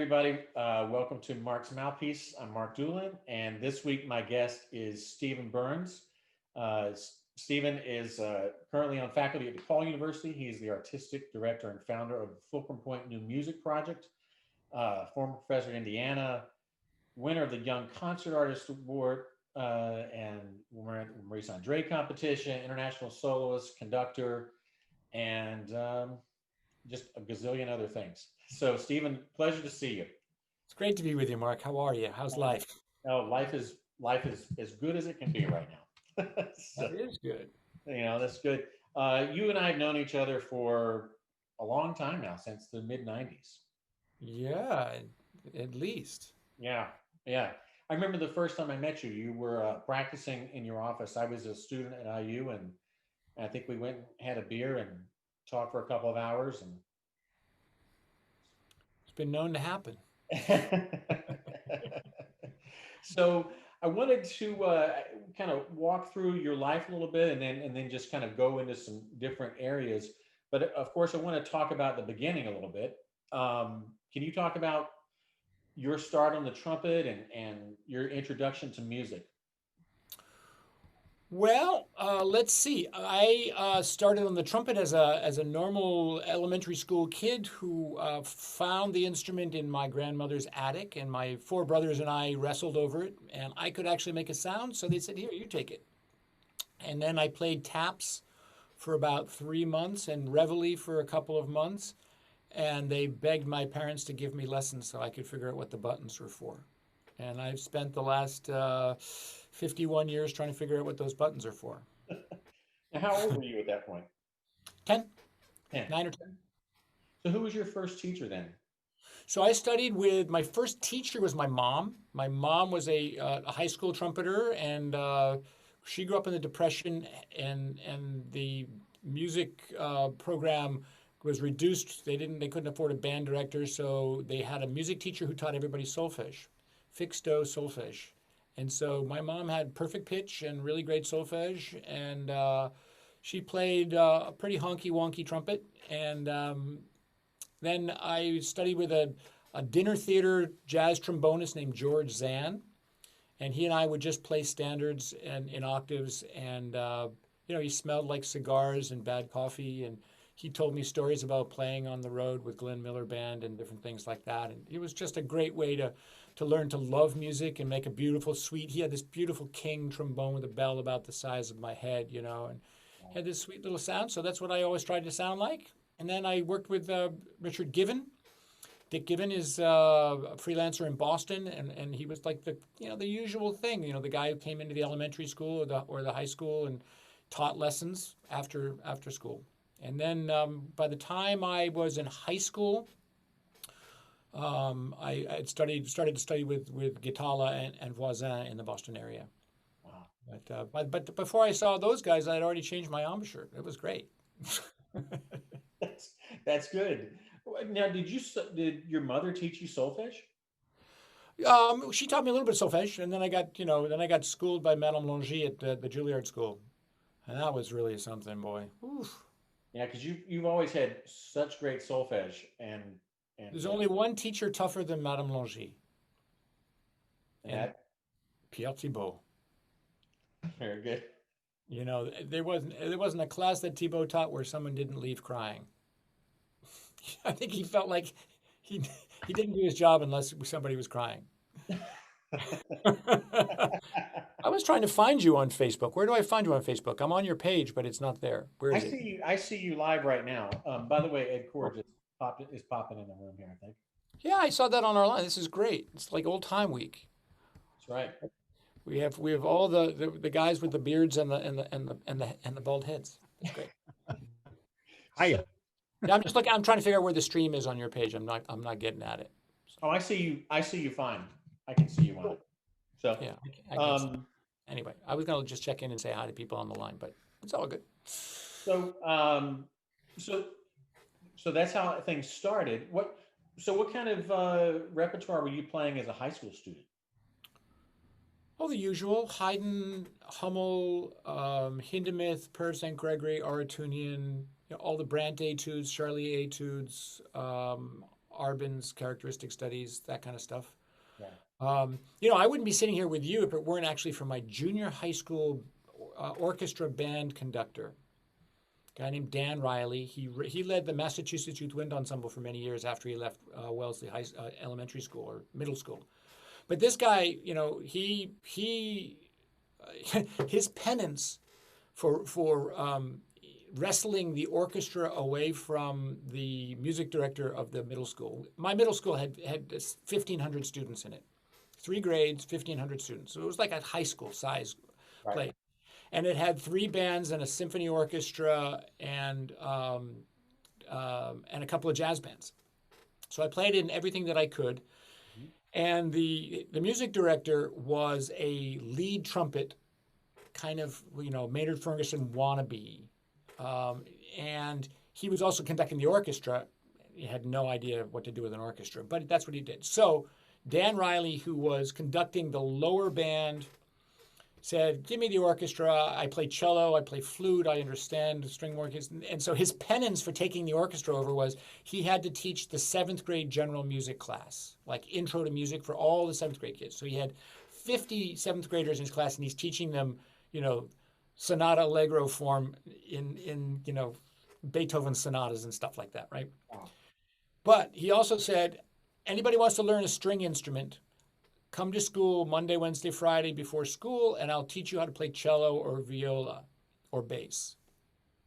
everybody. Welcome to Mark's Mouthpiece. I'm Mark Doolin, and this week my guest is Stephen Burns. Stephen is currently on faculty at DePaul University. He's the artistic director and founder of the Fulcrum New Music Project, former professor at Indiana, winner of the Young Concert Artist Award, and Maurice Andre competition, international soloist, conductor, and just a gazillion other things. So, Stephen, pleasure to see you. It's great to be with you, Mark. How are you? How's life? Oh, life is as good as it can be right now. So, That is good. that's good. You and I have known each other for a long time now, since the mid '90s. Yeah, at least. Yeah, yeah. I remember the first time I met you. You were practicing in your office. I was a student at IU, and I think we went and had a beer and talked for a couple of hours. It's been known to happen. And so I wanted to kind of walk through your life a little bit, and then just kind of go into some different areas. But of course, I want to talk about the beginning a little bit. Can you talk about your start on the trumpet and your introduction to music? Well, let's see. I started on the trumpet as a normal elementary school kid who found the instrument in my grandmother's attic, and my four brothers and I wrestled over it, and I could actually make a sound. So they said, "Here, you take it." And then I played taps for about 3 months and reveille for a couple of months, and they begged my parents to give me lessons so I could figure out what the buttons were for. And I've spent the last 51 years trying to figure out what those buttons are for. Now, how old were you at that point? 10, 10. 9 or 10. So who was your first teacher then? So I studied with my first teacher was my mom. My mom was a high school trumpeter, and she grew up in the Depression, and the music program was reduced. They couldn't afford a band director, so they had a music teacher who taught everybody solfege, fixed dose solfege. And so my mom had perfect pitch and really great solfege, and she played a pretty honky wonky trumpet. And then I studied with a dinner theater jazz trombonist named George Zan, and he and I would just play standards and in octaves. And he smelled like cigars and bad coffee, and he told me stories about playing on the road with Glenn Miller Band and different things like that. And it was just a great way to learn to love music and make a beautiful suite. He had this beautiful king trombone with a bell about the size of my head, and had this sweet little sound. So that's what I always tried to sound like. And then I worked with Richard Given. Dick Given is a freelancer in Boston, and he was like the usual thing, the guy who came into the elementary school or the high school and taught lessons after school. And then by the time I was in high school, I had started to study with Ghitalla and Voisin in the Boston area. Wow. But before I saw those guys, I had already changed my embouchure. It was great. That's good. Now, did your mother teach you solfege? She taught me a little bit of solfege, and then I got schooled by Madame Longy at the Juilliard School, and that was really something, boy. Oof. Yeah, because you've always had such great solfege, and There's only one teacher tougher than Madame Longy, and that Pierre Thibaud. very good. There wasn't a class that Thibaud taught where someone didn't leave crying. I think he felt like he didn't do his job unless somebody was crying. I was trying to find you on Facebook. Where do I find you on Facebook? I'm on your page, but it's not there. Where I is it? see you. I see you live right now. By the way, Ed Cord is popping in the room here. I think Yeah, I saw that on our line. This is great. It's like old time week. that's right. We have all the guys with the beards and the bald heads. That's great. So, Hiya. Yeah, I'm just looking. I'm trying to figure out where the stream is on your page. I'm not getting at it. oh, I see you. I see you fine. I can see you on it. So, Yeah, I can see. um, Anyway, I was gonna just check in and say hi to people on the line, but it's all good. so, so, so that's how things started. What kind of repertoire were you playing as a high school student? Oh, the usual: Haydn, Hummel, Hindemith, Per St. Gregory, Aratunian, all the Brandt etudes, Charlie etudes, Arbin's characteristic studies, that kind of stuff. Yeah. I wouldn't be sitting here with you if it weren't actually for my junior high school orchestra band conductor, a guy named Dan Riley. He led the Massachusetts Youth Wind Ensemble for many years after he left Wellesley Elementary School or middle school. But this guy, his penance for wrestling the orchestra away from the music director of the middle school. My middle school had 1,500 students in it, 3 grades, 1,500 students. So it was like a high school size play. And it had 3 bands and a symphony orchestra and a couple of jazz bands. So I played in everything that I could. And the music director was a lead trumpet, kind of, Maynard Ferguson wannabe. And he was also conducting the orchestra. He had no idea what to do with an orchestra, but that's what he did. So Dan Riley, who was conducting the lower band, said, give me the orchestra. I play cello, I play flute, I understand string orchestra. And so his penance for taking the orchestra over was he had to teach the 7th grade general music class, like intro to music for all the 7th grade kids. So he had 50 7th graders in his class, and he's teaching them, sonata allegro form in Beethoven sonatas and stuff like that, right? Wow. But he also said, anybody wants to learn a string instrument, come to school Monday, Wednesday, Friday before school, and I'll teach you how to play cello or viola or bass.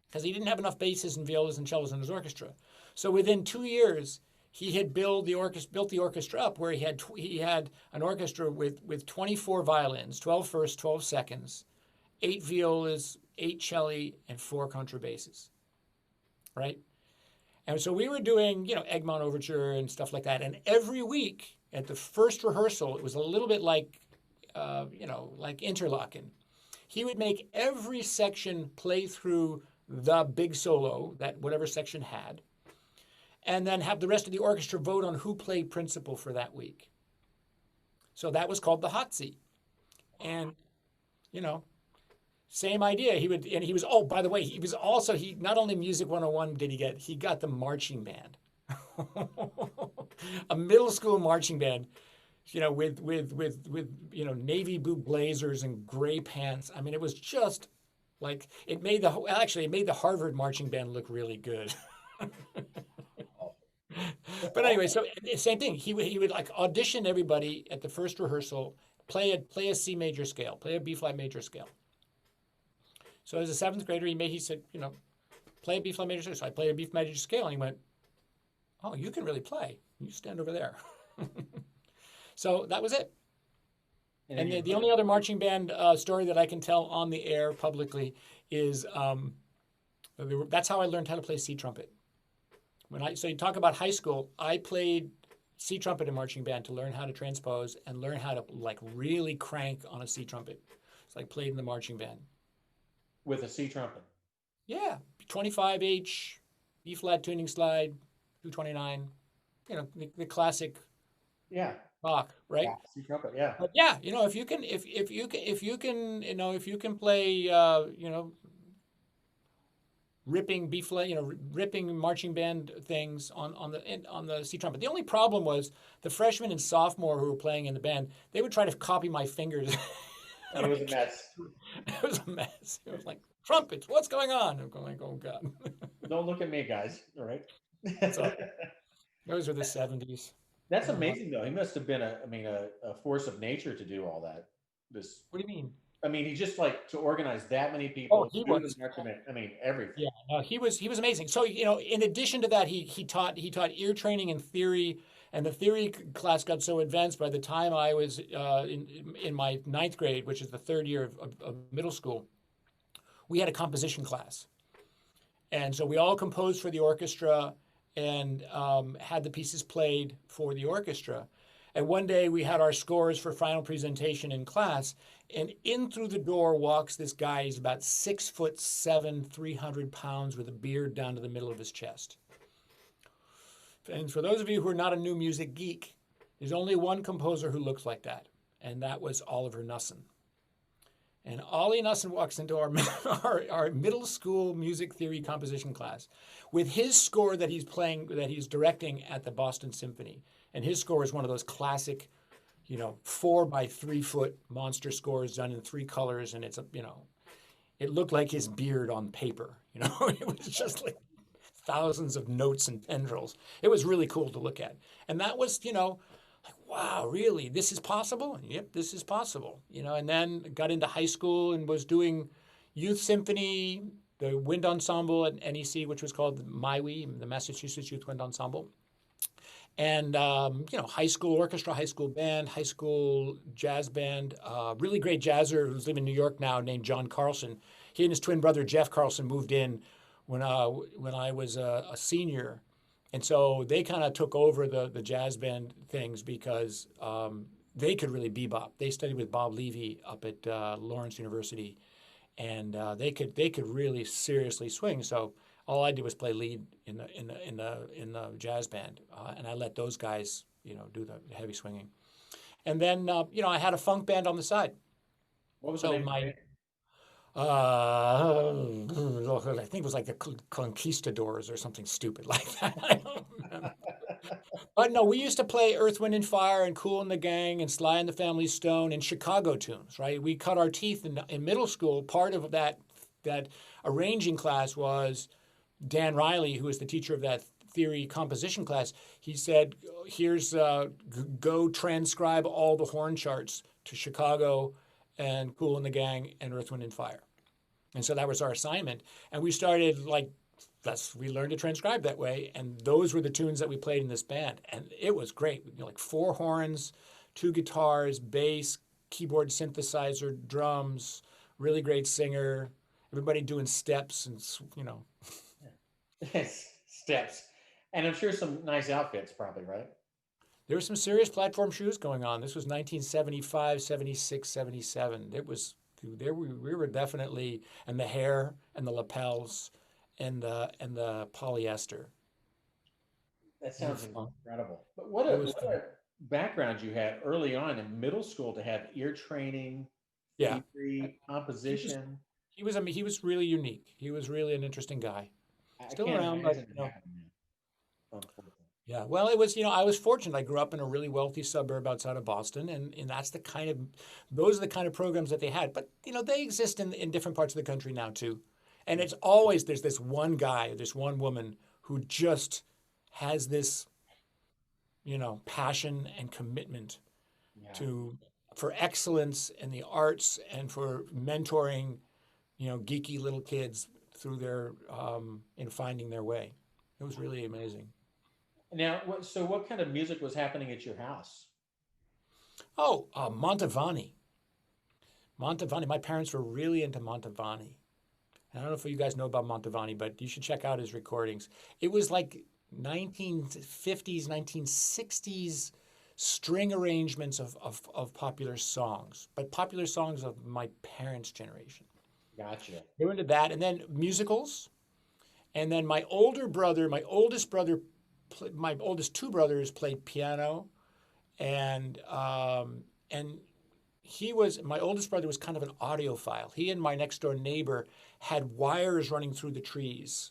Because he didn't have enough basses and violas and cellos in his orchestra. So within 2 years, he had built the orchestra up where he had an orchestra with 24 violins, 12 firsts, 12 seconds, 8 violas, 8 celli, and 4 contrabasses, right? And so we were doing, Egmont Overture and stuff like that. And every week at the first rehearsal, it was a little bit like, like Interlaken. He would make every section play through the big solo that whatever section had, and then have the rest of the orchestra vote on who played principal for that week. So that was called the hot seat. And, same idea. By the way, he not only Music 101 did he get, he got the marching band. A middle school marching band, with navy blue blazers and gray pants. I mean, it was just like it made the Harvard marching band look really good. But anyway, so same thing. He would like audition everybody at the first rehearsal, play a C major scale, play a B flat major scale. So as a 7th grader, he said, play a B flat major scale. So I played a B flat major scale, and he went, oh, you can really play. You stand over there. So that was it. And the only other marching band story that I can tell on the air publicly is that's how I learned how to play C trumpet. So you talk about high school, I played C trumpet in marching band to learn how to transpose and learn how to like really crank on a C trumpet. So I played in the marching band. With a C trumpet? Yeah, 25H, E flat tuning slide, 229, the classic. Yeah. Bach, right? Yeah, C trumpet, yeah. But yeah, if you can play, ripping B flat, ripping marching band things on the C trumpet. The only problem was the freshman and sophomore who were playing in the band, they would try to copy my fingers. And it was a mess. It was a mess. It was like, trumpets, what's going on? I'm going like, oh God. Don't look at me, guys. All right. Those were the 70s. That's amazing, though. He must have been a force of nature to do all that. What do you mean? I mean, he just to organize that many people. Oh, he was. Everything. Yeah, no, he was amazing. So in addition to that, he taught ear training and theory, and the theory class got so advanced by the time I was in my 9th grade, which is the 3rd year of middle school. We had a composition class, and so we all composed for the orchestra and had the pieces played for the orchestra. And one day we had our scores for final presentation in class, and in through the door walks this guy. He's about 6'7", 300 pounds with a beard down to the middle of his chest. And for those of you who are not a new music geek, there's only one composer who looks like that, and that was Oliver Knussen. And Ollie Nussen walks into our, our middle school music theory composition class with his score that he's playing, that he's directing at the Boston Symphony. And his score is one of those classic, 4 by 3 foot monster scores done in 3 colors. And it's, it looked like his beard on paper. It was just like thousands of notes and tendrils. It was really cool to look at. And that was, like, wow, really, this is possible? Yep, this is possible. And then got into high school and was doing youth symphony, the wind ensemble at NEC, which was called MIWE, the Massachusetts Youth Wind Ensemble. And, high school orchestra, high school band, high school jazz band, really great jazzer who's living in New York now named John Carlson. He and his twin brother, Jeff Carlson, moved in when I was a senior. And so they kind of took over the jazz band things because they could really bebop. They studied with Bob Levy up at Lawrence University, and they could really seriously swing. So all I did was play lead in the jazz band, and I let those guys do the heavy swinging. And then I had a funk band on the side. What was the name of the band? I think it was like the Conquistadors or something stupid like that. I don't remember. But no, we used to play Earth, Wind and Fire and Kool and the Gang and Sly and the Family Stone and Chicago tunes, right? We cut our teeth in middle school. Part of that arranging class was Dan Riley, who was the teacher of that theory composition class. He said, here's go transcribe all the horn charts to Chicago and Kool and the Gang and Earth, Wind and Fire. And so that was our assignment. And we started we learned to transcribe that way. And those were the tunes that we played in this band. And it was great. Like 4 horns, 2 guitars, bass, keyboard synthesizer, drums, really great singer, everybody doing steps and, Steps. And I'm sure some nice outfits probably, right? There were some serious platform shoes going on. This was 1975, 76, 77. We were definitely, and the hair and the lapels and the polyester. That sounds incredible. But what a background you had early on in middle school to have ear training, theory, composition. He was really unique. He was really an interesting guy. Still can't around, imagine but it happening now. yeah. Well, it was, I was fortunate. I grew up in a really wealthy suburb outside of Boston, and those are the kind of programs that they had. But, they exist in different parts of the country now too. And it's always, there's this one guy, this one woman who just has this, passion and commitment for excellence in the arts and for mentoring, geeky little kids through their, in finding their way. It was really amazing. Now, what kind of music was happening at your house? Oh, Mantovani. Mantovani. My parents were really into Mantovani. I don't know if you guys know about Mantovani, but you should check out his recordings. It was like 1950s, 1960s string arrangements of popular songs, but popular songs of my parents' generation. Gotcha. They were into that, and then musicals. And then my oldest 2 brothers played piano, and my oldest brother was kind of an audiophile. He and my next door neighbor had wires running through the trees,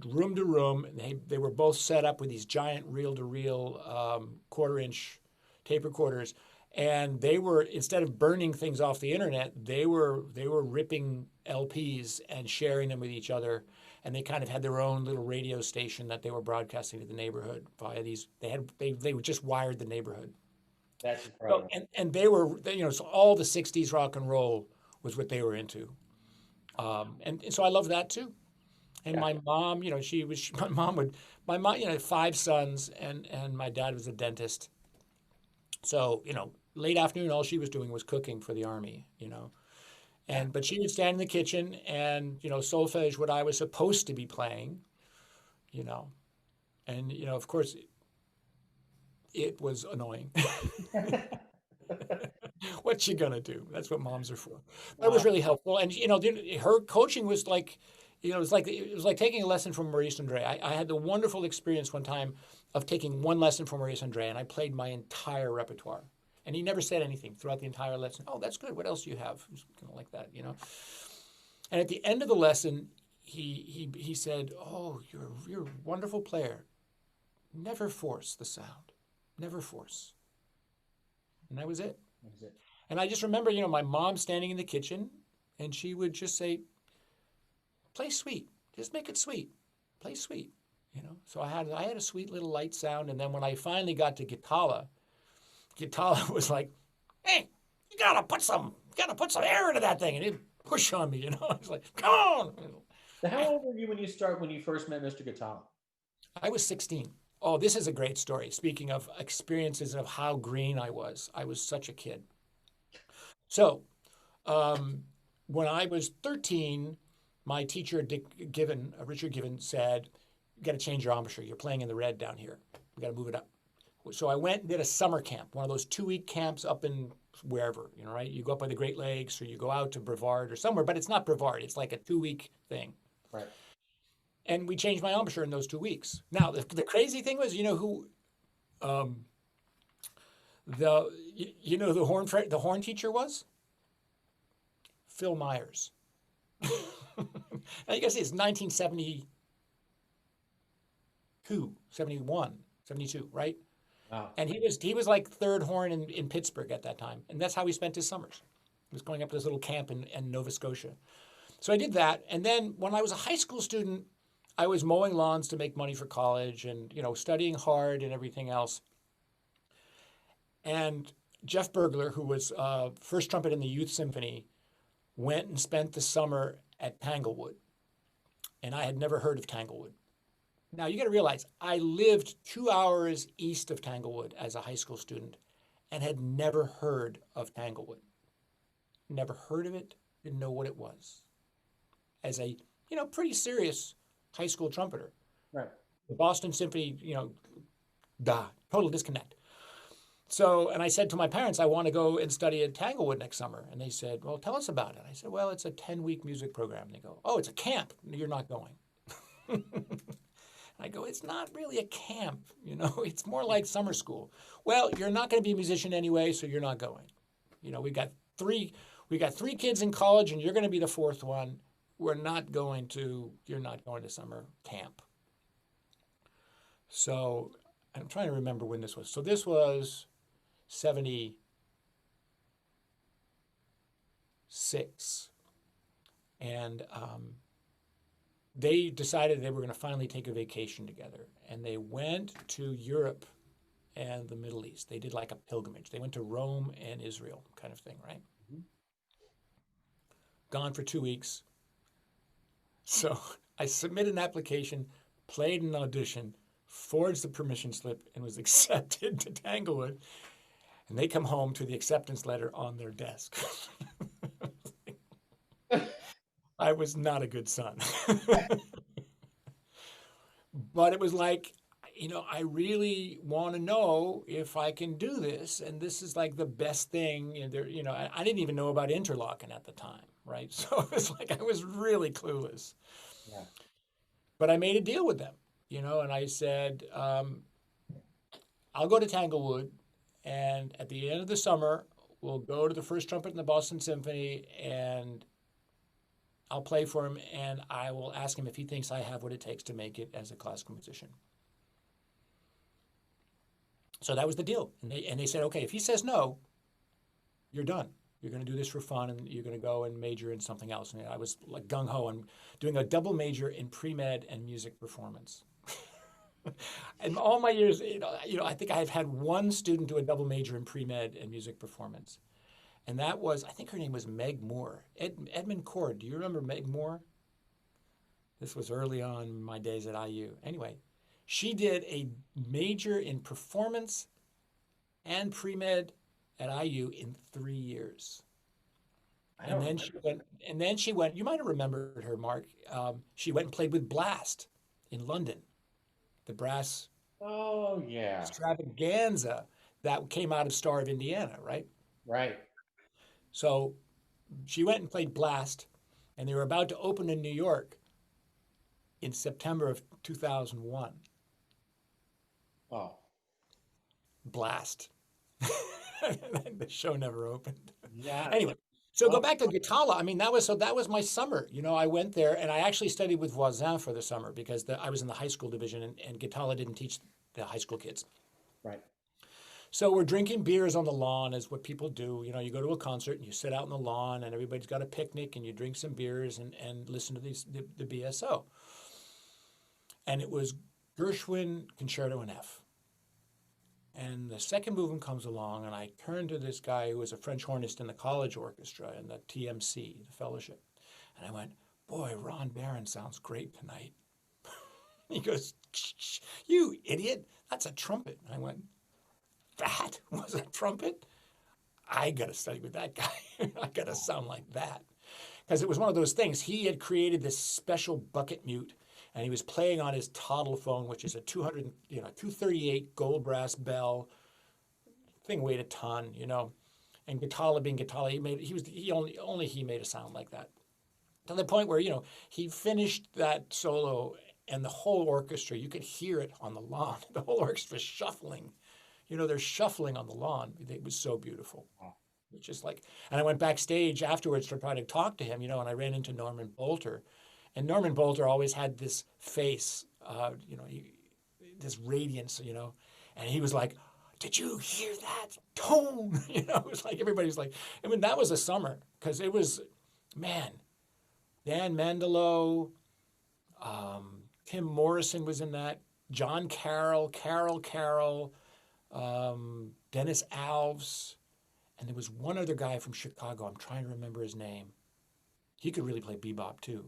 room to room. They were both set up with these giant reel-to-reel 1/4-inch tape recorders. And they were, instead of burning things off the internet, they were ripping LPs and sharing them with each other. And they kind of had their own little radio station that they were broadcasting to the neighborhood via these. They just wired the neighborhood. That's incredible. So, and they were, so all the 60s rock and roll was what they were into. And so I love that too. And my mom, my mom, 5 sons, and my dad was a dentist. So, late afternoon, all she was doing was cooking for the Army, but she would stand in the kitchen and, solfege, what I was supposed to be playing, and, of course, it was annoying. What you gonna do? That's what moms are for. That was really helpful. And, her coaching was like, it was like taking a lesson from Maurice Andre. I had the wonderful experience one time of taking one lesson from Maurice Andre, and I played my entire repertoire. And he never said anything throughout the entire lesson. Oh, that's good. What else do you have? It was kind of like that, you know. And at the end of the lesson, he said, "Oh, you're a wonderful player. Never force the sound. Never force." And that was it. That was it. And I just remember, you know, my mom standing in the kitchen, and she would just say, "Play sweet. Just make it sweet. Play sweet." You know. So I had a sweet little light sound, and then when I finally got to Ghitalla was like, "Hey, you gotta put some air into that thing," and he'd push on me, you know. I was like, "Come on." So how old were you when you first met Mr. Ghitalla? I was 16. Oh, this is a great story. Speaking of experiences of how green I was such a kid. So, when I was 13, my teacher, Richard Given, said, "You got to change your embouchure. You're playing in the red down here. We got to move it up." So I went and did a summer camp, one of those 2-week camps up in wherever, you know, right? You go up by the Great Lakes or you go out to Brevard or somewhere, but it's not Brevard. It's like a 2-week thing. Right. And we changed my embouchure in those 2 weeks. Now, the crazy thing was, you know who, the horn teacher was? Phil Myers. Now you gotta see, it's 1972, 71, 72, right? Wow. And he was like third horn in Pittsburgh at that time. And that's how he spent his summers. He was going up to this little camp in Nova Scotia. So I did that. And then when I was a high school student, I was mowing lawns to make money for college and, you know, studying hard and everything else. And Jeff Bergler, who was first trumpet in the Youth Symphony, went and spent the summer at Tanglewood. And I had never heard of Tanglewood. Now, you got to realize, I lived 2 hours east of Tanglewood as a high school student and had never heard of Tanglewood. Never heard of it, didn't know what it was. As a, you know, pretty serious high school trumpeter. Right. The Boston Symphony, you know, total disconnect. So, and I said to my parents, I want to go and study at Tanglewood next summer. And they said, "Well, tell us about it." I said, "Well, it's a 10-week music program." And they go, "Oh, it's a camp. You're not going." I go, "It's not really a camp, you know, it's more like summer school." "Well, you're not going to be a musician anyway, so you're not going. You know, we got three kids in college and you're going to be the fourth one. You're not going to summer camp." So I'm trying to remember when this was. So this was 76. And they decided they were going to finally take a vacation together. And they went to Europe and the Middle East. They did like a pilgrimage. They went to Rome and Israel kind of thing, right? Mm-hmm. Gone for 2 weeks. So I submitted an application, played an audition, forged the permission slip, and was accepted to Tanglewood. And they come home to the acceptance letter on their desk. I was not a good son. But it was like, you know, I really want to know if I can do this. And this is like the best thing. And there, you know, I didn't even know about interlocking at the time, right? So it was like I was really clueless. Yeah. But I made a deal with them, you know, and I said, I'll go to Tanglewood. And at the end of the summer, we'll go to the first trumpet in the Boston Symphony, and I'll play for him, and I will ask him if he thinks I have what it takes to make it as a classical musician. So that was the deal. And they said, okay, if he says no, you're done. You're going to do this for fun, and you're going to go and major in something else. And I was like gung-ho. I'm doing a double major in pre-med and music performance. In all my years, you know, I think I've had one student do a double major in pre-med and music performance. And that was, I think her name was Meg Moore. Edmund Cord. Do you remember Meg Moore? This was early on in my days at IU. Anyway, she did a major in performance and pre-med at IU in 3 years. And then she went, you might have remembered her, Mark. She went and played with Blast in London. The brass extravaganza that came out of Star of Indiana, right? Right. So she went and played Blast, and they were about to open in New York in September of 2001. Oh. Blast. The show never opened. Yeah. Anyway, so go Well, back to Ghitalla. I mean, that was my summer. I went there and I actually studied with Voisin for the summer because I was in the high school division and Ghitalla didn't teach the high school kids. right. So we're drinking beers on the lawn is what people do. You go to a concert and you sit out on the lawn and everybody's got a picnic and you drink some beers and listen to the BSO. And it was Gershwin Concerto in F. And the second movement comes along, and I turned to this guy who was a French hornist in the college orchestra and the TMC, the fellowship. And I went, boy, Ron Barron sounds great tonight. He goes, shh, you idiot, that's a trumpet. And I went, that was a trumpet? I got to study with that guy. I got to sound like that. Because it was one of those things. He had created this special bucket mute, and he was playing on his toddle phone, which is a 238 gold brass bell. Thing weighed a ton, And Ghitalla being Ghitalla, he made a sound like that. To the point where, he finished that solo and the whole orchestra, you could hear it on the lawn. The whole orchestra was shuffling. They're shuffling on the lawn. It was so beautiful. It's just like, and I went backstage afterwards to try to talk to him, and I ran into Norman Bolter. And Norman Bolter always had this face, this radiance, and he was like, did you hear that tone? It was like, everybody's like, that was a summer because it was, man, Dan Mandelo, Tim Morrison was in that, John Carroll, Carroll, Dennis Alves, and there was one other guy from Chicago. I'm trying to remember his name. He could really play bebop too.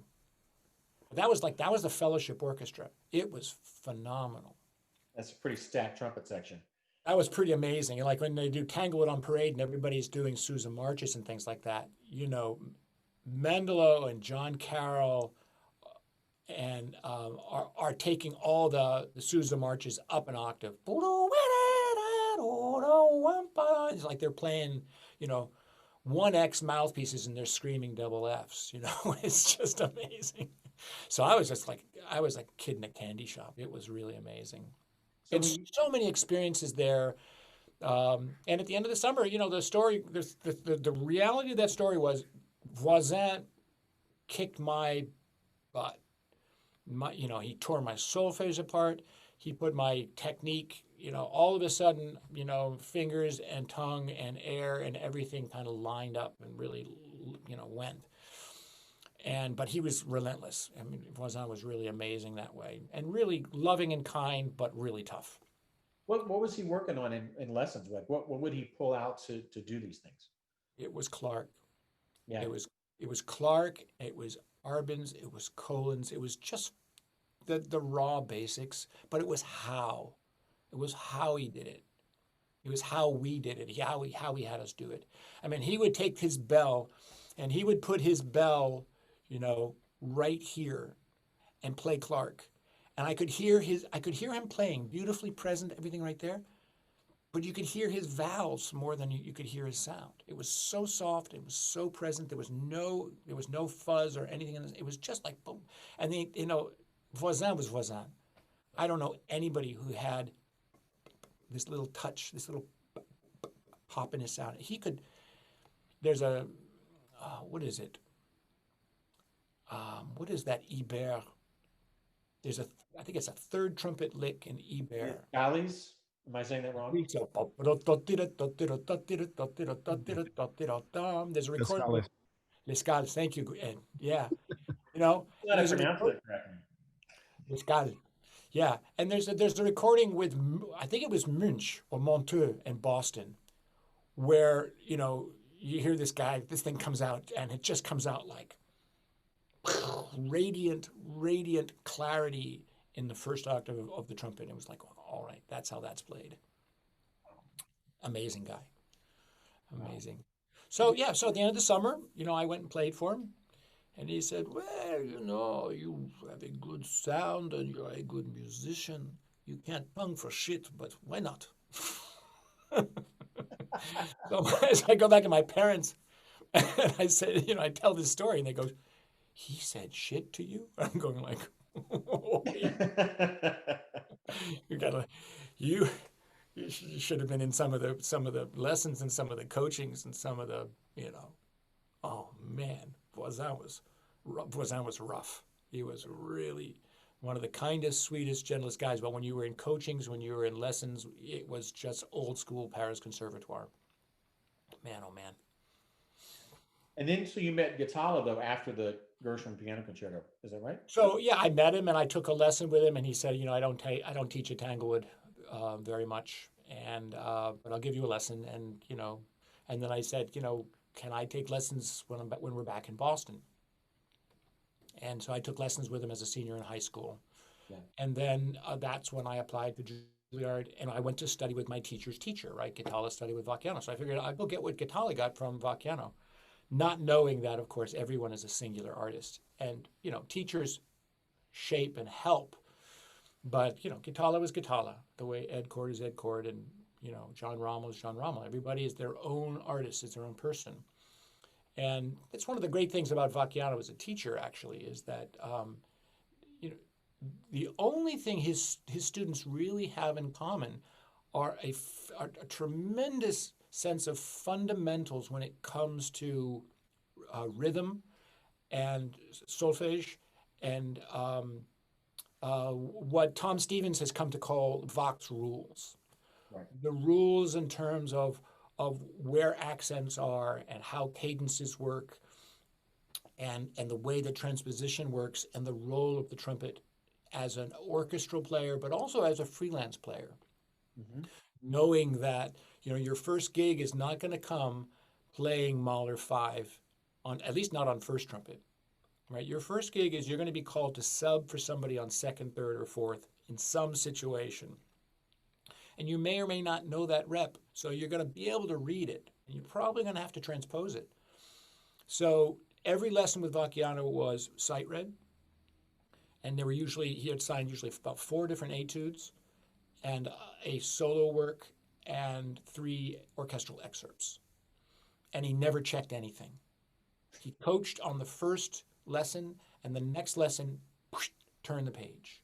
That was the fellowship orchestra. It was phenomenal. That's a pretty stacked trumpet section. That was pretty amazing. And like when they do Tanglewood on Parade and everybody's doing Sousa marches and things like that, Mandelo and John Carroll and are taking all the Sousa marches up an octave. It's like they're playing, 1X mouthpieces and they're screaming double Fs. It's just amazing. So I was a kid in a candy shop. It was really amazing. It's so many experiences there. And at the end of the summer, the story, the reality of that story was Voisin kicked my butt. He tore my solfege apart. He put my technique, all of a sudden, fingers and tongue and air and everything kind of lined up and really, went. But he was relentless. Voisin was really amazing that way and really loving and kind, but really tough. What was he working on in lessons? Like what would he pull out to do these things? It was Clark. Yeah. It was Clark. It was Arbins. It was Collins. It was just the raw basics, but it was how. It was how he did it. It was how we did it. How he had us do it. He would take his bell, and he would put his bell, right here, and play Clark, and I could hear him playing beautifully present, everything right there, but you could hear his vowels more than you could hear his sound. It was so soft. It was so present. There was no fuzz or anything in this. It was just like boom. And Voisin was Voisin. I don't know anybody who had this little touch, this little pop in his sound. There's a, what is it? What is that Ibert? I think it's a third trumpet lick in Ibert. Galleys? Am I saying that wrong? There's a recording. L'escale, thank you. And yeah, There's a pronounce it correctly. L'escale. Yeah, and there's a recording with, I think it was Munch or Monteux in Boston, where you hear this thing comes out, and it just comes out like radiant clarity in the first octave of the trumpet. It was like, all right, that's how that's played. Amazing guy, amazing. So yeah, so at the end of the summer, I went and played for him. And he said, well, you have a good sound and you're a good musician. You can't pong for shit, but why not? So as I go back to my parents, and I said, I tell this story, and they go, he said shit to you? I'm going like, oh, yeah. You should have been in some of the lessons and some of the coachings and some of the, oh man, Voisin was rough. He was really one of the kindest, sweetest, gentlest guys. But when you were in coachings, when you were in lessons, it was just old school Paris Conservatoire. Man, oh man. And then, so you met Ghitalla though after the Gershwin Piano Concerto, is that right? So yeah, I met him and I took a lesson with him, and he said, I don't teach at Tanglewood very much, and but I'll give you a lesson, and then I said, can I take lessons when we're back in Boston? And so I took lessons with him as a senior in high school, Yeah. and then that's when I applied for Juilliard, and I went to study with my teacher's teacher, right? Ghitalla studied with Vacciano, so I figured I'd go get what Ghitalla got from Vacciano. Not knowing that, of course, everyone is a singular artist, and teachers shape and help, but Ghitalla was Ghitalla, the way Ed Cord is Ed Cord, and John Rommel is John Rommel. Everybody is their own artist, is their own person, and it's one of the great things about Vacciano as a teacher. Actually, is that the only thing his students really have in common are a tremendous sense of fundamentals when it comes to rhythm and solfege and what Tom Stevens has come to call Vox rules. Right. The rules in terms of where accents are and how cadences work and the way that transposition works and the role of the trumpet as an orchestral player, but also as a freelance player. Mm-hmm. Knowing that your first gig is not going to come playing Mahler 5 at least not on first trumpet, right? Your first gig is you're going to be called to sub for somebody on second, third, or fourth in some situation, and you may or may not know that rep, so you're going to be able to read it, and you're probably going to have to transpose it. So every lesson with Vacciano was sight read, and he had signed usually about 4 different etudes and a solo work and 3 orchestral excerpts. And he never checked anything. He coached on the first lesson, and the next lesson, turn the page.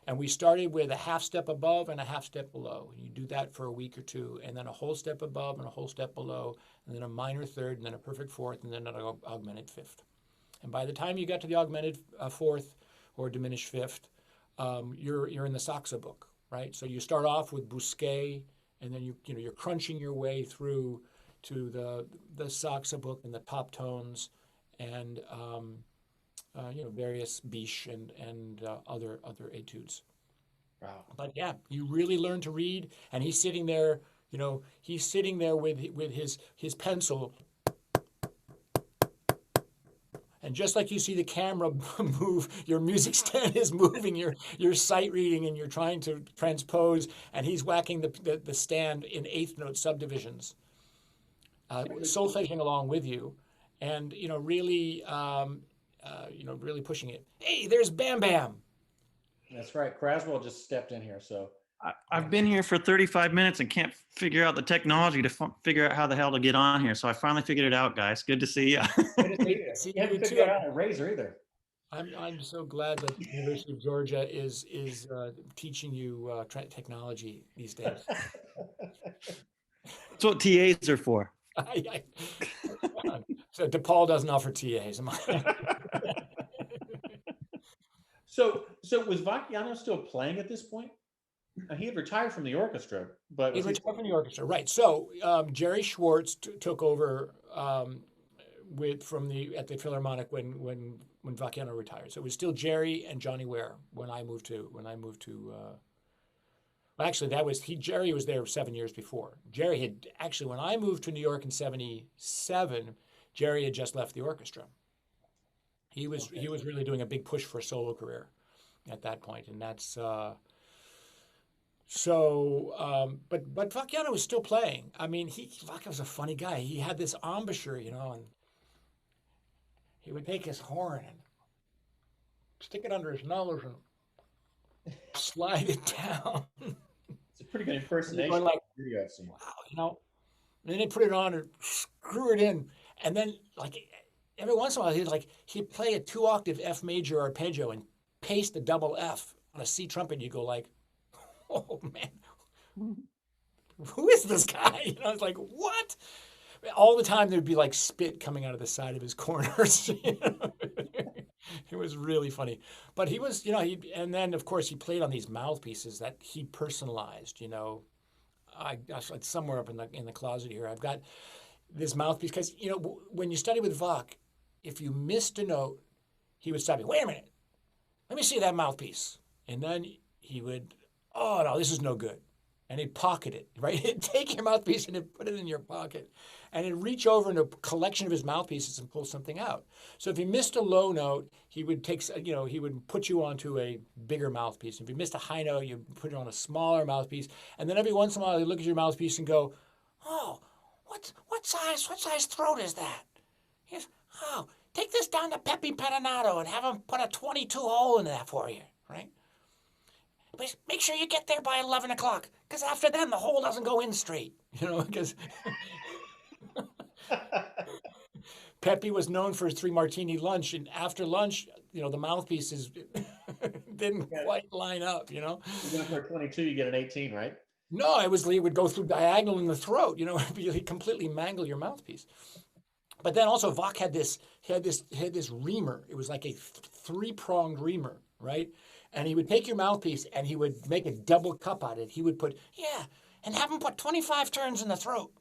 And we started with a half step above and a half step below. And you do that for a week or 2, and then a whole step above and a whole step below, and then a minor third, and then a perfect fourth, and then an augmented fifth. And by the time you got to the augmented fourth or diminished fifth, you're in the Saxa book, right? So you start off with Bousquet, and then you're crunching your way through to the Saxa book and the top tones, and various biche and other etudes. Wow! But yeah, you really learn to read, and he's sitting there. He's sitting there with his pencil. And just like you see the camera move, your music stand is moving, your sight reading, and you're trying to transpose, and he's whacking the stand in eighth note subdivisions, solfeging along with you, and really really pushing it. Hey, there's Bam Bam. That's right. Craswell just stepped in here, so. I've been here for 35 minutes and can't figure out the technology to figure out how the hell to get on here. So I finally figured it out, guys. Good to see you. Good to see you. You haven't figured out a razor either. I'm so glad that the University of Georgia is teaching you technology these days. That's what TAs are for. So DePaul doesn't offer TAs. So was Vacciano still playing at this point? He had retired from the orchestra, but he retired from the orchestra, right? So Gerard Schwarz took over at the Philharmonic when Vacciano retired. So it was still Jerry and Johnny Ware when I moved to. Well, actually, Jerry was there 7 years before. Jerry had actually, when I moved to New York in '77, Jerry had just left the orchestra. He was really doing a big push for a solo career at that point, and that's. But Vacciano was still playing. I mean, Vacciano was a funny guy. He had this embouchure, and he would take his horn and stick it under his nose and slide it down. It's a pretty good impersonation. Like, video I've seen. Wow, and then he'd put it on and screw it in, and then every once in a while he'd play a 2-octave F major arpeggio and paste the double F on a C trumpet. You go like, oh man, who is this guy? You know, it's like, what? All the time there'd be like spit coming out of the side of his corners. You know? It was really funny. But he was, you know, and then of course he played on these mouthpieces that he personalized, you know. It's somewhere up in the closet here. I've got this mouthpiece because, you know, when you study with Bach, if you missed a note, he would stop you. Wait a minute. Let me see that mouthpiece. And then he would, oh, no, this is no good. And he'd pocket it, right? He'd take your mouthpiece and he'd put it in your pocket. And he'd reach over in a collection of his mouthpieces and pull something out. So if you missed a low note, he would take, you know, he would put you onto a bigger mouthpiece. If you missed a high note, you put it on a smaller mouthpiece. And then every once in a while, he'd look at your mouthpiece and go, oh, what size throat is that? He goes, oh, take this down to Pepe Pettinato and have him put a 22 hole in that for you, right? But make sure you get there by 11 o'clock, because after then, the hole doesn't go in straight, you know, because Pepe was known for his 3 martini lunch, and after lunch, you know, the mouthpieces didn't quite line up, you know. You go for a 22, you get an 18, right? No, it would go through diagonal in the throat, you know, he'd completely mangle your mouthpiece. But then also Bach had this reamer. It was like a 3-pronged reamer, right? And he would take your mouthpiece and he would make a double cup out of it. He would put, and have him put 25 turns in the throat,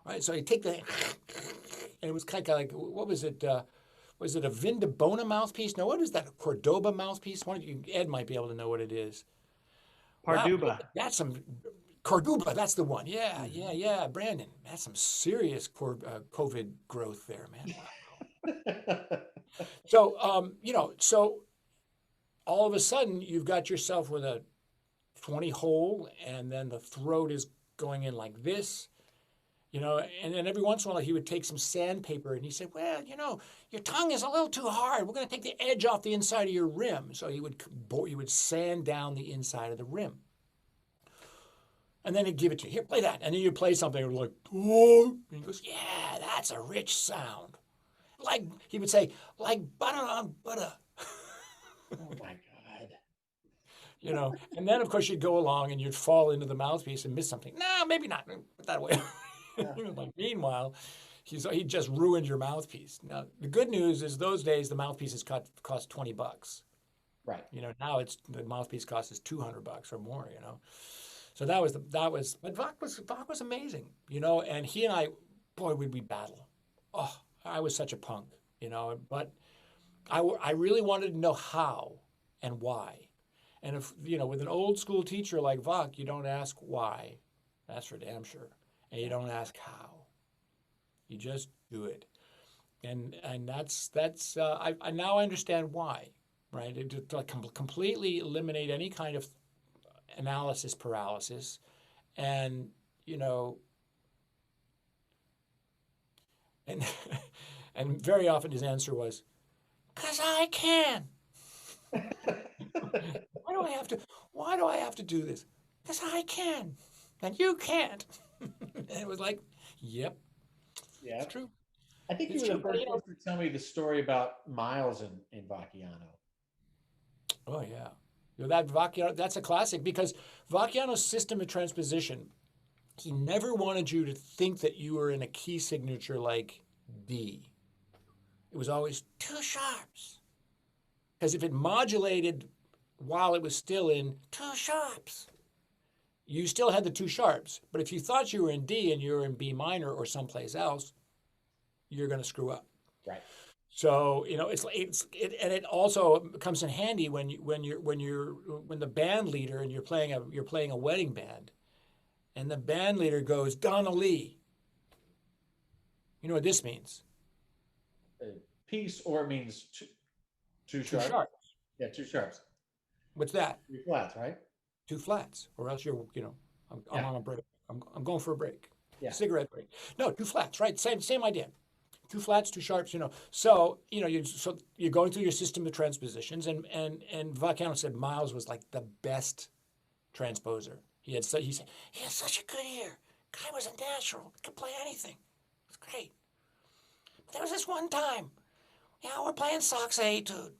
right? So he'd take the, and it was kind of like, what was it? Was it a Vindobona mouthpiece? No, what is that? A Cordoba mouthpiece? One of you, Ed might be able to know what it is. Parduba. Wow, that's some, Cordoba, that's the one. Yeah, Brandon. That's some serious COVID growth there, man. So, you know, so all of a sudden you've got yourself with a 20 hole, and then the throat is going in like this, you know, and then every once in a while he would take some sandpaper and he said, well, you know, your tongue is a little too hard. We're going to take the edge off the inside of your rim. So he would sand down the inside of the rim. And then he'd give it to you. Here, play that. And then you'd play something and like, oh, and he goes, yeah, that's a rich sound. Like, he would say, like butter on butter. Oh my God. You know, and then of course you'd go along and you'd fall into the mouthpiece and miss something. No, maybe not. Put that away. Like, meanwhile, he just ruined your mouthpiece. Now, the good news is those days the mouthpieces cost $20. Right. You know, now the mouthpiece cost is $200 or more, you know. So but Bach was amazing, you know, and he and I, boy, would we battle. Oh, I was such a punk, you know, but I really wanted to know how and why. And if, you know, with an old school teacher like Bach, you don't ask why. That's for damn sure. And you don't ask how. You just do it. And that's I now understand why, right? To completely eliminate any kind of analysis paralysis, and, you know, and and very often his answer was, 'cause I can. Why do I have to do this? 'Cause I can, and you can't. And it was like, yep, Yeah, it's true. I think you were the first person to tell me the story about Miles in Vacciano. Oh yeah, you know, that Vacciano, that's a classic, because Vacciano's system of transposition, he never wanted you to think that you were in a key signature like D. It was always 2 sharps, because if it modulated while it was still in 2 sharps, you still had the 2 sharps. But if you thought you were in D and you were in B minor or someplace else, you're going to screw up. Right. So, you know, and it also comes in handy when the band leader, and you're playing a wedding band, and the band leader goes, Donna Lee. You know what this means? Piece, or it means two sharps. 2 sharps. Yeah, 2 sharps. What's that? 3 flats, right? 2 flats, or else you're, you know, I'm on a break. I'm going for a break. Yeah. Cigarette break. No, 2 flats, right? Same idea. 2 flats, 2 sharps, you know. So, you know, you're going through your system of transpositions, and Vacciano said Miles was like the best transposer. He said he had such a good ear. Guy was a natural. Could play anything. It was great. But there was this one time, you know, we're playing Saxe Etude,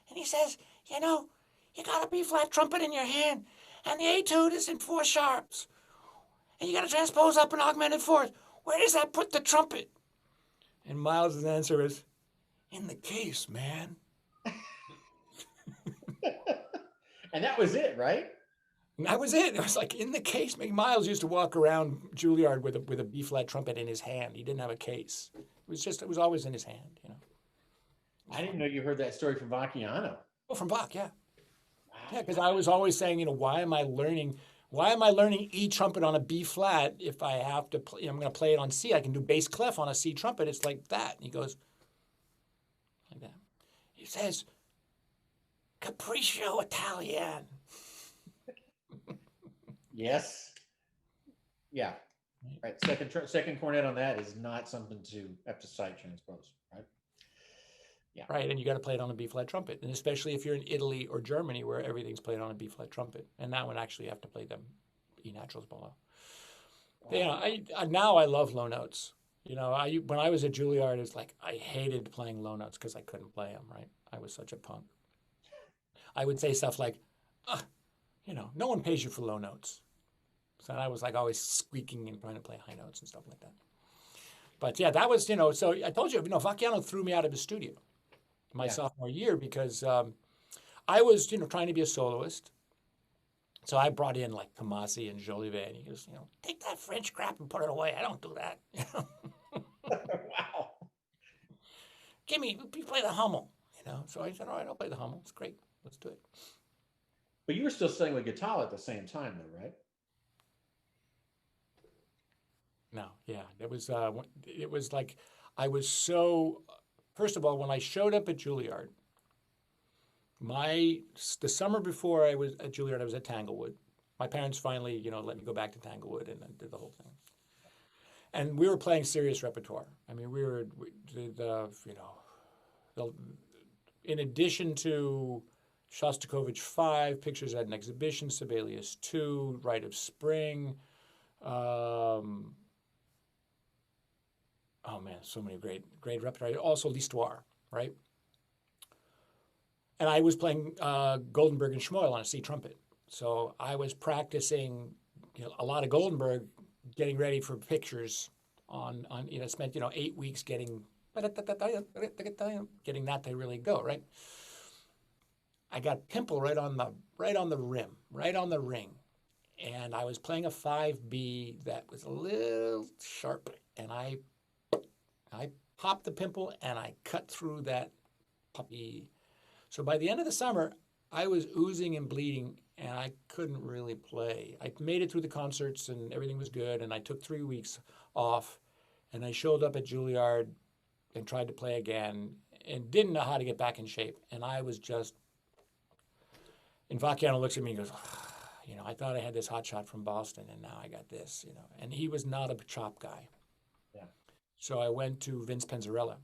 and he says, you know, you got a B-flat trumpet in your hand, and the etude is in 4 sharps. and you got to transpose up an augmented fourth. Where does that put the trumpet? And Miles' answer is, in the case, man. And that was it, right? And that was it. It was like in the case. Miles used to walk around Juilliard with a B flat trumpet in his hand. He didn't have a case. It was always in his hand, you know. I didn't know you heard that story from Vacciano. Oh, from Bach, yeah. Wow. Yeah, because I was always saying, you know, why am I learning E trumpet on a B flat if I have to play, I'm going to play it on C. I can do bass clef on a C trumpet. It's like that. And he goes, like that. He says, Capriccio Italian. Yes. Yeah. Right. Second cornet on that is not something to have to sight transpose, right? Yeah. Right, and you got to play it on a B flat trumpet, and especially if you're in Italy or Germany where everything's played on a B flat trumpet, and that one actually you have to play them E naturals below. Wow. Yeah, now I love low notes. You know, when I was at Juilliard, it's like I hated playing low notes because I couldn't play them. Right, I was such a punk. I would say stuff like, you know, no one pays you for low notes. So I was like always squeaking and trying to play high notes and stuff like that. But yeah, that was, you know, so I told you, Vacciano threw me out of his studio my sophomore year because I was, you know, trying to be a soloist. So I brought in like Tomasi and Jolivet, and he goes, you know, take that French crap and put it away. I don't do that. Wow. You play the Hummel, you know. So I said, all right, I'll play the Hummel. It's great. Let's do it. But you were still studying with Ghitalla at the same time, though, right? No, yeah, it was like I was so. First of all, when I showed up at Juilliard, the summer before I was at Juilliard, I was at Tanglewood. My parents finally, you know, let me go back to Tanglewood and then did the whole thing. And we were playing serious repertoire. I mean, we did you know, in addition to Shostakovich 5, Pictures at an Exhibition, Sibelius 2, Rite of Spring. Oh man, so many great repertoire. Also L'Histoire, right? And I was playing Goldenberg and Schmoll on a C trumpet. So I was practicing, you know, a lot of Goldenberg, getting ready for pictures on you know, spent, you know, 8 weeks getting that to really go, right? I got pimple right on the rim, right on the ring. And I was playing a 5B that was a little sharp, and I popped the pimple and I cut through that puppy. So by the end of the summer, I was oozing and bleeding and I couldn't really play. I made it through the concerts and everything was good, and I took 3 weeks off, and I showed up at Juilliard and tried to play again and didn't know how to get back in shape. And I was just, and Vacciano looks at me and goes, you know, I thought I had this hot shot from Boston and now I got this, you know. And he was not a chop guy. Yeah. So I went to Vince Penzarella,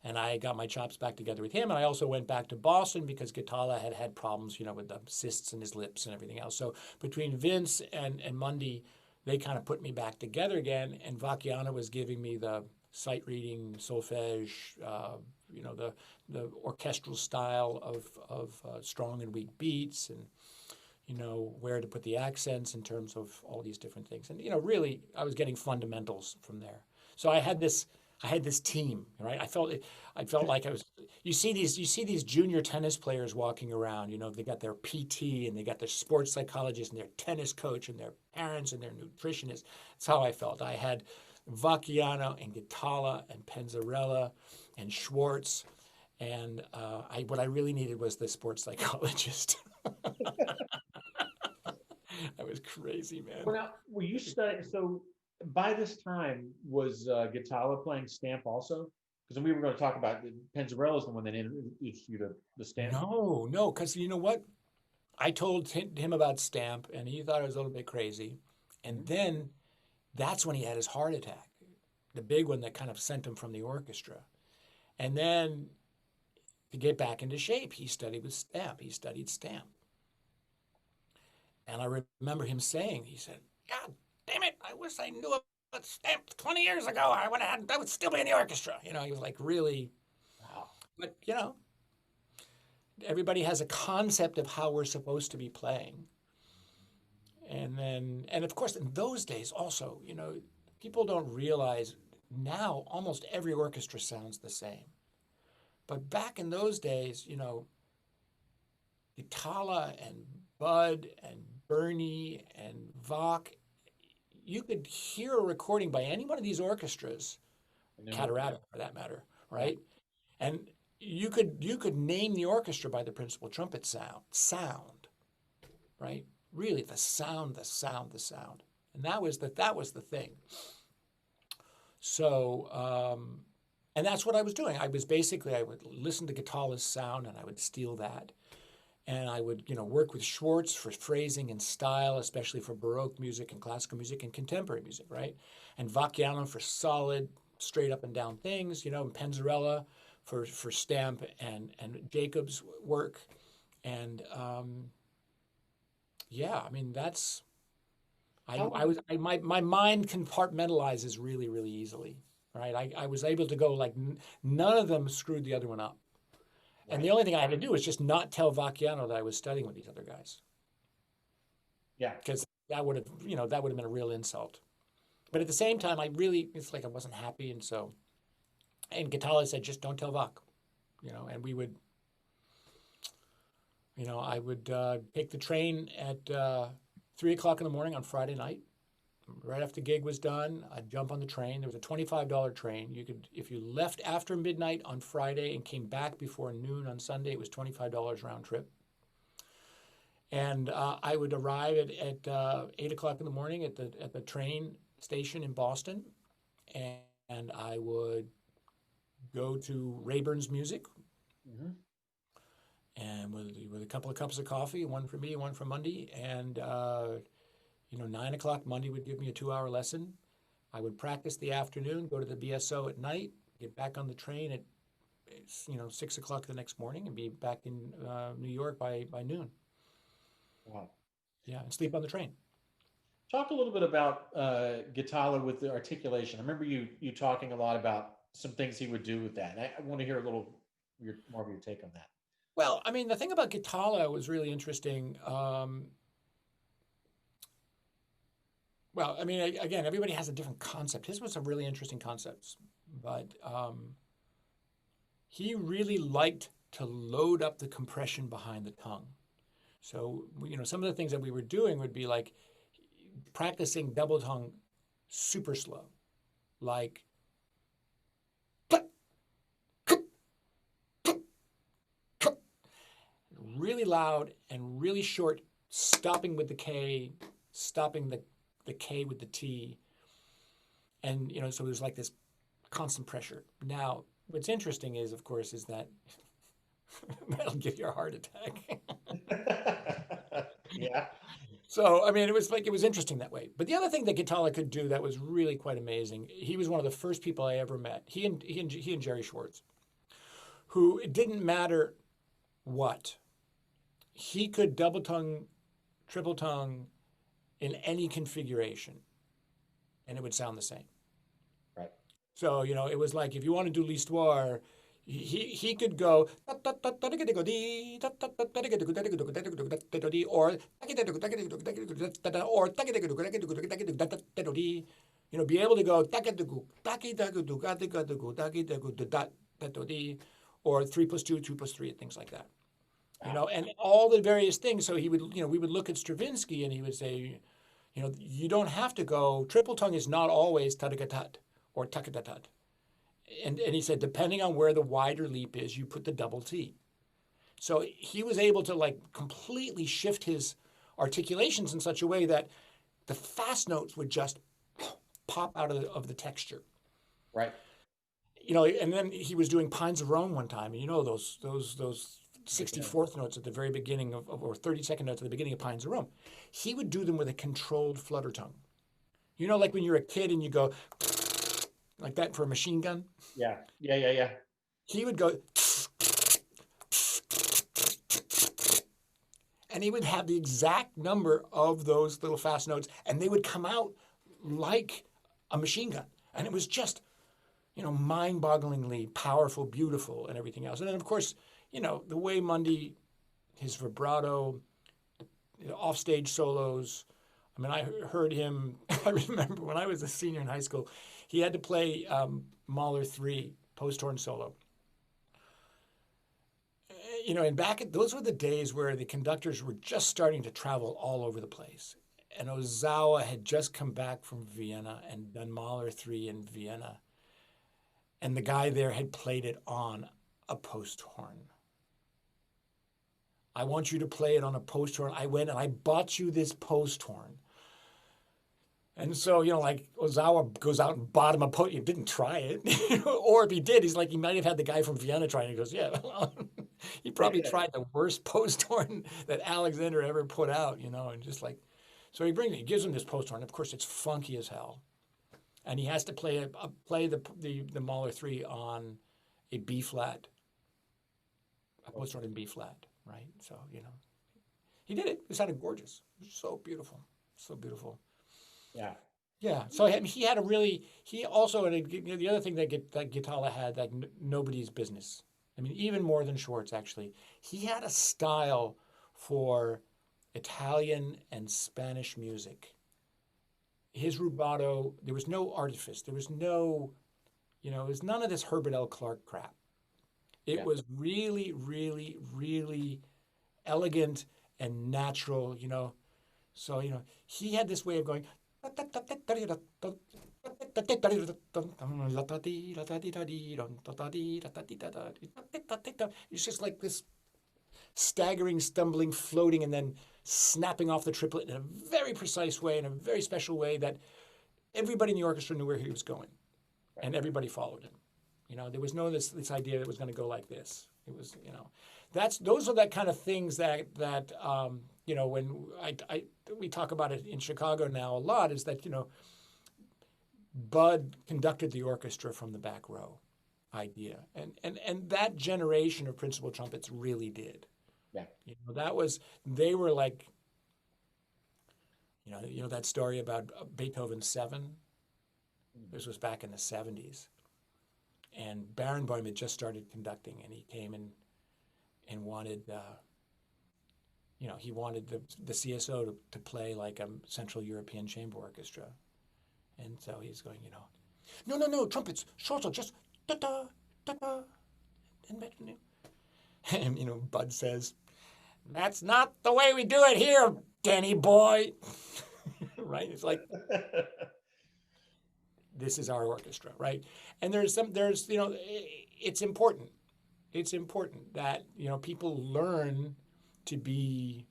and I got my chops back together with him. And I also went back to Boston because Ghitalla had problems, you know, with the cysts in his lips and everything else. So between Vince and Mundy, they kind of put me back together again. And Vacciano was giving me the sight reading, solfege, you know, the orchestral style of strong and weak beats, and, you know, where to put the accents in terms of all these different things. And, you know, really, I was getting fundamentals from there. So I had this team, right? I felt like I was. You see these junior tennis players walking around. You know, they got their PT and they got their sports psychologist and their tennis coach and their parents and their nutritionist. That's how I felt. I had Vacciano and Ghitalla and Penzarella and Schwarz, and what I really needed was the sports psychologist. That was crazy, man. Well, now, were you studying? So by this time, was Ghitalla playing Stamp also? Because we were going to talk about Penzarella is the one that introduced you to the Stamp. No, because you know what? I told him about Stamp, and he thought I was a little bit crazy. And then that's when he had his heart attack, the big one that kind of sent him from the orchestra. And then to get back into shape, he studied with Stamp. He studied Stamp. And I remember him saying, he said, God damn it, I wish I knew about Stamp 20 years ago. I would still be in the orchestra. You know, he was like really, wow. But, you know, everybody has a concept of how we're supposed to be playing. And of course, in those days also, people don't realize now almost every orchestra sounds the same. But back in those days, Ghitalla and Bud and Bernie and Bach, you could hear a recording by any one of these orchestras, Catarata for that matter, right? And you could name the orchestra by the principal trumpet sound, right? Really, the sound. And that was the thing. So, and that's what I was doing. I would listen to Ghitalla's sound and I would steal that. And I would, work with Schwarz for phrasing and style, especially for Baroque music and classical music and contemporary music, right? And Vacciano for solid, straight up and down things, and Penzarella for stamp and Jacob's work. And that's my mind compartmentalizes really, really easily, right? I was able to go like none of them screwed the other one up. And the only thing I had to do was just not tell Vacciano that I was studying with these other guys. Yeah. Because that would have been a real insult. But at the same time, it's like I wasn't happy. And Ghitalla said, just don't tell Vach, and we would, I would take the train at 3 o'clock in the morning on Friday night. Right after the gig was done, I'd jump on the train. There was a $25 train. If you left after midnight on Friday and came back before noon on Sunday, it was $25 round trip. And I would arrive at 8 o'clock in the morning at the train station in Boston, and I would go to Rayburn's Music, and with a couple of cups of coffee, one for me, one for Monday, and 9 o'clock Monday would give me a 2-hour lesson. I would practice the afternoon, go to the BSO at night, get back on the train at 6 o'clock the next morning, and be back in New York by noon. Wow. Yeah, and sleep on the train. Talk a little bit about Ghitalla with the articulation. I remember you talking a lot about some things he would do with that. And I want to hear a little more of your take on that. Well, the thing about Ghitalla was really interesting. Again, everybody has a different concept. His was a really interesting concept, but he really liked to load up the compression behind the tongue. So, some of the things that we were doing would be like practicing double tongue super slow, like really loud and really short, stopping with the K, stopping the K with the T. And, so there's like this constant pressure. Now, what's interesting is, of course, is that that'll give you a heart attack. Yeah. So, it was interesting that way. But the other thing that Ghitalla could do that was really quite amazing, he was one of the first people I ever met, he and Gerard Schwarz, who it didn't matter what. He could double tongue, triple tongue in any configuration, and it would sound the same. Right. So, it was like, if you want to do l'histoire, he could go or be able to go or 3 + 2, 2 + 3, and things like that. And all the various things. So he would, we would look at Stravinsky and he would say, you don't have to go, triple tongue is not always tadagatat or takadatat. And he said, depending on where the wider leap is, you put the double T. So he was able to completely shift his articulations in such a way that the fast notes would just pop out of the texture. Right. And then he was doing Pines of Rome one time, and those 64th notes at the very beginning or 32nd notes at the beginning of Pines of Rome. He would do them with a controlled flutter tongue. Like when you're a kid and you go like that for a machine gun? Yeah. He would go and he would have the exact number of those little fast notes, and they would come out like a machine gun. And it was just, mind-bogglingly powerful, beautiful, and everything else. And then, of course, the way Mundy, his vibrato, offstage solos, I mean, I heard him. I remember when I was a senior in high school, he had to play Mahler 3 post-horn solo. You know, and those were the days where the conductors were just starting to travel all over the place. And Ozawa had just come back from Vienna and done Mahler 3 in Vienna. And the guy there had played it on a post horn. I want you to play it on a post horn. I went and I bought you this post horn. And so, you know, like Ozawa goes out and bought him a post. He didn't try it. Or if he did, he's like, he might have had the guy from Vienna trying. He goes, yeah, well, he probably tried the worst post horn that Alexander ever put out, you know, and just like, so he gives him this post horn. Of course, it's funky as hell. And he has to play the Mahler 3 on a B flat, a post horn in B flat, right? So, you know, he did it. It sounded gorgeous. It was so beautiful. So beautiful. Yeah. Yeah. So he had a really, he also, and the other thing that Ghitalla had, like nobody's business. I mean, even more than Schwarz, actually. He had a style for Italian and Spanish music. His rubato, there was no artifice. There was no, you know, it was none of this Herbert L. Clark crap. It was really, really, really elegant and natural, you know. So, you know, he had this way of going, it's just like this staggering, stumbling, floating, and then snapping off the triplet in a very precise way, in a very special way that everybody in the orchestra knew where he was going, and everybody followed him. You know, there was no this idea that it was going to go like this. It was, you know, those are that kind of things that you know, when we talk about it in Chicago now a lot, is that, you know, Bud conducted the orchestra from the back row idea, and that generation of principal trumpets really did. Yeah. You know, they were like, you know that story about Beethoven's 7? This was back in the 70s. And Barenboim had just started conducting, and he came and wanted, you know, he wanted the CSO to play like a Central European chamber orchestra. And so he's going, you know, no, trumpets, shorter, just da-da, da-da. And, you know, Bud says, that's not the way we do it here, Danny boy. Right? It's like, this is our orchestra, right? And there's, you know, it's important. It's important that, you know, people learn to be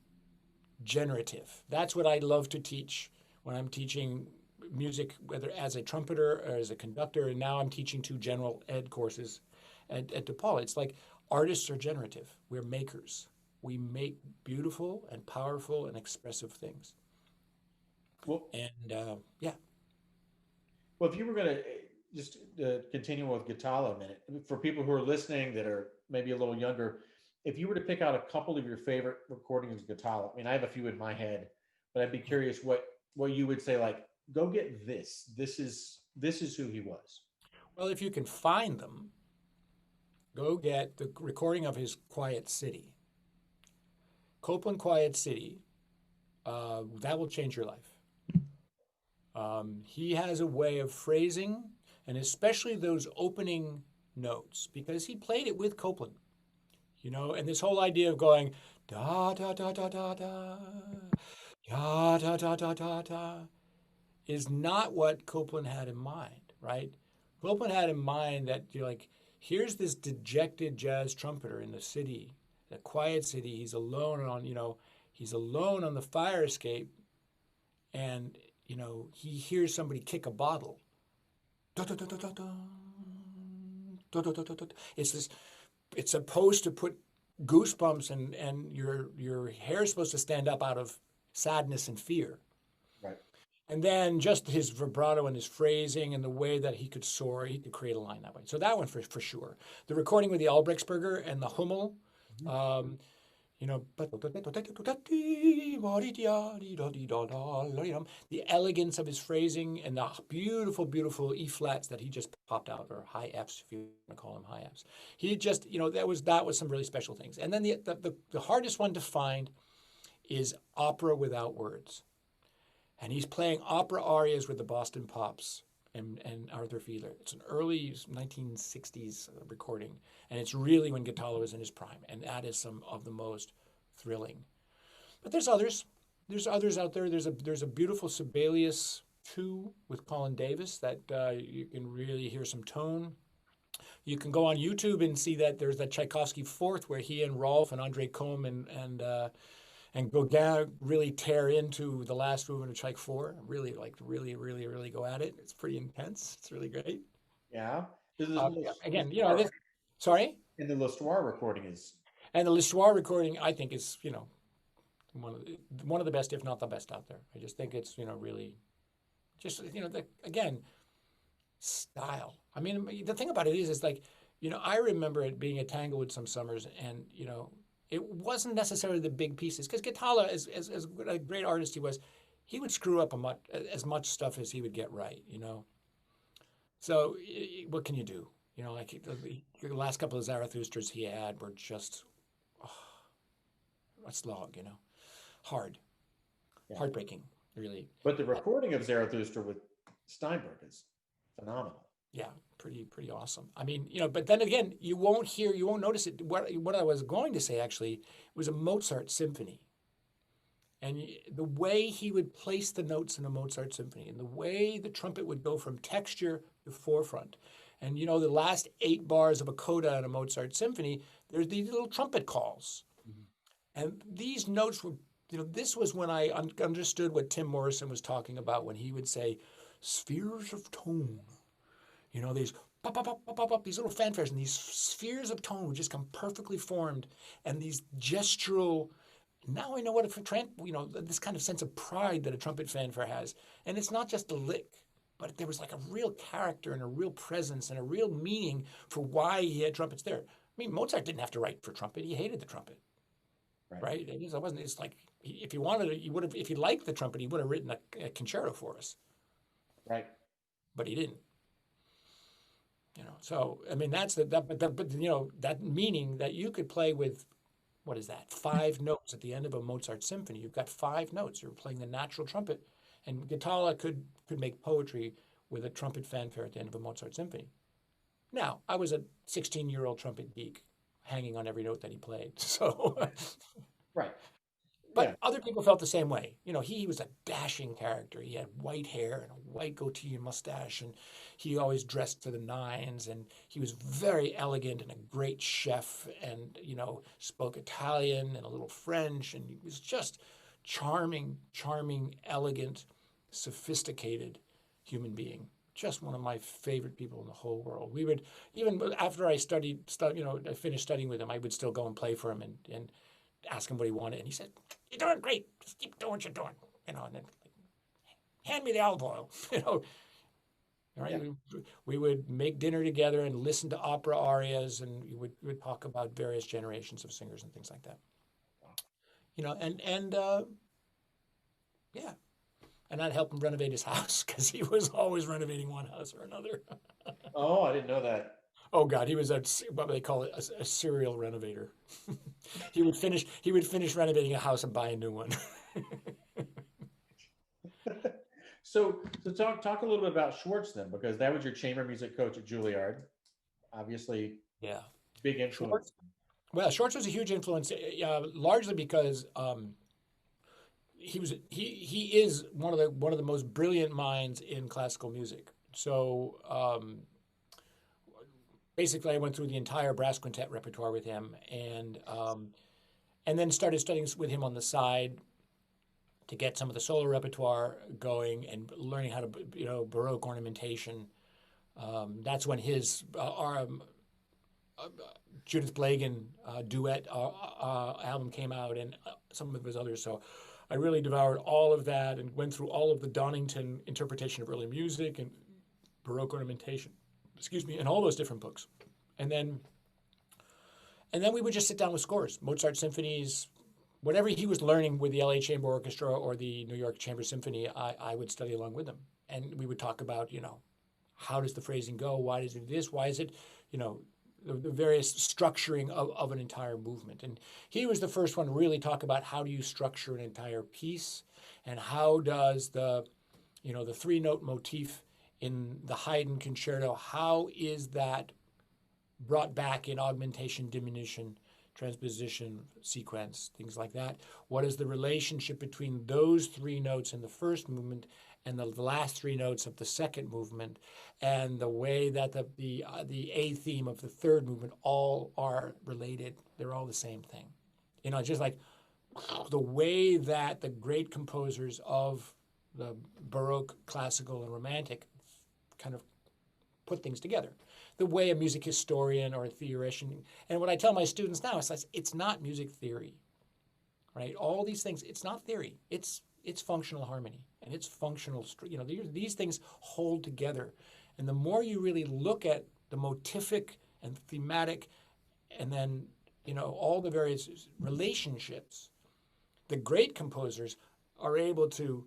generative. That's what I love to teach when I'm teaching music, whether as a trumpeter or as a conductor, and now I'm teaching 2 general ed courses at DePaul. It's like artists are generative. We're makers. We make beautiful and powerful and expressive things. Well, and yeah. Well, if you were going to just continue with Ghitalla a minute, for people who are listening that are maybe a little younger, if you were to pick out a couple of your favorite recordings of Ghitalla, I mean, I have a few in my head, but I'd be curious what you would say, like, go get this. This is who he was. Well, if you can find them, go get the recording of his Quiet City. Copland Quiet City, that will change your life. He has a way of phrasing, and especially those opening notes, because he played it with Copland, you know, and this whole idea of going da da da da da da, da da da da da da, is not what Copland had in mind, right? Copland had in mind that you're like, here's this dejected jazz trumpeter in the city, the quiet city. He's alone on the fire escape, and you know, he hears somebody kick a bottle. It's supposed to put goosebumps, and your hair is supposed to stand up out of sadness and fear. Right. And then just his vibrato and his phrasing and the way that he could soar, he could create a line that way. So that one for sure. The recording with the Albrechtsberger and the Hummel, you know, the elegance of his phrasing and the beautiful, beautiful E flats that he just popped out, or high Fs, if you want to call them high Fs. He just, you know, that was some really special things. And then the hardest one to find is opera without words. and he's playing opera arias with the Boston Pops and Arthur Fiedler. It's an early 1960s recording, and it's really when Ghitalla was in his prime, and that is some of the most thrilling. But there's others. There's others out there. There's a beautiful Sibelius 2 with Colin Davis that you can really hear some tone. You can go on YouTube and see that there's that Tchaikovsky 4th where he and Rolf and Andre Combe and Gauguin really tear into the last movement of Tchaik 4. Really go at it. It's pretty intense. It's really great. Yeah. Again, sorry? And the L'Histoire recording is. And the L'Histoire recording, I think, is, one of the best, if not the best out there. I just think it's, really just, again, style. I mean, the thing about it is like, I remember it being at Tanglewood some summers, and, it wasn't necessarily the big pieces, because Ghitalla, as a great artist he would screw up as much stuff as he would get right, So what can you do? Like the last couple of Zarathrustras he had were just a slog, hard, heartbreaking, really. But the recording of Zarathustra with Steinberg is phenomenal. Yeah, pretty awesome. I mean, but then again, you won't notice it. What I was going to say actually was a Mozart symphony. And the way he would place the notes in a Mozart symphony, and the way the trumpet would go from texture to forefront. And the last 8 bars of a coda in a Mozart symphony, there's these little trumpet calls. Mm-hmm. And these notes were, this was when I understood what Tim Morrison was talking about when he would say, spheres of tone. These pop, pop, pop, pop, pop, pop, these little fanfares, and these spheres of tone would just come perfectly formed, and these gestural. Now I know what this kind of sense of pride that a trumpet fanfare has, and it's not just a lick, but there was like a real character and a real presence and a real meaning for why he had trumpets there. I mean, Mozart didn't have to write for trumpet; he hated the trumpet, right? It wasn't. It's like if he wanted it, he would have. If he liked the trumpet, he would have written a concerto for us, right? But he didn't. So I mean that's that meaning that you could play with, what is that? 5 notes at the end of a Mozart symphony. You've got 5 notes. You're playing the natural trumpet, and Ghitalla could make poetry with a trumpet fanfare at the end of a Mozart symphony. Now I was a 16-year-old trumpet geek, hanging on every note that he played. So right. But other people felt the same way. He was a dashing character. He had white hair and a white goatee and mustache, and he always dressed to the nines, and he was very elegant and a great chef, and, spoke Italian and a little French, and he was just charming, elegant, sophisticated human being. Just one of my favorite people in the whole world. We would, even after I I finished studying with him, I would still go and play for him and ask him what he wanted, and he said, "You're doing great. Just keep doing what you're doing." And then hand me the olive oil. All right. Yeah. We would make dinner together and listen to opera arias, and we would talk about various generations of singers and things like that. And I'd help him renovate his house, because he was always renovating one house or another. Oh, I didn't know that. Oh God, he was what they call it, a serial renovator. He would finish renovating a house and buy a new one. So talk a little bit about Schwarz then, because that was your chamber music coach at Juilliard. Obviously, big influence. Schwarz was a huge influence, largely because he is one of the most brilliant minds in classical music. So. Basically, I went through the entire brass quintet repertoire with him, and then started studying with him on the side to get some of the solo repertoire going and learning how to, Baroque ornamentation. That's when his Judith Blagan duet album came out, and some of his others. So I really devoured all of that and went through all of the Donington interpretation of early music and Baroque ornamentation. And all those different books. And then we would just sit down with scores, Mozart symphonies, whatever he was learning with the LA Chamber Orchestra or the New York Chamber Symphony, I would study along with him. And we would talk about, how does the phrasing go? Why does it do this? Why is it, the various structuring of an entire movement. And he was the first one to really talk about how do you structure an entire piece, and how does the three-note motif in the Haydn concerto, how is that brought back in augmentation, diminution, transposition, sequence, things like that? What is the relationship between those three notes in the first movement and the last three notes of the second movement, and the way that the A theme of the third movement all are related? They're all the same thing. Just like the way that the great composers of the Baroque, classical, and Romantic kind of put things together. The way a music historian or a theoretician, and what I tell my students now is it's not music theory, right? All these things, it's not theory. It's functional harmony, and it's functional, these things hold together. And the more you really look at the motific and thematic, and then, all the various relationships, the great composers are able to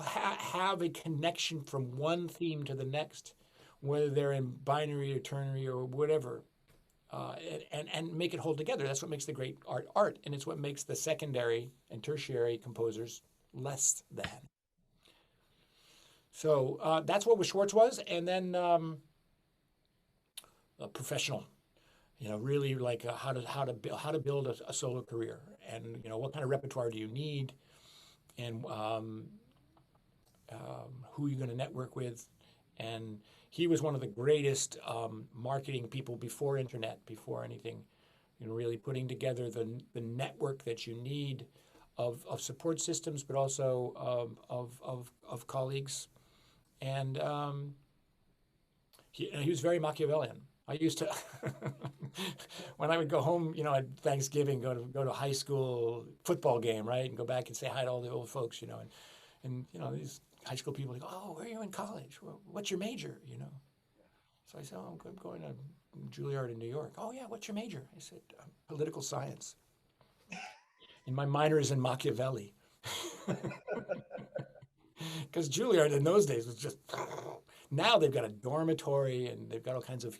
have a connection from one theme to the next, whether they're in binary or ternary or whatever, and make it hold together. That's what makes the great art, and it's what makes the secondary and tertiary composers less than. So that's what Schwarz was, and then a professional, really like how to build a solo career, and what kind of repertoire do you need, and who you're going to network with. And he was one of the greatest marketing people before internet, before anything, really putting together the network that you need of support systems, but also of colleagues. And he was very Machiavellian. I used to, when I would go home, at Thanksgiving, go to a high school football game, right, and go back and say hi to all the old folks, and these high school people go, "Oh, where are you in college? What's your major?" So I said, "Oh, I'm going to Juilliard in New York." "Oh yeah, what's your major?" I said, "Political science." And my minor is in Machiavelli. Because Juilliard in those days was just, now they've got a dormitory, and they've got all kinds of,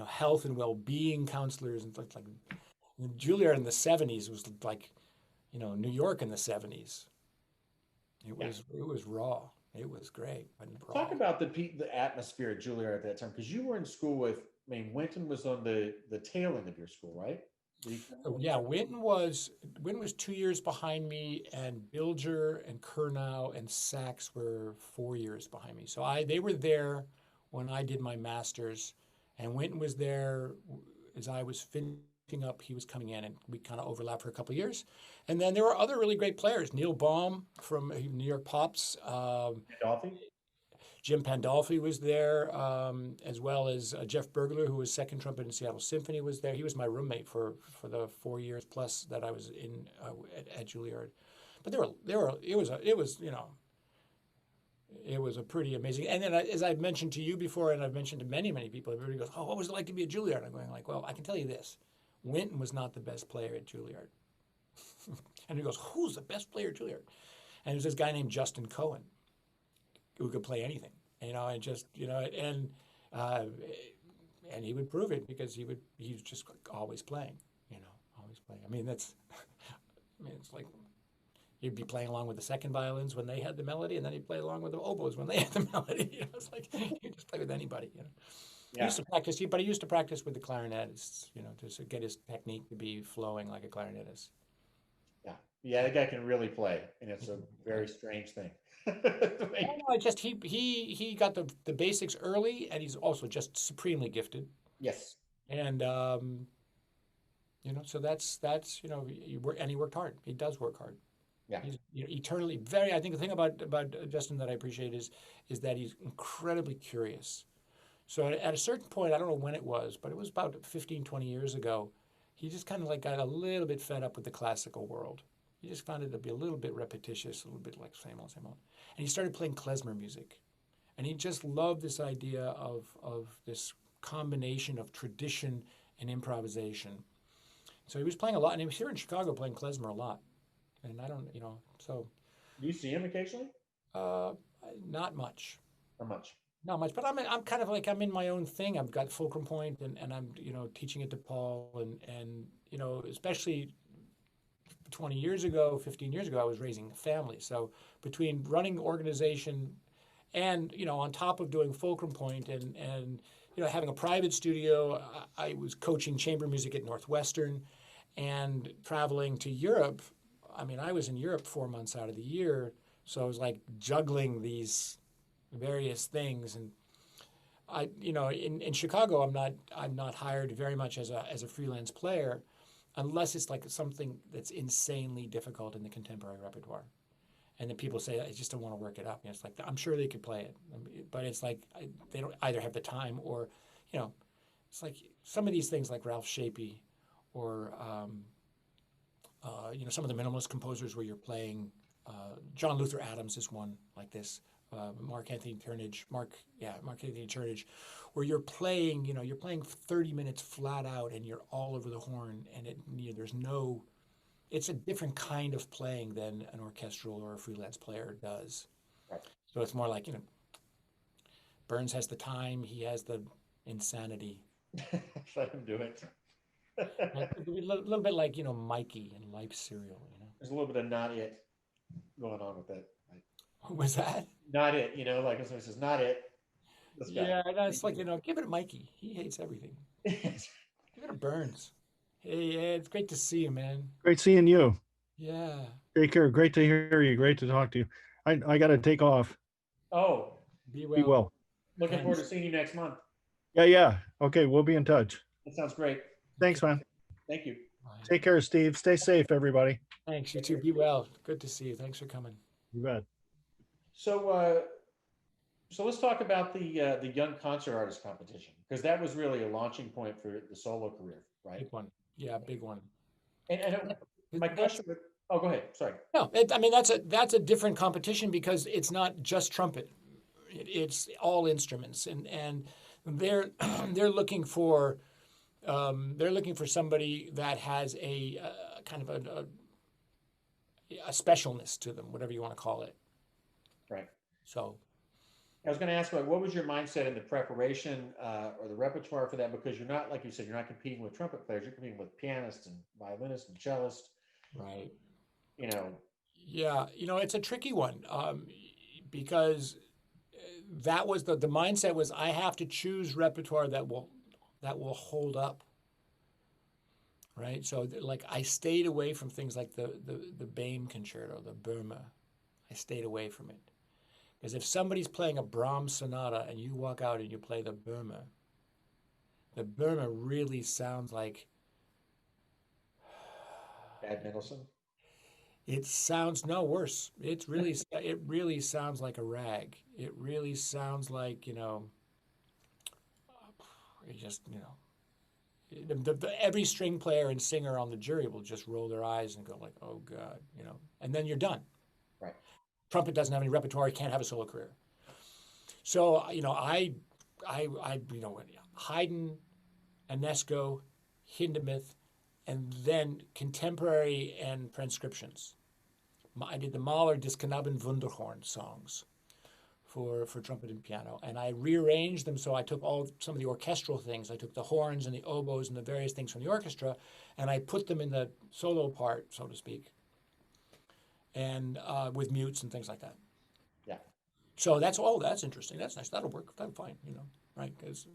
health and well-being counselors, and like Juilliard in the 70s was like, New York in the 70s. It was raw. It was great. Talk about the atmosphere at Juilliard at that time, because you were in school with, Wynton was on the tail end of your school, right? Yeah, Wynton was 2 years behind me, and Bilger and Kurnow and Sachs were 4 years behind me. So they were there when I did my master's, and Wynton was there as I was finishing up. He was coming in, and we kind of overlapped for a couple of years. And then there were other really great players. Neil Baum from New York Pops. Jim Pandolfi was there, as well as Jeff Bergler, who was second trumpet in Seattle Symphony, was there. He was my roommate for the 4 years plus that I was in at Juilliard. But it was a pretty amazing. And then, as I've mentioned to you before, and I've mentioned to many people, everybody goes, "Oh, what was it like to be at Juilliard?" I'm going like, "Well, I can tell you this: Wynton was not the best player at Juilliard." And he goes, "Who's the best player at Juilliard?" And there's this guy named Justin Cohen, who could play anything, and just, and he would prove it, because he was just always playing, always playing. It's like he'd be playing along with the second violins when they had the melody, and then he'd play along with the oboes when they had the melody. It's like he'd just play with anybody. Yeah. He used to practice, but he used to practice with the clarinetists, to get his technique to be flowing like a clarinetist. Yeah, that guy can really play, and it's a very strange thing. He got the basics early, and he's also just supremely gifted. Yes. And so that's he worked hard. He does work hard. Yeah. He's eternally very. I think the thing about Justin that I appreciate is that he's incredibly curious. So at a certain point, I don't know when it was, but it was about 15, 20 years ago, he just kind of like got a little bit fed up with the classical world. He just found it to be a little bit repetitious, a little bit like same old. And he started playing klezmer music. And he just loved this idea of this combination of tradition and improvisation. So he was playing a lot, and he was here in Chicago playing klezmer a lot. And I don't, so. Do you see him occasionally? Not much. Not much. not much, but I'm kind of like I'm in my own thing. I've got Fulcrum Point, and I'm teaching at DePaul, and especially 20 years ago, 15 years ago, I was raising a family. So between running organization and on top of doing Fulcrum Point and having a private studio, I was coaching chamber music at Northwestern and traveling to Europe. I mean, I was in Europe 4 months out of the year, so I was like juggling these various things. And in Chicago, I'm not hired very much as a freelance player, unless it's like something that's insanely difficult in the contemporary repertoire. And then people say, I just don't want to work it up. And it's like, I'm sure they could play it. But it's like, they don't either have the time or, it's like some of these things like Ralph Shapey or, some of the minimalist composers where you're playing, John Luther Adams is one like this. Mark Anthony Turnage, where you're playing 30 minutes flat out and you're all over the horn and it's a different kind of playing than an orchestral or a freelance player does. Right. So it's more like, Burns has the time, he has the insanity. Let him do it. A little bit like, Mikey in Life Serial, There's a little bit of not it going on with that. What was that? Not it, like this is not it. This guy. Yeah, it's like, give it to Mikey. He hates everything. Give it to Burns. Hey, yeah, it's great to see you, man. Great seeing you. Yeah. Take care. Great to hear you. Great to talk to you. I got to take off. Oh, Be Be well. looking forward to seeing you next month. Yeah. Okay, we'll be in touch. That sounds great. Thanks, man. Thank you. Bye. Take care, Steve. Stay safe, everybody. Thanks. You too. Be well. Good to see you. Thanks for coming. You bet. So, so let's talk about the Young Concert Artist Competition, because that was really a launching point for the solo career, right? Big one. Yeah, big one. And my question. Oh, go ahead. Sorry. No, I mean that's a different competition because it's not just trumpet; it's all instruments, and they're looking for somebody that has a kind of a specialness to them, whatever you want to call it. Right. So, I was going to ask about what was your mindset in the preparation or the repertoire for that, because you're not, like you said, you're not competing with trumpet players; you're competing with pianists and violinists and cellists. right. Yeah, it's a tricky one because that was the mindset was I have to choose repertoire that will hold up, right? So like I stayed away from things like the Boehm concerto, the Burma. I stayed away from it because if somebody's playing a Brahms sonata and you walk out and you play the Burma really sounds like Bad Mendelssohn. it sounds no worse. It really sounds like a rag. It really sounds like it just every string player and singer on the jury will just roll their eyes and go like, oh God, and then you're done. Right. Trumpet doesn't have any repertoire. He can't have a solo career. So I Haydn, Ionesco, Hindemith, and then contemporary and transcriptions. I did the Mahler Des Knaben Wunderhorn songs for trumpet and piano, and I rearranged them so I took some of the orchestral things. I took the horns and the oboes and the various things from the orchestra, and I put them in the solo part, so to speak, and with mutes and things like that. Yeah. So that's interesting. That's nice. That'll work. That'll fine. Right? Because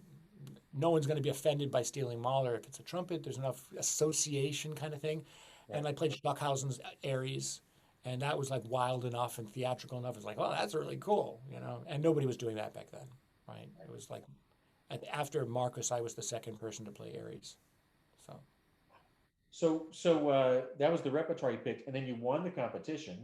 no one's going to be offended by stealing Mahler if it's a trumpet. There's enough association kind of thing. Right. And I played Stockhausen's Aries, and that was like wild enough and theatrical enough. It's like, oh, that's really cool, And nobody was doing that back then, right? It was like after Marcus, I was the second person to play Aries. So that was the repertoire you picked, and then you won the competition.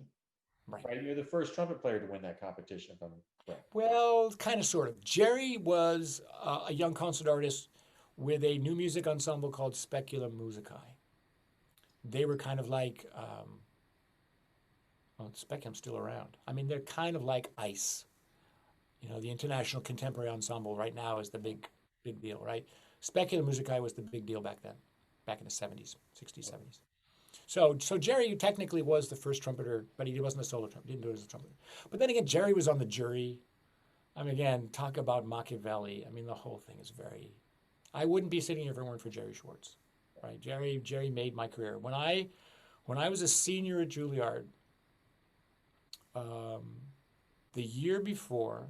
Right. You're the first trumpet player to win that competition, if I'm correct. Well, kind of, sort of. Jerry was a young concert artist with a new music ensemble called Speculum Musicae. They were kind of like, Speculum's still around. I mean, they're kind of like ICE. The International Contemporary Ensemble right now is the big deal, right? Speculum Musicae was the big deal back then, back in the 70s, 60s, 70s. So Jerry technically was the first trumpeter, but he wasn't a solo trumpeter. Didn't do it as a trumpeter. But then again, Jerry was on the jury. I mean, again, talk about Machiavelli. I mean, the whole thing is very. I wouldn't be sitting here if it weren't for Gerry Schwarz, right? Gerry made my career. When I was a senior at Juilliard, the year before,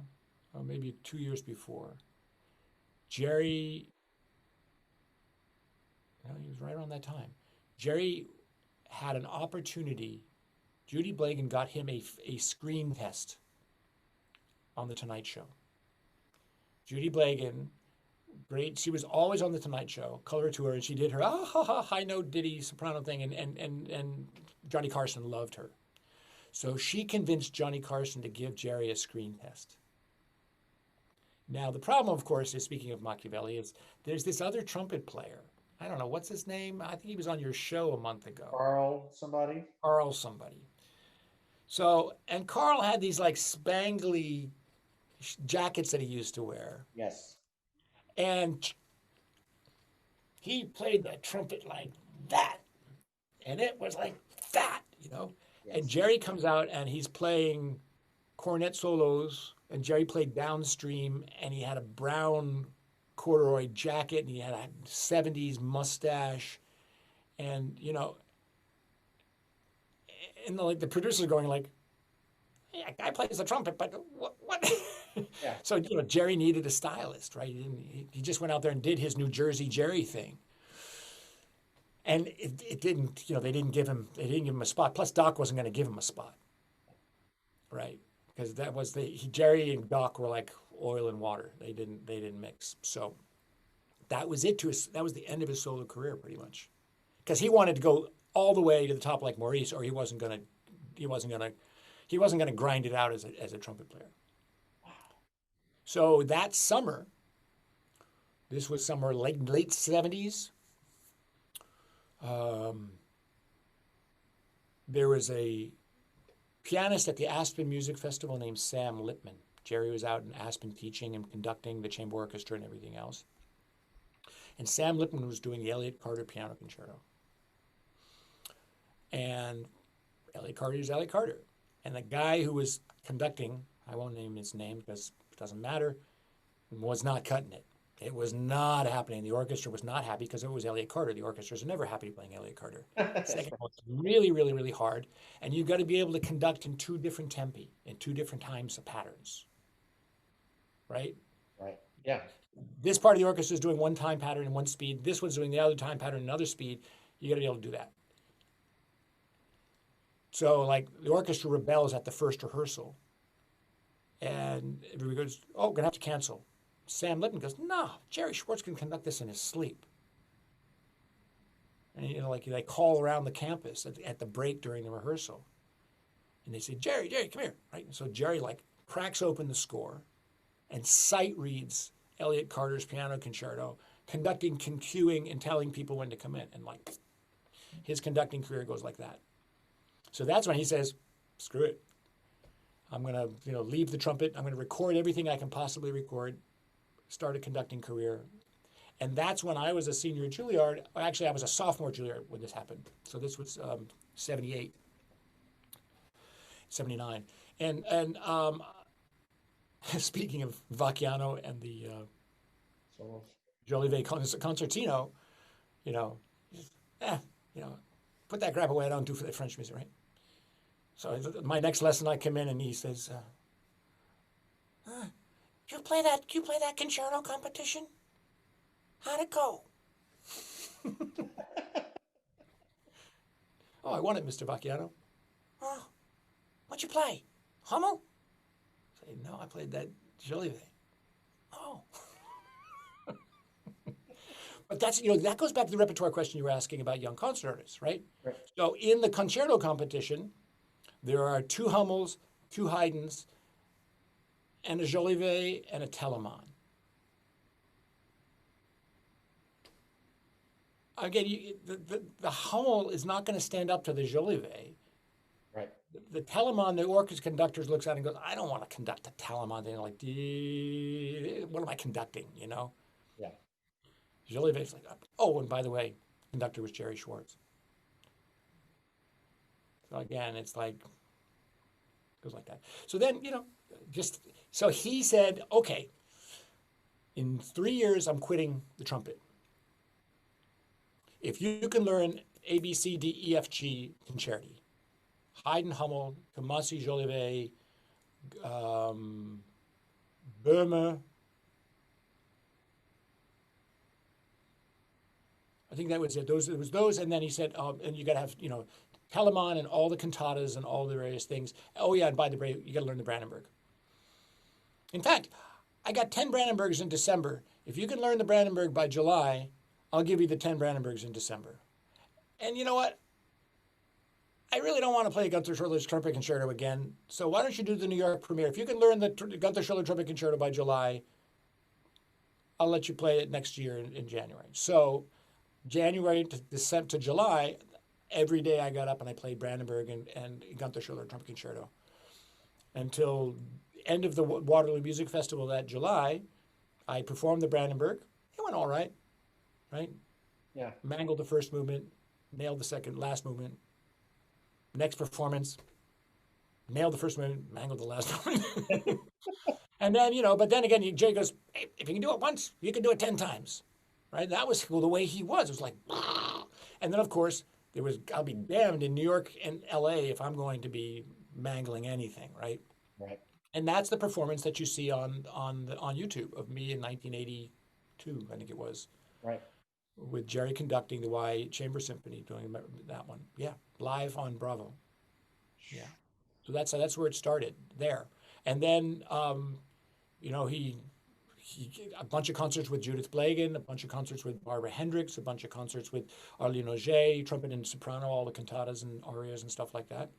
or maybe 2 years before, Gerry. No, he was right around that time. Gerry had an opportunity. Judy Blagan got him a screen test on The Tonight Show. Judy Blagan, great. She was always on The Tonight Show, coloratura, and she did her high note ditty soprano thing, and Johnny Carson loved her. So she convinced Johnny Carson to give Gerry a screen test. Now, the problem, of course, is, speaking of Machiavelli, is there's this other trumpet player. I don't know, what's his name? I think he was on your show a month ago. Carl somebody? Carl somebody. So, and Carl had these like spangly jackets that he used to wear. Yes. And he played the trumpet like that. And it was like that, you know? Yes. And Gerry comes out and he's playing cornet solos, and Gerry played downstream, and he had a brown corduroy jacket, and he had a 70s mustache, and you know, and the producers are going like, "Yeah, guy plays the trumpet, but what?" Yeah. So you know, Gerry needed a stylist, right? He just went out there and did his New Jersey Gerry thing, and it didn't, you know, they didn't give him a spot. Plus, Doc wasn't going to give him a spot, right? Because that was Gerry and Doc were like oil and water. They didn't mix. So that was it that was the end of his solo career pretty much. Because he wanted to go all the way to the top like Maurice, or he wasn't gonna grind it out as a trumpet player. So that summer, this was summer late 70s, there was a pianist at the Aspen Music Festival named Sam Lippman. Gerry was out in Aspen teaching and conducting the chamber orchestra and everything else. And Sam Lippman was doing the Elliott Carter Piano Concerto. And Elliott Carter is Elliott Carter. And the guy who was conducting, I won't name his name because it doesn't matter, was not cutting it. It was not happening. The orchestra was not happy because it was Elliott Carter. The orchestras are never happy playing Elliott Carter. Second, it's really, really, really hard. And you've got to be able to conduct in two different tempi, in two different times of patterns. Right? Right. Yeah. This part of the orchestra is doing one time pattern in one speed. This one's doing the other time pattern in another speed. You got to be able to do that. So, like, the orchestra rebels at the first rehearsal. And everybody goes, "Oh, we're going to have to cancel." Sam Lippman goes, "No, Gerry Schwarz can conduct this in his sleep." And, you know, like, they call around the campus at the break during the rehearsal. And they say, Gerry, come here. Right? And so Gerry, like, cracks open the score and sight reads Elliott Carter's Piano Concerto, conducting, cueing, and telling people when to come in. And, like, his conducting career goes like that. So that's when he says, screw it. I'm going to, you know, leave the trumpet. I'm going to record everything I can possibly record, start a conducting career. And that's when I was a senior at Juilliard. Actually, I was a sophomore at Juilliard when this happened. So this was 78, 79. And speaking of Vacciano and the Jolivet concertino, you know, put that crap away. I don't do for the French music, right? So my next lesson, I come in and he says, "You play that concerto competition? How'd it go?" "Oh, I won it, Mr. Vacciano." "Oh, what'd you play? Hummel?" I say, "No, I played that Jolivet." "Oh." But that's, you know, that goes back to the repertoire question you were asking about young concert artists, right? Right. So in the concerto competition, there are 2 Hummels, 2 Haydns, and a Jolivet and a Telemann. Again, the Hummel is not going to stand up to the Jolivet. Right. The Telemann, the orchestra conductor looks at it and goes, "I don't want to conduct a Telemann." They're like, what am I conducting, you know? Yeah. Jolivet's like, "Oh, and by the way, conductor was Gerry Schwarz." So again, it's like, goes like that. So then, you know, just so he said, okay, in 3 years, I'm quitting the trumpet. If you can learn A, B, C, D, E, F, G concerti, Haydn, Hummel, Tomasi, Jolivet, Böhme, I think that was it. It was those, and then he said, and you got to have, Telemann and all the cantatas and all the various things. Oh yeah, and by the way, you got to learn the Brandenburg. In fact, I got 10 Brandenburgs in December. If you can learn the Brandenburg by July, I'll give you the 10 Brandenburgs in December. And you know what? I really don't want to play Gunther Schuller's Trumpet Concerto again. So why don't you do the New York premiere? If you can learn the Gunther Schuller Trumpet Concerto by July, I'll let you play it next year in January. So January to July, every day I got up and I played Brandenburg and Gunther Schuller Trumpet Concerto until end of the Waterloo Music Festival that July. I performed the Brandenburg. It went all right, right? Yeah. Mangled the first movement, nailed the last movement. Next performance, nailed the first movement, mangled the last movement. And then, but then again, Jay goes, hey, if you can do it once, you can do it 10 times, right? That was the way he was. It was like, and then of course, I'll be damned in New York and LA if I'm going to be mangling anything, right? Right. And that's the performance that you see on YouTube of me in 1982, I think it was. Right. With Jerry conducting the Y Chamber Symphony, doing that one. Yeah, live on Bravo. Yeah. So that's where it started there. And then, he a bunch of concerts with Judith Blagan, a bunch of concerts with Barbara Hendricks, a bunch of concerts with Arlene Auger, trumpet and soprano, all the cantatas and arias and stuff like that.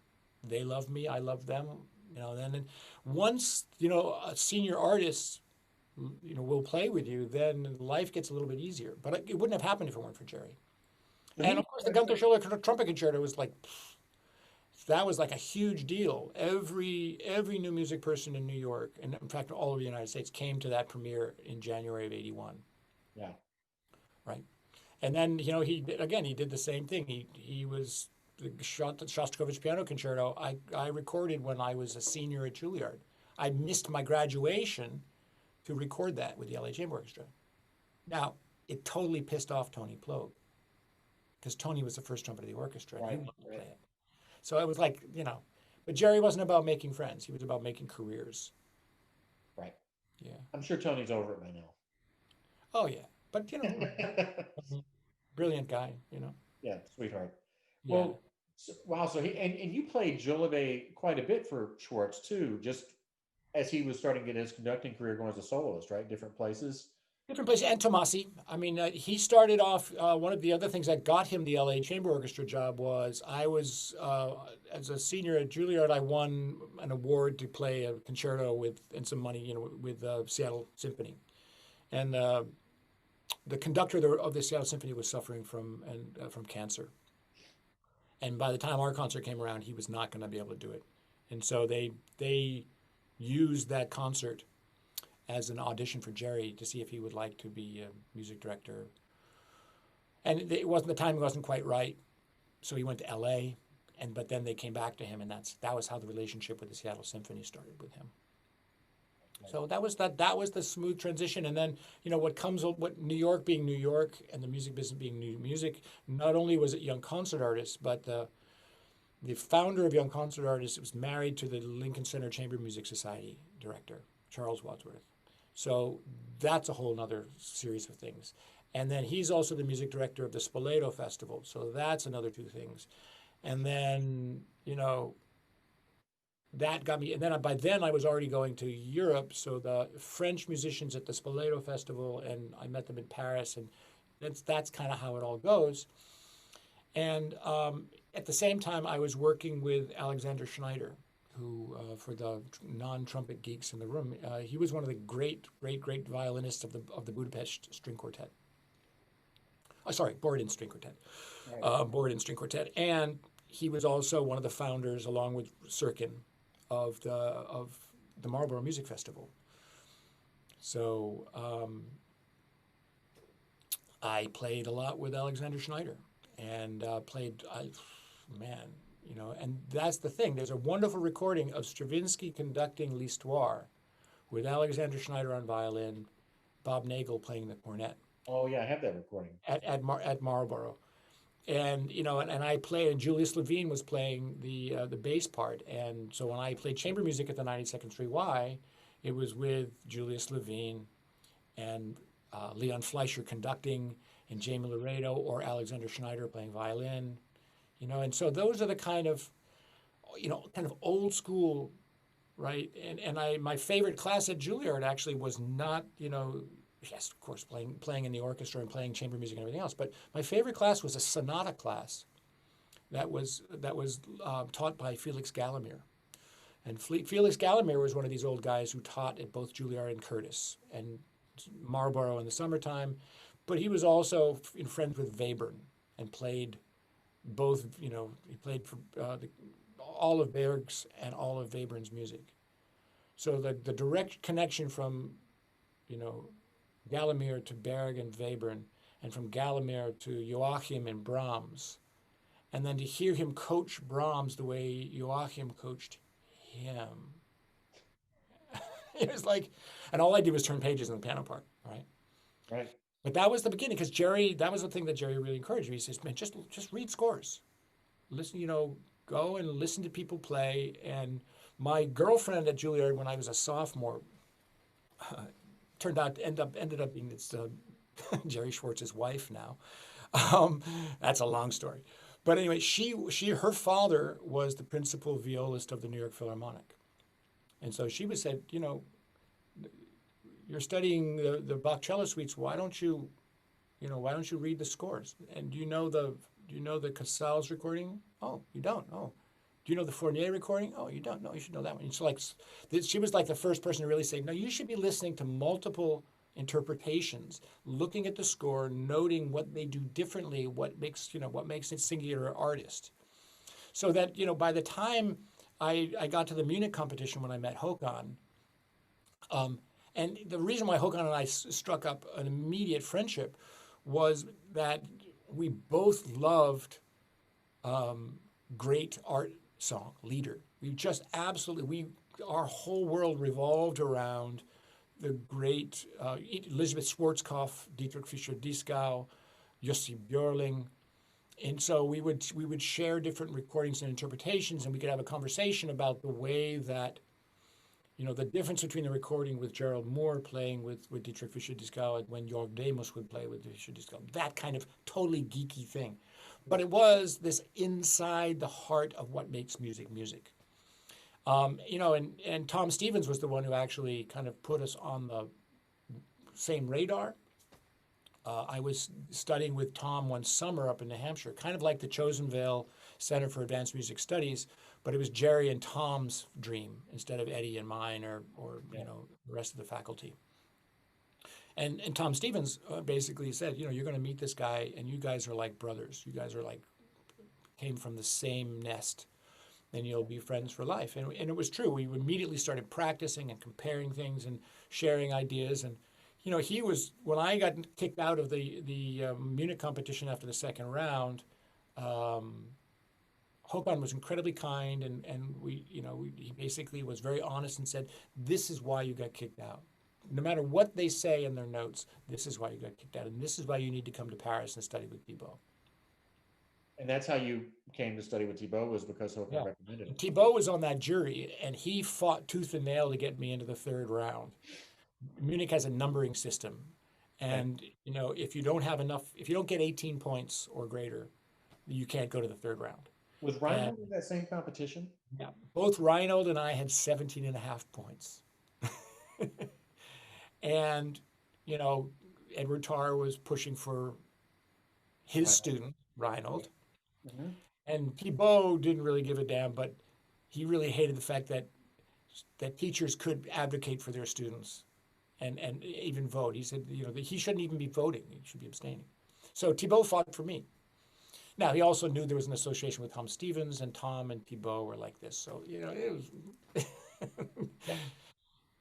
They love me, I love them. Then once, a senior artist, will play with you, then life gets a little bit easier. But it wouldn't have happened if it weren't for Jerry. And of course, the Gunther Schuller Trumpet Concerto was that was like a huge deal. Every new music person in New York, and in fact all over the United States, came to that premiere in January of '81. Yeah. Right. And then, he did the same thing. He was the Shostakovich Piano Concerto. I recorded when I was a senior at Juilliard. I missed my graduation to record that with the LA Chamber Orchestra. Now, it totally pissed off Tony Plogue because Tony was the first trumpet of the orchestra and he wanted to play it. So it was like, but Jerry wasn't about making friends. He was about making careers. Right. Yeah. I'm sure Tony's over it by now. Oh, yeah. But, brilliant guy, Yeah, sweetheart. Yeah. Well, wow. So and you played Jolivet quite a bit for Schwarz too, just as he was starting to get his conducting career going as a soloist, right? Different places. Different places. And Tomasi. I mean, he started off, one of the other things that got him the LA Chamber Orchestra job was I was, as a senior at Juilliard, I won an award to play a concerto and some money, with Seattle Symphony. And the conductor of the Seattle Symphony was suffering from cancer. And by the time our concert came around, he was not going to be able to do it. And so they used that concert as an audition for Jerry to see if he would like to be a music director. And the timing wasn't quite right, so he went to LA. But then they came back to him, and that was how the relationship with the Seattle Symphony started with him. So that was the smooth transition. And then, what New York being New York and the music business being new music, not only was it Young Concert Artists, but the founder of Young Concert Artists was married to the Lincoln Center Chamber Music Society director, Charles Wadsworth. So that's a whole nother series of things. And then he's also the music director of the Spoleto Festival. So that's another two things. And then, that got me, and then by then I was already going to Europe. So the French musicians at the Spoleto Festival, and I met them in Paris, and that's kind of how it all goes. And at the same time, I was working with Alexander Schneider, who, for the non-trumpet geeks in the room, he was one of the great violinists of the Budapest String Quartet. Borodin String Quartet. Right. Borodin String Quartet, and he was also one of the founders, along with Sirkin, of the Marlborough Music Festival. So I played a lot with Alexander Schneider, and You know, and that's the thing. There's a wonderful recording of Stravinsky conducting L'Histoire with Alexander Schneider on violin, Bob Nagel playing the cornet Oh yeah, I have that recording. at Marlborough. And you know, and I played, and Julius Levine was playing the bass part. And so when I played chamber music at the 92nd Street Y, it was with Julius Levine and Leon Fleischer conducting, and Jamie Laredo or Alexander Schneider playing violin. You know, and so those are the kind of, you know, kind of old school, right? And my favorite class at Juilliard actually was not, you know, yes, of course, playing in the orchestra and playing chamber music and everything else. But my favorite class was a sonata class that was taught by Felix Gallimere. And Felix Gallimere was one of these old guys who taught at both Juilliard and Curtis and Marlborough in the summertime. But he was also in friends with Webern and played both, you know, he played for all of Berg's and all of Webern's music. So the direct connection from, you know, Gallimere to Berg and Webern, and from Gallimere to Joachim and Brahms, and then to hear him coach Brahms the way Joachim coached him. It was like, and all I did was turn pages in the piano part, right? Right. But that was the beginning, because Jerry, that was the thing that Jerry really encouraged me. He says, man, just read scores. Listen, you know, go and listen to people play. And my girlfriend at Juilliard when I was a sophomore turned out to ended up being this, Jerry Schwartz's wife now. That's a long story. But anyway, her father was the principal violist of the New York Philharmonic. And so she was said, you know, you're studying the Bach cello suites. Why don't you read the scores? And do you know the Casals recording? Oh, you don't. Oh, do you know the Fournier recording? Oh, you don't. No, you should know that one. It's like she was like the first person to really say, no, you should be listening to multiple interpretations, looking at the score, noting what they do differently, what makes it singular artist. So that, you know, by the time I got to the Munich competition when I met Håkan, and the reason why Håkan and I struck up an immediate friendship was that we both loved great art song, Lieder. We just absolutely, our whole world revolved around the great Elisabeth Schwarzkopf, Dietrich Fischer-Dieskau, Jussi Björling. And so we would share different recordings and interpretations, and we could have a conversation about the way that, you know, the difference between the recording with Gerald Moore playing with Dietrich Fischer-Dieskau and when Jörg Demus would play with Fischer-Dieskau, that kind of totally geeky thing. But it was this inside the heart of what makes music music. You know, and Tom Stevens was the one who actually kind of put us on the same radar. I was studying with Tom one summer up in New Hampshire, kind of like the Chosen Vale Center for Advanced Music Studies, but it was Jerry and Tom's dream instead of Eddie and mine or you know, the rest of the faculty. And Tom Stevens basically said, you know, you're going to meet this guy, and you guys are like brothers. You guys are like came from the same nest, and you'll be friends for life. And it was true. We immediately started practicing and comparing things and sharing ideas. And you know, he was, when I got kicked out of the Munich competition after the second round, Håkan was incredibly kind, and he basically was very honest and said, this is why you got kicked out. No matter what they say in their notes, this is why you got kicked out, and this is why you need to come to Paris and study with Thibaud. And that's how you came to study with Thibaud, was because Håkan recommended it. Thibaud was on that jury, and he fought tooth and nail to get me into the third round. Munich has a numbering system, and you know, if you don't get 18 points or greater, you can't go to the third round. Was Reinhold in that same competition? Yeah, both Reinhold and I had 17 and a half points. And, you know, Edward Tarr was pushing for his student, Reinhold. Mm-hmm. And Thibaud didn't really give a damn, but he really hated the fact that teachers could advocate for their students and even vote. He said, you know, that he shouldn't even be voting. He should be abstaining. So Thibaud fought for me. Now, he also knew there was an association with Tom Stevens, and Tom and Thibaud were like this. So, you know, it was...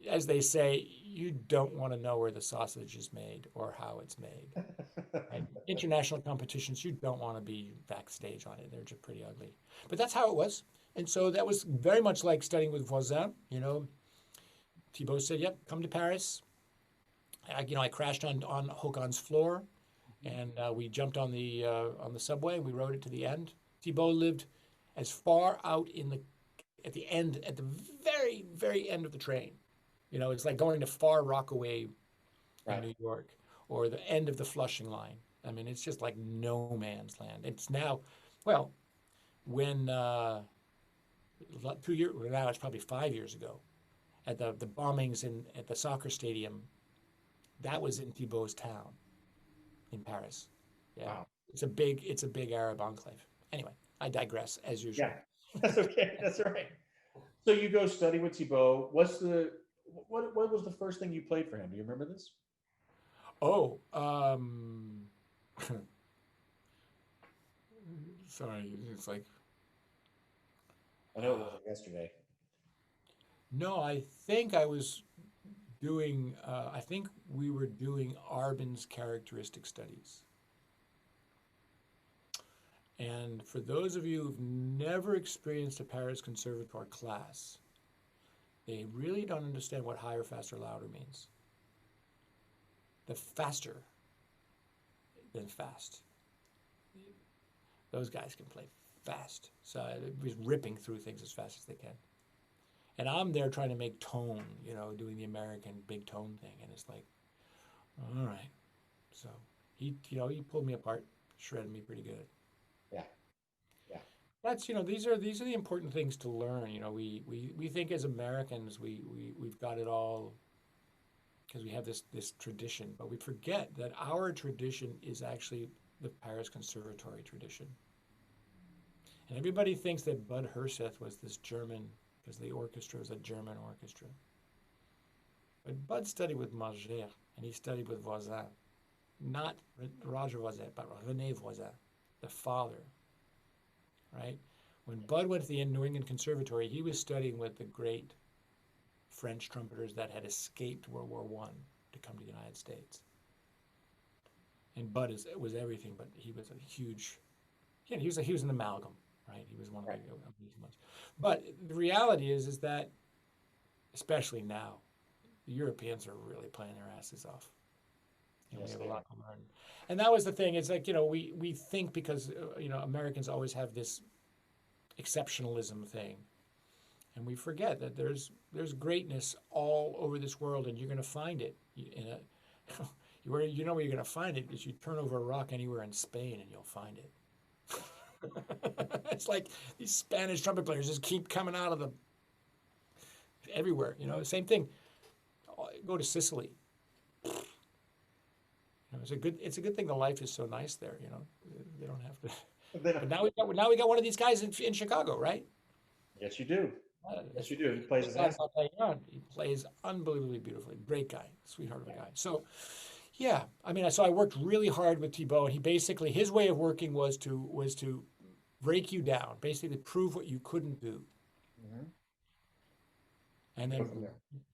as they say, you don't want to know where the sausage is made or how it's made. And international competitions, you don't want to be backstage on it. They're just pretty ugly. But that's how it was. And so that was very much like studying with Voisin. You know, Thibaud said, "Yep, come to Paris." I crashed on Hogan's floor, and we jumped on the subway. We rode it to the end. Thibaud lived as far out at the very, very end of the train. You know, it's like going to Far Rockaway in New York, or the end of the Flushing line. I mean, it's just like no man's land. It's now, well, when 2 years, now it's probably 5 years ago, at the bombings at the soccer stadium, that was in Thibaud's town, in Paris. Yeah, Wow. it's a big Arab enclave. Anyway, I digress as usual. Yeah, that's okay. That's all right. So you go study with Thibaud. What was the first thing you played for him? Do you remember this? Oh, sorry, it's like, I know it wasn't yesterday. no, I think I was doing, I think we were doing Arbin's characteristic studies. And for those of you who've never experienced a Paris Conservatoire class, they really don't understand what higher, faster, louder means. The faster than fast. Those guys can play fast. So it was ripping through things as fast as they can. And I'm there trying to make tone, you know, doing the American big tone thing. And it's like, all right. So he pulled me apart, shredded me pretty good. Yeah. Yeah. That's, these are the important things to learn. You know, we think as Americans we've got it all because we have this tradition, but we forget that our tradition is actually the Paris Conservatory tradition. And everybody thinks that Bud Herseth was this German, because the orchestra was a German orchestra. But Bud studied with Mager, and he studied with Voisin. Not Roger Voisin, but René Voisin, the father, right? When Bud went to the New England Conservatory, he was studying with the great French trumpeters that had escaped World War I to come to the United States. And Bud was everything, but he was a huge, he was an amalgam, right? He was one of the ones. But the reality is that, especially now, the Europeans are really playing their asses off. And we have a lot to learn. And that was the thing. It's like, we think because, Americans always have this exceptionalism thing. And we forget that there's greatness all over this world, and you're going to find it. Where you're going to find it is you turn over a rock anywhere in Spain and you'll find it. It's like these Spanish trumpet players just keep coming out of everywhere. Same thing. Go to Sicily. It's a good thing the life is so nice there. They don't have to. But now we got one of these guys in Chicago, right? Yes, you do. Yes, you do. He plays his ass off. He plays unbelievably beautifully. Great guy, sweetheart of a guy. So, yeah, so I worked really hard with Thibaud, and his way of working was to break you down, basically prove what you couldn't do, and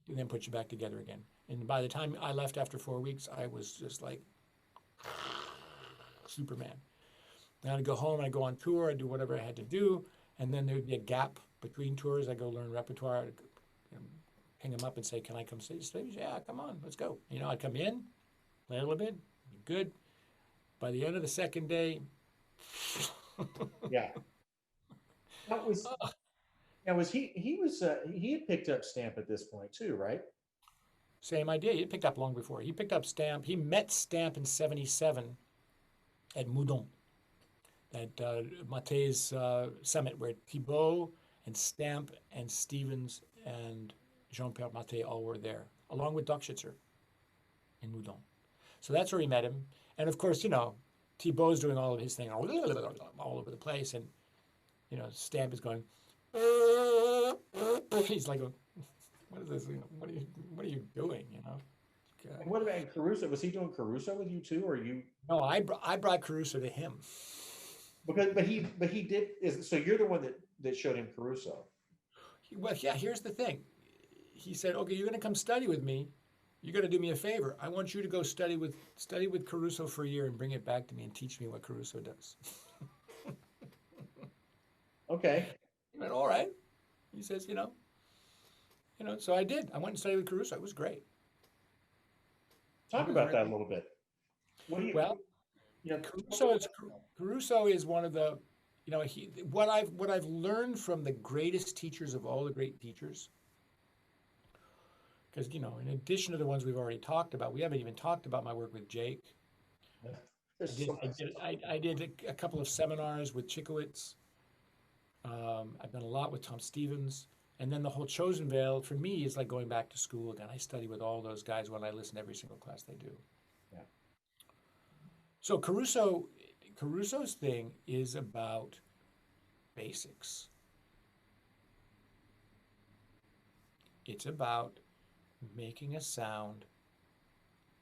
then put you back together again. And by the time I left after 4 weeks, I was just like Superman. Then I'd go home, I'd go on tour, I'd do whatever I had to do, and then there'd be a gap between tours. I'd go learn repertoire, I'd ping him up and say, "Can I come see stage?" "Yeah, come on, let's go." I'd come in, play a little bit, be good. By the end of the second day, yeah. He had picked up Stamp at this point too, right? Same idea. He picked up long before. He picked up Stamp. He met Stamp in '77 at Moudon, at Maté's summit, where Thibaud and Stamp and Stevens and Jean-Pierre Maté all were there, along with Doc Schitzer in Moudon. So that's where he met him. And of course, Thibaud's doing all of his thing all over the place, and Stamp is going. He's like, "What is this? What are you doing?" And what about Caruso? Was he doing Caruso with you too, or you? No, I brought Caruso to him. But he did. So you're the one that showed him Caruso. Well, yeah. Here's the thing. he said, okay, you're going to come study with me. You got to do me a favor. I want you to go study with Caruso for a year and bring it back to me and teach me what Caruso does. Okay. I went, all right. He says, so I did. I went and studied with Caruso. It was great. Talk about that a little bit. What do you? Well, Caruso is one of the, what I've learned from the greatest teachers of all the great teachers. Because, in addition to the ones we've already talked about, we haven't even talked about my work with Jake. I did a couple of seminars with Chikowitz. I've done a lot with Tom Stevens. And then the whole Chosen Veil, for me, is like going back to school again. I study with all those guys when I listen to every single class they do. Yeah. So Caruso's thing is about basics. It's about making a sound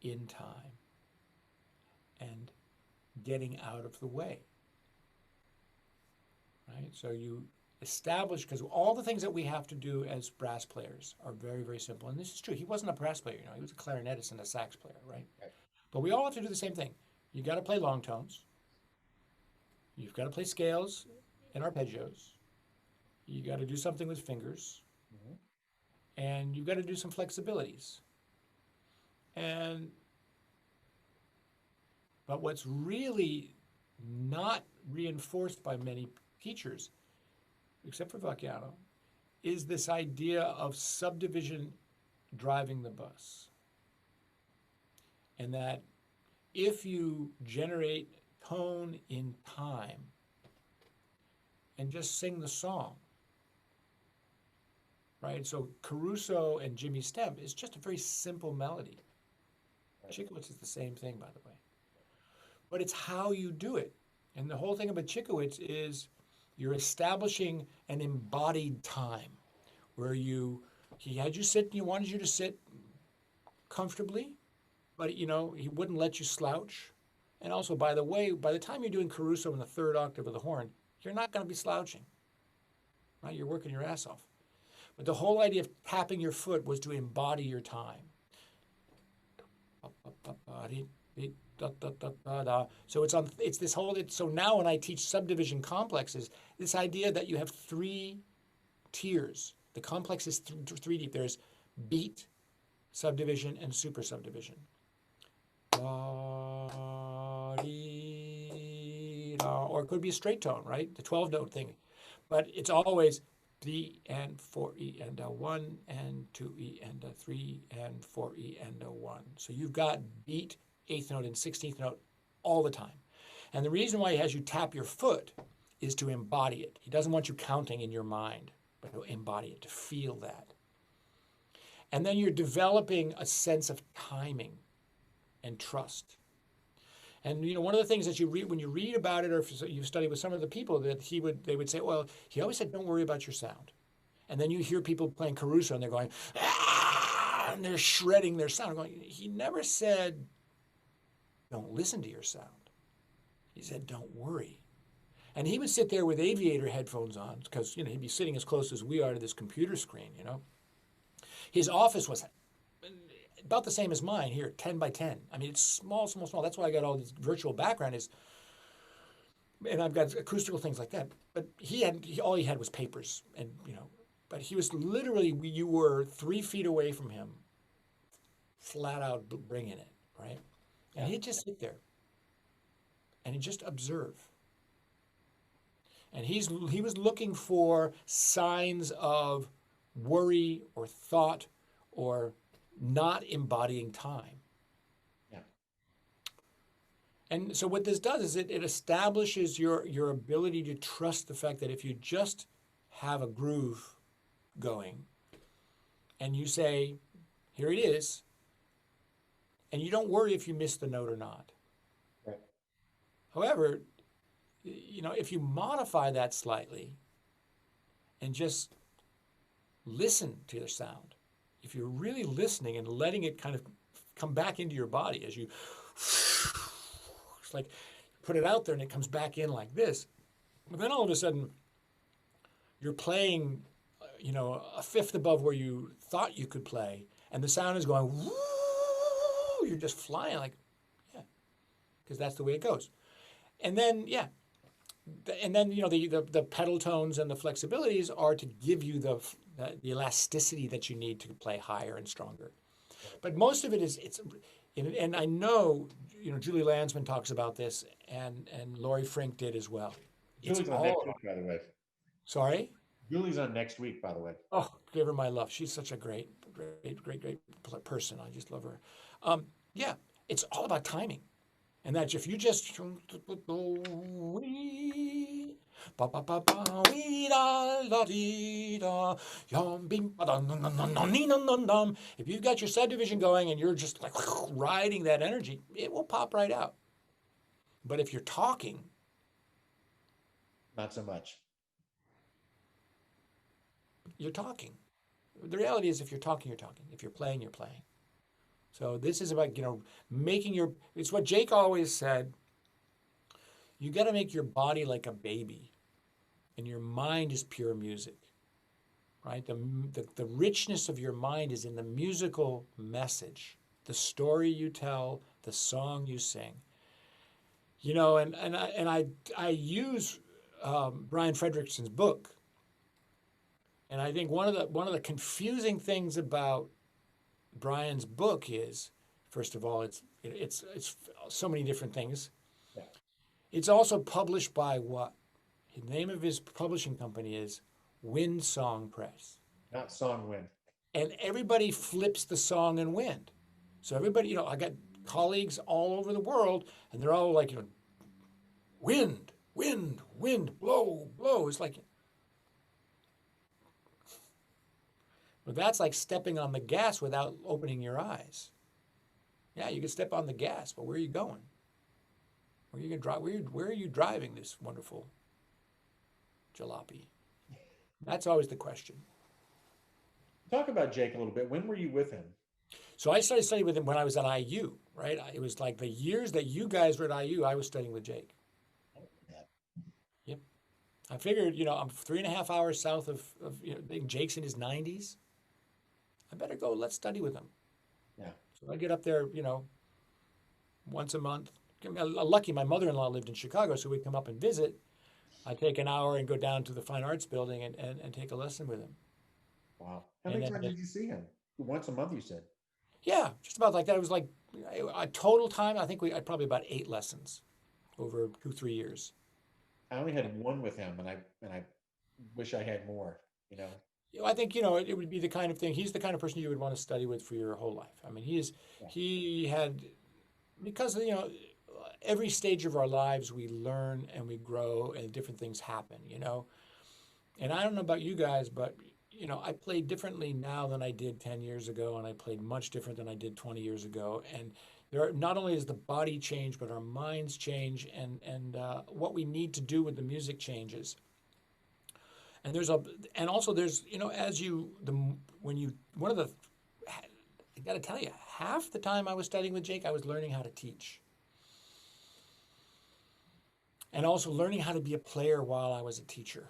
in time and getting out of the way. Right? So you establish, because all the things that we have to do as brass players are very, very simple. And this is true. He wasn't a brass player, he was a clarinetist and a sax player, right? But we all have to do the same thing. You got to play long tones. You've got to play scales and arpeggios. You got to do something with fingers. And you've got to do some flexibilities. But what's really not reinforced by many teachers, except for Vacciano, is this idea of subdivision driving the bus. And that if you generate tone in time and just sing the song, right? So Caruso and Jimmy Stem is just a very simple melody. Chikowitz is the same thing, by the way. But it's how you do it. And the whole thing about Chikowitz is you're establishing an embodied time where he had you sit and he wanted you to sit comfortably, but he wouldn't let you slouch. And also, by the way, by the time you're doing Caruso in the third octave of the horn, you're not going to be slouching, right? You're working your ass off. But the whole idea of tapping your foot was to embody your time. So so now when I teach subdivision complexes, this idea that you have 3 tiers. The complex is 3 deep. There's beat, subdivision, and super subdivision. Or it could be a straight tone, right? The 12-note thing. But it's always 3 and 4E and a 1 and 2E and a 3 and 4E and a 1. So you've got beat, 8th note, and 16th note all the time. And the reason why he has you tap your foot is to embody it. He doesn't want you counting in your mind, but to embody it, to feel that. And then you're developing a sense of timing and trust. And one of the things that you read when you read about it, or if you study with some of the people, that they would say, well, he always said, don't worry about your sound. And then you hear people playing Caruso and they're going, ah, and they're shredding their sound. He never said, don't listen to your sound. He said, don't worry. And he would sit there with aviator headphones on because, he'd be sitting as close as we are to this computer screen, His office was about the same as mine here, 10 by 10. I mean, it's small, small, small. That's why I got all this virtual background and I've got acoustical things like that. But all he had was papers and, but he was literally, you were 3 feet away from him, flat out bringing it, right? And he'd just sit there and he'd just observe. And he was looking for signs of worry or thought or not embodying time. Yeah. And so what this does is it establishes your ability to trust the fact that if you just have a groove going and you say, here it is, and you don't worry if you miss the note or not. Right. However, if you modify that slightly and just listen to the sound, if you're really listening and letting it kind of come back into your body as you, it's like put it out there and it comes back in like this, but then all of a sudden you're playing, you know, a fifth above where you thought you could play, and the sound is going, woo, you're just flying like, yeah, because that's the way it goes. And then, yeah, and then, you know, the pedal tones and the flexibilities are to give you the elasticity that you need to play higher and stronger. But most of it is, and I know, you know, Julie Landsman talks about this, and Laurie Frink did as well. Julie's on next week, by the way. Sorry? Julie's on next week, by the way. Oh, give her my love. She's such a great person. I just love her. Yeah, it's all about timing. And that if you just if you've got your subdivision going and you're just like riding that energy, it will pop right out. But if you're talking, not so much. You're talking. The reality is, if you're talking, you're talking. If you're playing, you're playing. So this is about, you know, it's what Jake always said. You got to make your body like a baby, and your mind is pure music, right? The richness of your mind is in the musical message, the story you tell, the song you sing. You know, and I use Brian Frederickson's book, and I think one of the confusing things about Brian's book is, first of all, it's so many different things. Yeah. It's also published by what? The name of his publishing company is Wind Song Press. Not Song Wind. And everybody flips the song and wind. So everybody, you know, I got colleagues all over the world, and they're all like, you know, wind, wind, wind, blow, blow. It's like, but that's like stepping on the gas without opening your eyes. Yeah, you can step on the gas, but where are you going? Where are you going to drive? Where are you driving this wonderful jalopy? That's always the question. Talk about Jake a little bit. When were you with him? So I started studying with him when I was at IU, right? It was like the years that you guys were at IU, I was studying with Jake. Yep. I figured, you know, I'm 3.5 hours south of you know, Jake's in his 90s. I better go, let's study with him. Yeah. So I get up there, you know, once a month. Lucky my mother-in-law lived in Chicago, so we'd come up and visit. I'd take an hour and go down to the Fine Arts Building and take a lesson with him. Wow. How many times did you see him? Once a month, you said? Yeah, just about like that. It was like a total time, I think I had probably about 8 lessons over 2-3 years. I only had one with him, and I wish I had more, you know? I think, you know, it would be the kind of thing, he's the kind of person you would want to study with for your whole life. I mean, he had, because, you know, every stage of our lives, we learn and we grow and different things happen, you know? And I don't know about you guys, but, you know, I play differently now than I did 10 years ago, and I played much different than I did 20 years ago. And not only does the body change, but our minds change, and what we need to do with the music changes. And also there's, you know, I got to tell you, half the time I was studying with Jake, I was learning how to teach. And also learning how to be a player while I was a teacher.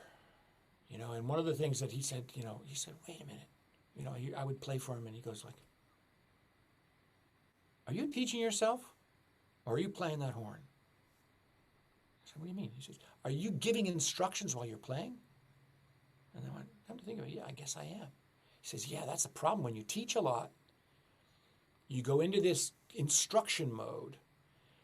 You know, and one of the things that he said, you know, wait a minute. You know, I would play for him, and he goes like, are you teaching yourself, or are you playing that horn? I said, what do you mean? He says, are you giving instructions while you're playing? And I went, come to think of it, yeah, I guess I am. He says, yeah, that's the problem. When you teach a lot, you go into this instruction mode.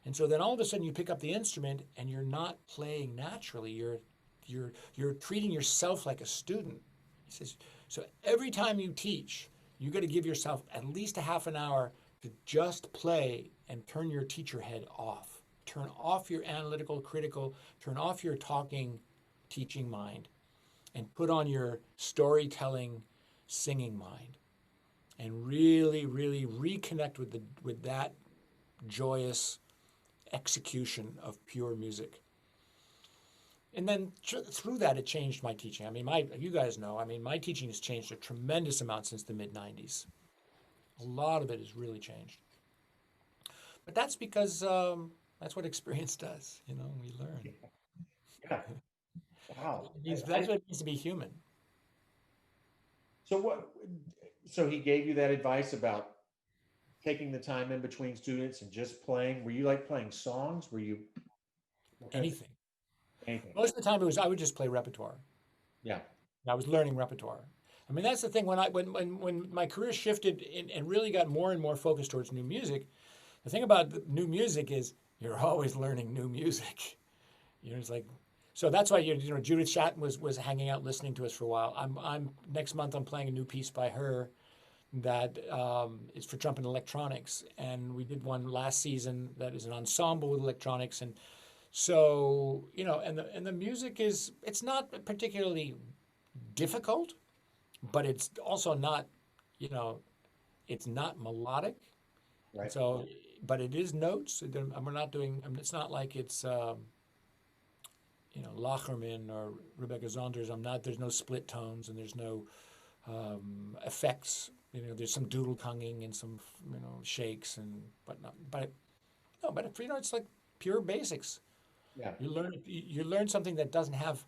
And so then all of a sudden you pick up the instrument and you're not playing naturally. You're treating yourself like a student. He says, so every time you teach, you got to give yourself at least a half an hour to just play and turn your teacher head off. Turn off your analytical, critical, turn off your talking, teaching mind, and put on your storytelling, singing mind, and really, really reconnect with that joyous execution of pure music. And then through that, it changed my teaching. I mean, you guys know, I mean, my teaching has changed a tremendous amount since the mid-90s. A lot of it has really changed. But that's because that's what experience does. You know, we learn. Yeah. Wow. That's what it means to be human. So what? So he gave you that advice about taking the time in between students and just playing. Were you like playing songs? Were you what kind of Anything. anything? Most of the time, it was I would just play repertoire. Yeah, I was learning repertoire. I mean, that's the thing. When my career shifted and really got more and more focused towards new music, the thing about the new music is you're always learning new music. You know, it's like so that's why Judith Shatton was hanging out listening to us for a while. I'm next month I'm playing a new piece by her that is for trumpet and electronics, and we did one last season that is an ensemble with electronics, and so and the music it's not particularly difficult, but it's also not, you know, it's not melodic. right. So, but it is notes. We're not doing. It's not like it's Lacherman or Rebecca Zonders. I'm not. There's no split tones and there's no effects. You know, there's some doodle tonguing and some shakes and but not. But no, but it's like pure basics. Yeah, You learn something that doesn't have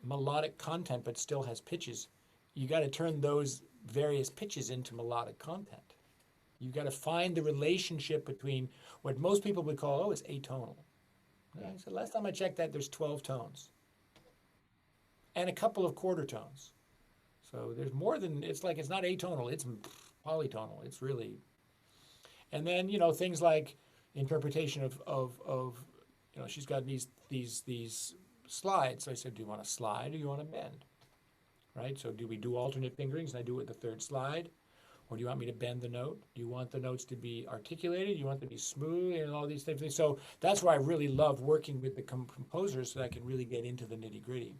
melodic content but still has pitches. You got to turn those various pitches into melodic content. You got to find the relationship between what most people would call is atonal. yeah. So last time I checked that there's 12 tones and a couple of quarter tones. So there's more than it's not atonal, it's polytonal. It's really and then things like interpretation of she's got these slides. So I said, do you want a slide or do you want a bend? Right? So do we do alternate fingerings and I do it with the third slide? Or do you want me to bend the note? Do you want the notes to be articulated? Do you want them to be smooth and all these things? So that's why I really love working with the composers so that I can really get into the nitty gritty.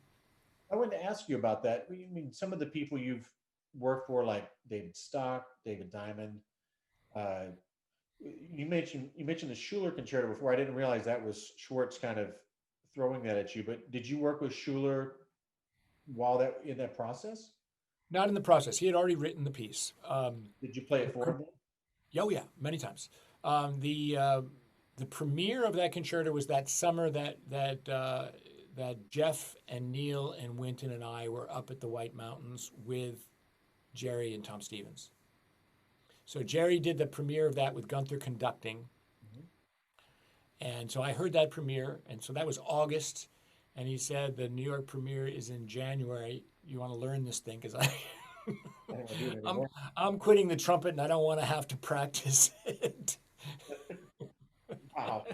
I wanted to ask you about that. I mean, some of the people you've worked for, like David Stock, David Diamond. Uh, you mentioned the Schuller concerto before. I didn't realize that was Schwartz kind of throwing that at you. But did you work with Schuller while in that process? Not in the process. He had already written the piece. Did you play it for him? Oh yeah, many times. The premiere of that concerto was that summer that Jeff and Neil and Winton and I were up at the White Mountains with Jerry and Tom Stevens. So Jerry did the premiere of that with Gunther conducting. And so I heard that premiere, and so that was August, and he said the New York premiere is in January. You want to learn this thing because I'm quitting the trumpet and I don't want to have to practice it. Wow.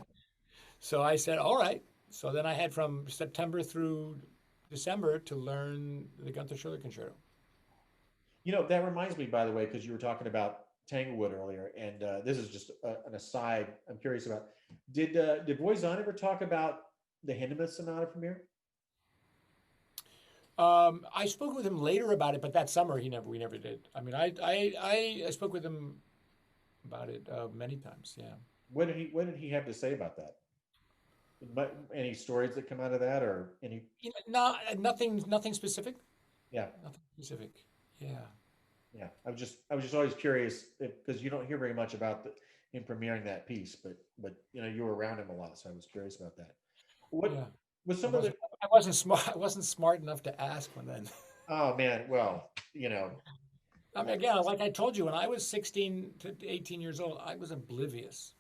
So I said, all right. So then I had from September through December to learn the Gunther Schuller concerto. That reminds me, by the way, because you were talking about Tanglewood earlier, and this is just an aside. I'm curious about did Voisin ever talk about the Hindemith Sonata premiere? I spoke with him later about it, but that summer we never did. I mean, I spoke with him about it many times. Yeah. What did he have to say about that? Any stories that come out of that, or any? No, nothing specific. Yeah. Nothing specific. Yeah. Yeah. I was just always curious because you don't hear very much about him premiering that piece, but you were around him a lot, so I was curious about that. What Yeah. was some of the? I wasn't smart. I wasn't smart enough to ask when then. Oh man, well, I mean, again, like I told you, when I was 16 to 18 years old, I was oblivious,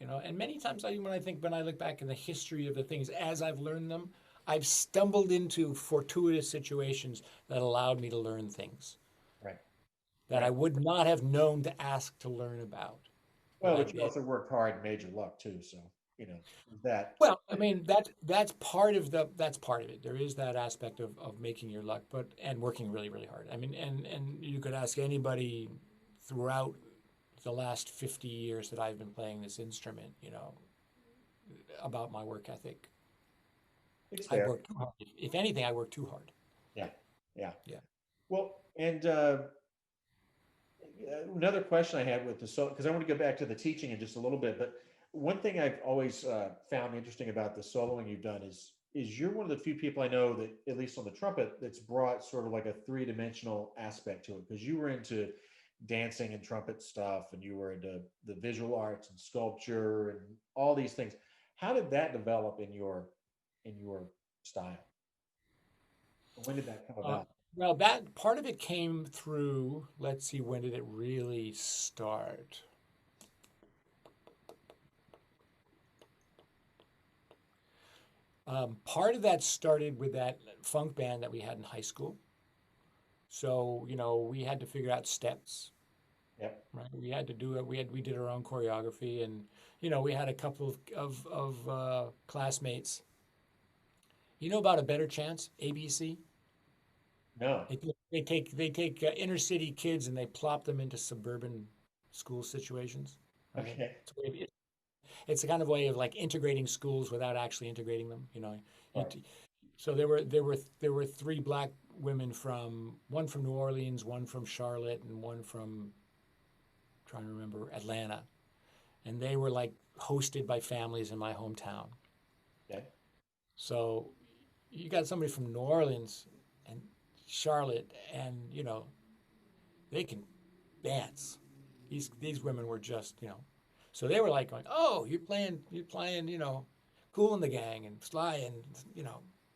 and many times when I look back in the history of the things as I've learned them, I've stumbled into fortuitous situations that allowed me to learn things right. that I would not have known to ask to learn about. Well, but you also worked hard and made your luck too, so that. Well, I mean that's part of it. There is that aspect of making your luck, and working really, really hard. I mean, and you could ask anybody throughout the last 50 years that I've been playing this instrument, about my work ethic. It's I fair. work too hard. If anything, I work too hard. Yeah. Yeah. Well, and another question I had with the solo, because I want to go back to the teaching in just a little bit, but one thing I've always found interesting about the soloing you've done is you're one of the few people I know that, at least on the trumpet, that's brought sort of like a three-dimensional aspect to it, because you were into dancing and trumpet stuff, and you were into the visual arts and sculpture and all these things. How did that develop in your style? When did that come about? Well, that part of it came through, let's see, when did it really start? Part of that started with that funk band that we had in high school. So, we had to figure out steps, Yep. right? We had to do it. We did our own choreography, and we had a couple of classmates. You know about A Better Chance, ABC? No. They take inner city kids and they plop them into suburban school situations, right? Okay. It's a kind of way of like integrating schools without actually integrating them. You, Right. so there were three black women one from New Orleans, one from Charlotte, and one from trying to remember Atlanta, and they were like hosted by families in my hometown. Okay. So you got somebody from New Orleans and Charlotte, and they can dance. These women were just so they were like going, oh, you're playing, Cool in the Gang and Sly and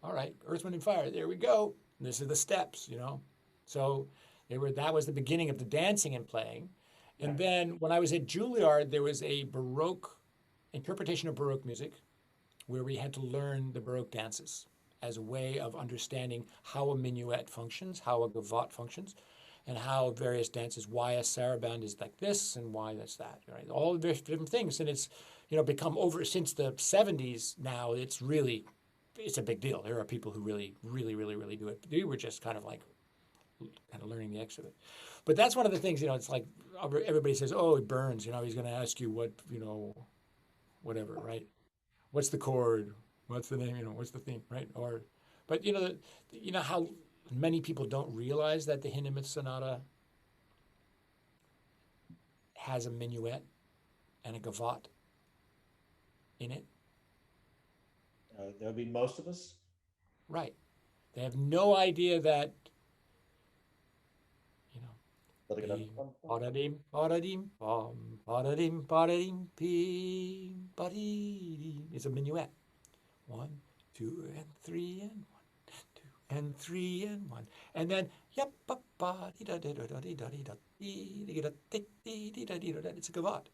all right, Earth, Wind and Fire, there we go. And this are the steps. So that was the beginning of the dancing and playing. And Okay. then when I was at Juilliard, there was a Baroque interpretation of Baroque music where we had to learn the Baroque dances as a way of understanding how a minuet functions, how a gavotte functions, and how various dances, why a saraband is like this and why that's that, right? All the different things. And it's, become over since the 70s now, it's a big deal. There are people who really, really, really, really do it. We were just kind of learning the X of it. But that's one of the things, it's like everybody says, oh, it Burns, he's going to ask you what, whatever, right? What's the chord? What's the name? What's the theme, right? But how many people don't realize that the Hindemith Sonata has a minuet and a gavotte in it, That would be most of us. right? They have no idea that you know the ba-da-dim, ba-da-dim, bum, ba-da-dim, ba-da-dim, pim, ba-dee-dim. It's a minuet. 1, 2, and 3, and 1, 2, and 3, and 1. And then, yep, it's a gavotte.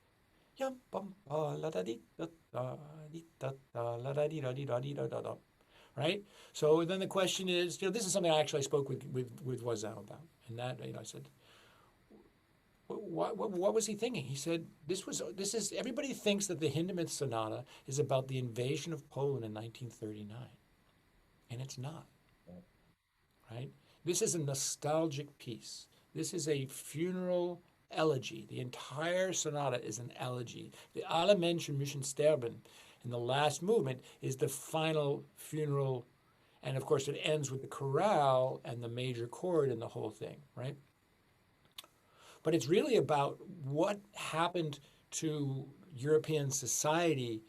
Right? So then the question is, this is something I actually spoke with Voisin about. And that, I said, what was he thinking? He said, this is, everybody thinks that the Hindemith Sonata is about the invasion of Poland in 1939. And it's not, right? This is a nostalgic piece. This is a funeral elegy. The entire sonata is an elegy. The Alle Menschen müssen sterben in the last movement is the final funeral. And of course, it ends with the chorale and the major chord and the whole thing, right? But it's really about what happened to European society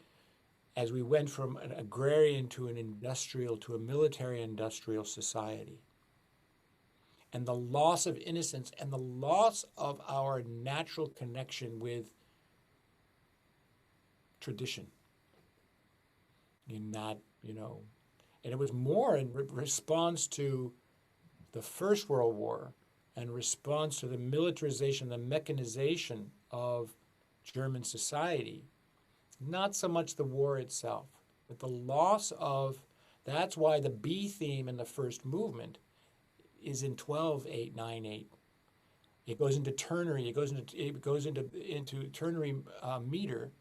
as we went from an agrarian to an industrial to a military industrial society. And the loss of innocence and the loss of our natural connection with tradition. In that, and it was more in response to the First World War and response to the militarization, the mechanization of German society, not so much the war itself, but the loss of, that's why the B theme in the first movement is in 12/8/9/8. It goes into ternary. It goes into ternary meter,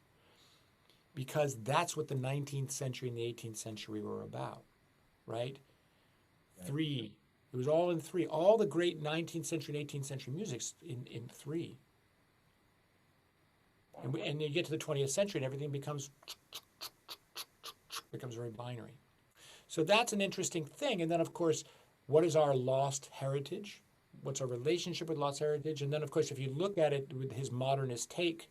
because that's what the 19th century and the 18th century were about, right? Right. 3. It was all in 3. All the great 19th century and 18th century music's in 3. And you get to the 20th century and everything becomes very binary. So that's an interesting thing. And then, of course, what is our lost heritage? What's our relationship with lost heritage? And then, of course, if you look at it with his modernist take,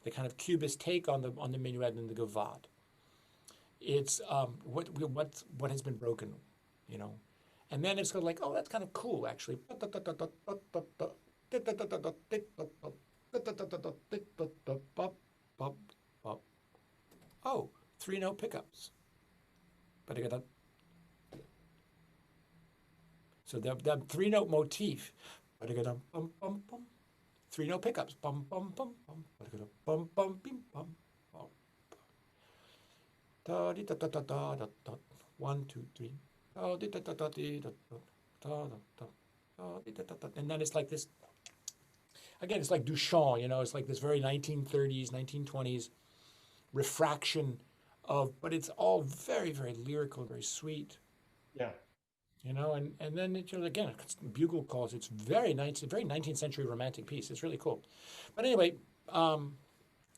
the kind of cubist take on the minuet and the gavotte, it's what has been broken, And then it's kind of like, oh, that's kind of cool, actually. Oh, 3-note pickups. So the three-note motif, three-note pickups, bum bum bum bum, bum bum bim bum bum, da di da da da da da da, 1 2 3, da di da da da di da da da da di da da da, and then it's like this. Again, it's like Duchamp, you know, it's like this very 1930s, 1920s refraction of, but it's all very, very lyrical, very sweet. Yeah. You know, and then it, you know, again, it's bugle calls. It's very 19th century romantic piece. It's really cool. But anyway, I don't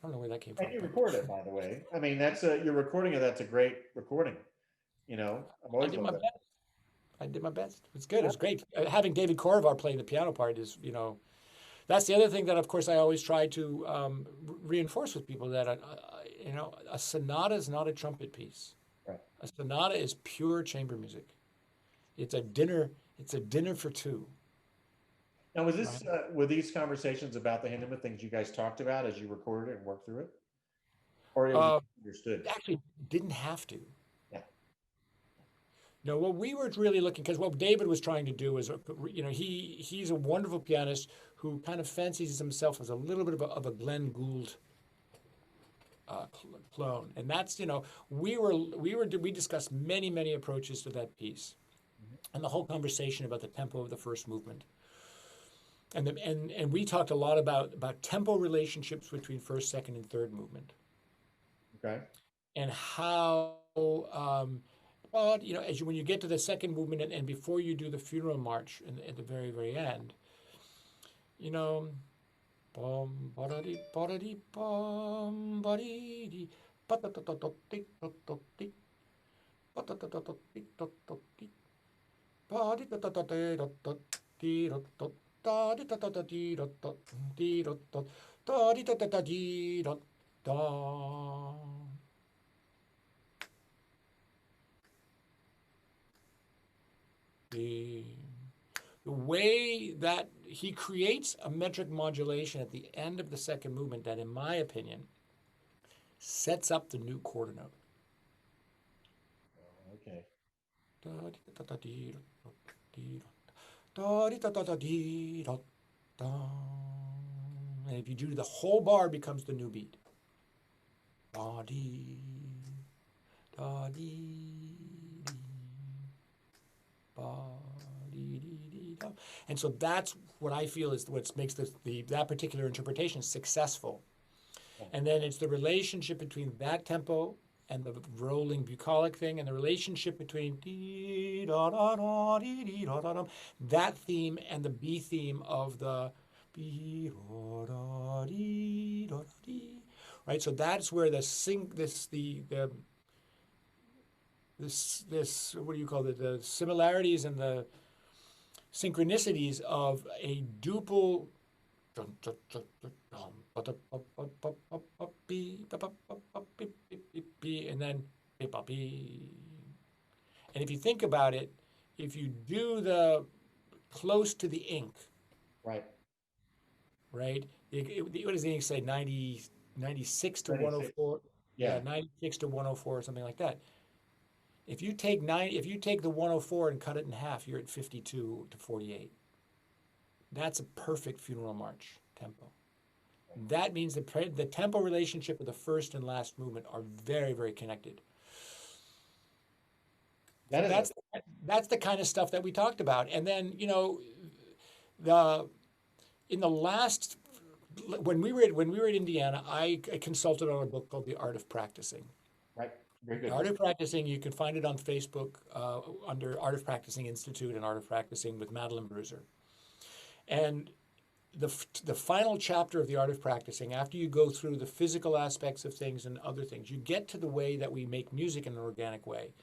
know where that came from. And you record it, by the way. I mean, your recording of that's a great recording. You know, I've always loved that. I did my best. It's good. It was great. Having David Korevar playing the piano part is, you know, that's the other thing that, of course, I always try to reinforce with people that, you know, a sonata is not a trumpet piece. Right. A sonata is pure chamber music. It's a dinner. It's a dinner for two. Now, was this were these conversations about the Hindeman things you guys talked about as you recorded it and worked through it, or it was understood? Actually, didn't have to. Yeah. No, what we were really looking, because what David was trying to do is, you know, he's a wonderful pianist who kind of fancies himself as a little bit of a Glenn Gould clone, and that's, you know, we discussed many approaches to that piece, and the whole conversation about the tempo of the first movement, and we talked a lot about tempo relationships between first, second, and third movement. Okay. And how, well, you know, when you get to the second movement and before you do the funeral march at the very end, you know, bum ba-da-dee ba-da-dee bum ba-dee-dee ba-da-da-da-da-dee da-da-dee ba-da-da-da-da-dee da-da-dee ba-dee-da-da-da-dee da-da-dee da-da da-dee-da-da-da-dee da-da-dee da-da da-dee-da-da-da-dee da-da. The way that he creates a metric modulation at the end of the second movement that, in my opinion, sets up the new quarter note. Okay. And if you do, the whole bar becomes the new beat. And so that's what I feel is what makes that particular interpretation successful. And then it's the relationship between that tempo and the rolling bucolic thing, and the relationship between that theme and the B theme of the right. So that's where this what do you call it? The similarities and the synchronicities of a duple and then, and if you think about it, if you do the close to the ink, right, what does the ink say? 96 to 104, yeah, 96 to 104 or something like that. If you take the 104 and cut it in half, you're at 52 to 48. That's a perfect funeral march tempo. That means the tempo relationship of the first and last movement are very connected. That's the kind of stuff that we talked about. And then, you know, in the last, when we were in Indiana, I consulted on a book called The Art of Practicing. Right. Very good. The Art of Practicing, you can find it on Facebook under Art of Practicing Institute and Art of Practicing with Madeline Bruiser. And the final chapter of The Art of Practicing, after you go through the physical aspects of things and other things, you get to the way that we make music in an organic way.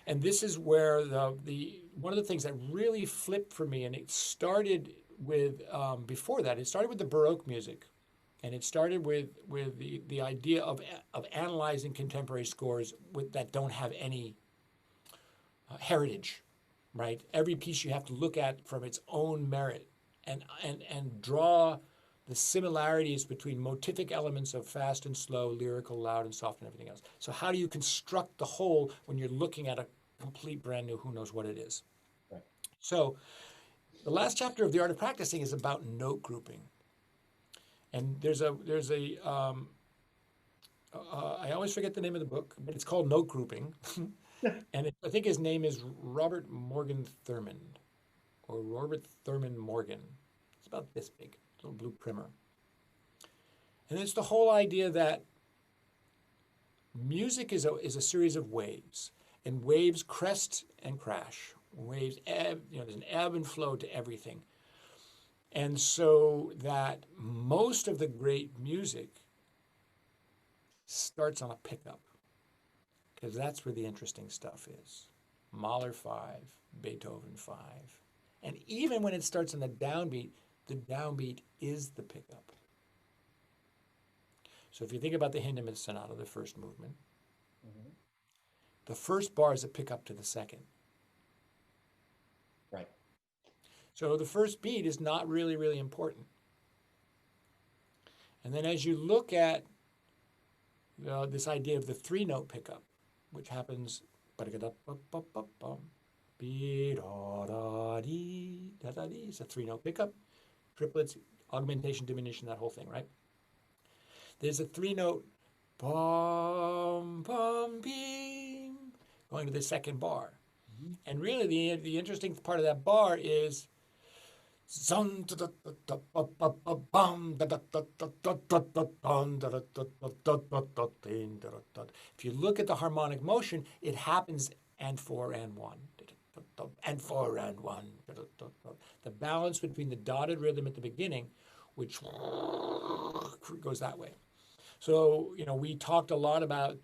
And this is where one of the things that really flipped for me, and it started with, before that, it started with the Baroque music. And it started with the idea of analyzing contemporary scores that don't have any heritage, right? Every piece you have to look at from its own merit and draw the similarities between motivic elements of fast and slow, lyrical, loud and soft, and everything else. So how do you construct the whole when you're looking at a complete brand new who knows what it is? Right. So the last chapter of The Art of Practicing is about note grouping. And I always forget the name of the book, but it's called Note Grouping. And I think his name is Robert Morgan Thurmond, or Robert Thurman Morgan. It's about this big, little blue primer. And it's the whole idea that music is a series of waves, and waves crest and crash. Waves ebb, there's an ebb and flow to everything. And so that most of the great music starts on a pickup, because that's where the interesting stuff is. Mahler 5, Beethoven 5. And even when it starts on the downbeat is the pickup. So if you think about the Hindemith Sonata, the first movement, the first bar is a pickup to the second. Right. So the first beat is not really, really important. And then as you look at this idea of the three-note pickup, which happens, it's a three-note pickup, triplets, augmentation, diminution, that whole thing, right? There's a three-note bum, bum, beam, going to the second bar. And really the interesting part of that bar is if you look at the harmonic motion, it happens and 4 and 1. And 4 and 1. The balance between the dotted rhythm at the beginning, which goes that way. So, we talked a lot about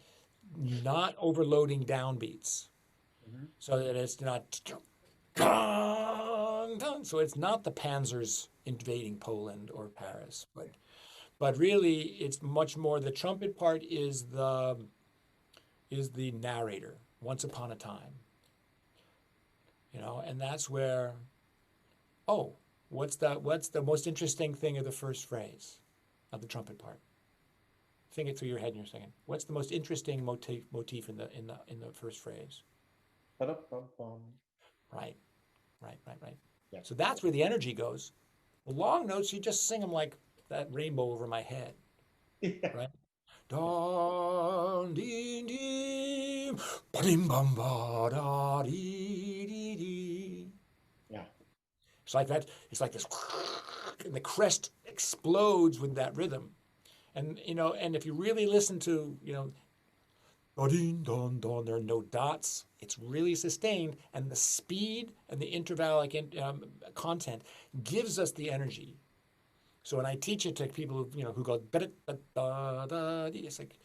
not overloading downbeats. So that it's not, so it's not the panzers invading Poland or Paris, but really it's much more, the trumpet part is the narrator, once upon a time. And that's where, what's the most interesting thing of the first phrase of the trumpet part? Think it through your head in a second. What's the most interesting motif in the first phrase? Right. Yeah. So that's where the energy goes. The long notes, you just sing them like that rainbow over my head. Yeah. Right? Don, dee, dee, ba-dim, bum, ba, da, dee, dee, dee. Yeah. It's like that. It's like this, and the crest explodes with that rhythm. And, and if you really listen to, da-ding, don, don, there are no dots. It's really sustained, and the speed and the intervallic content gives us the energy. So when I teach it to people, who go, it's like,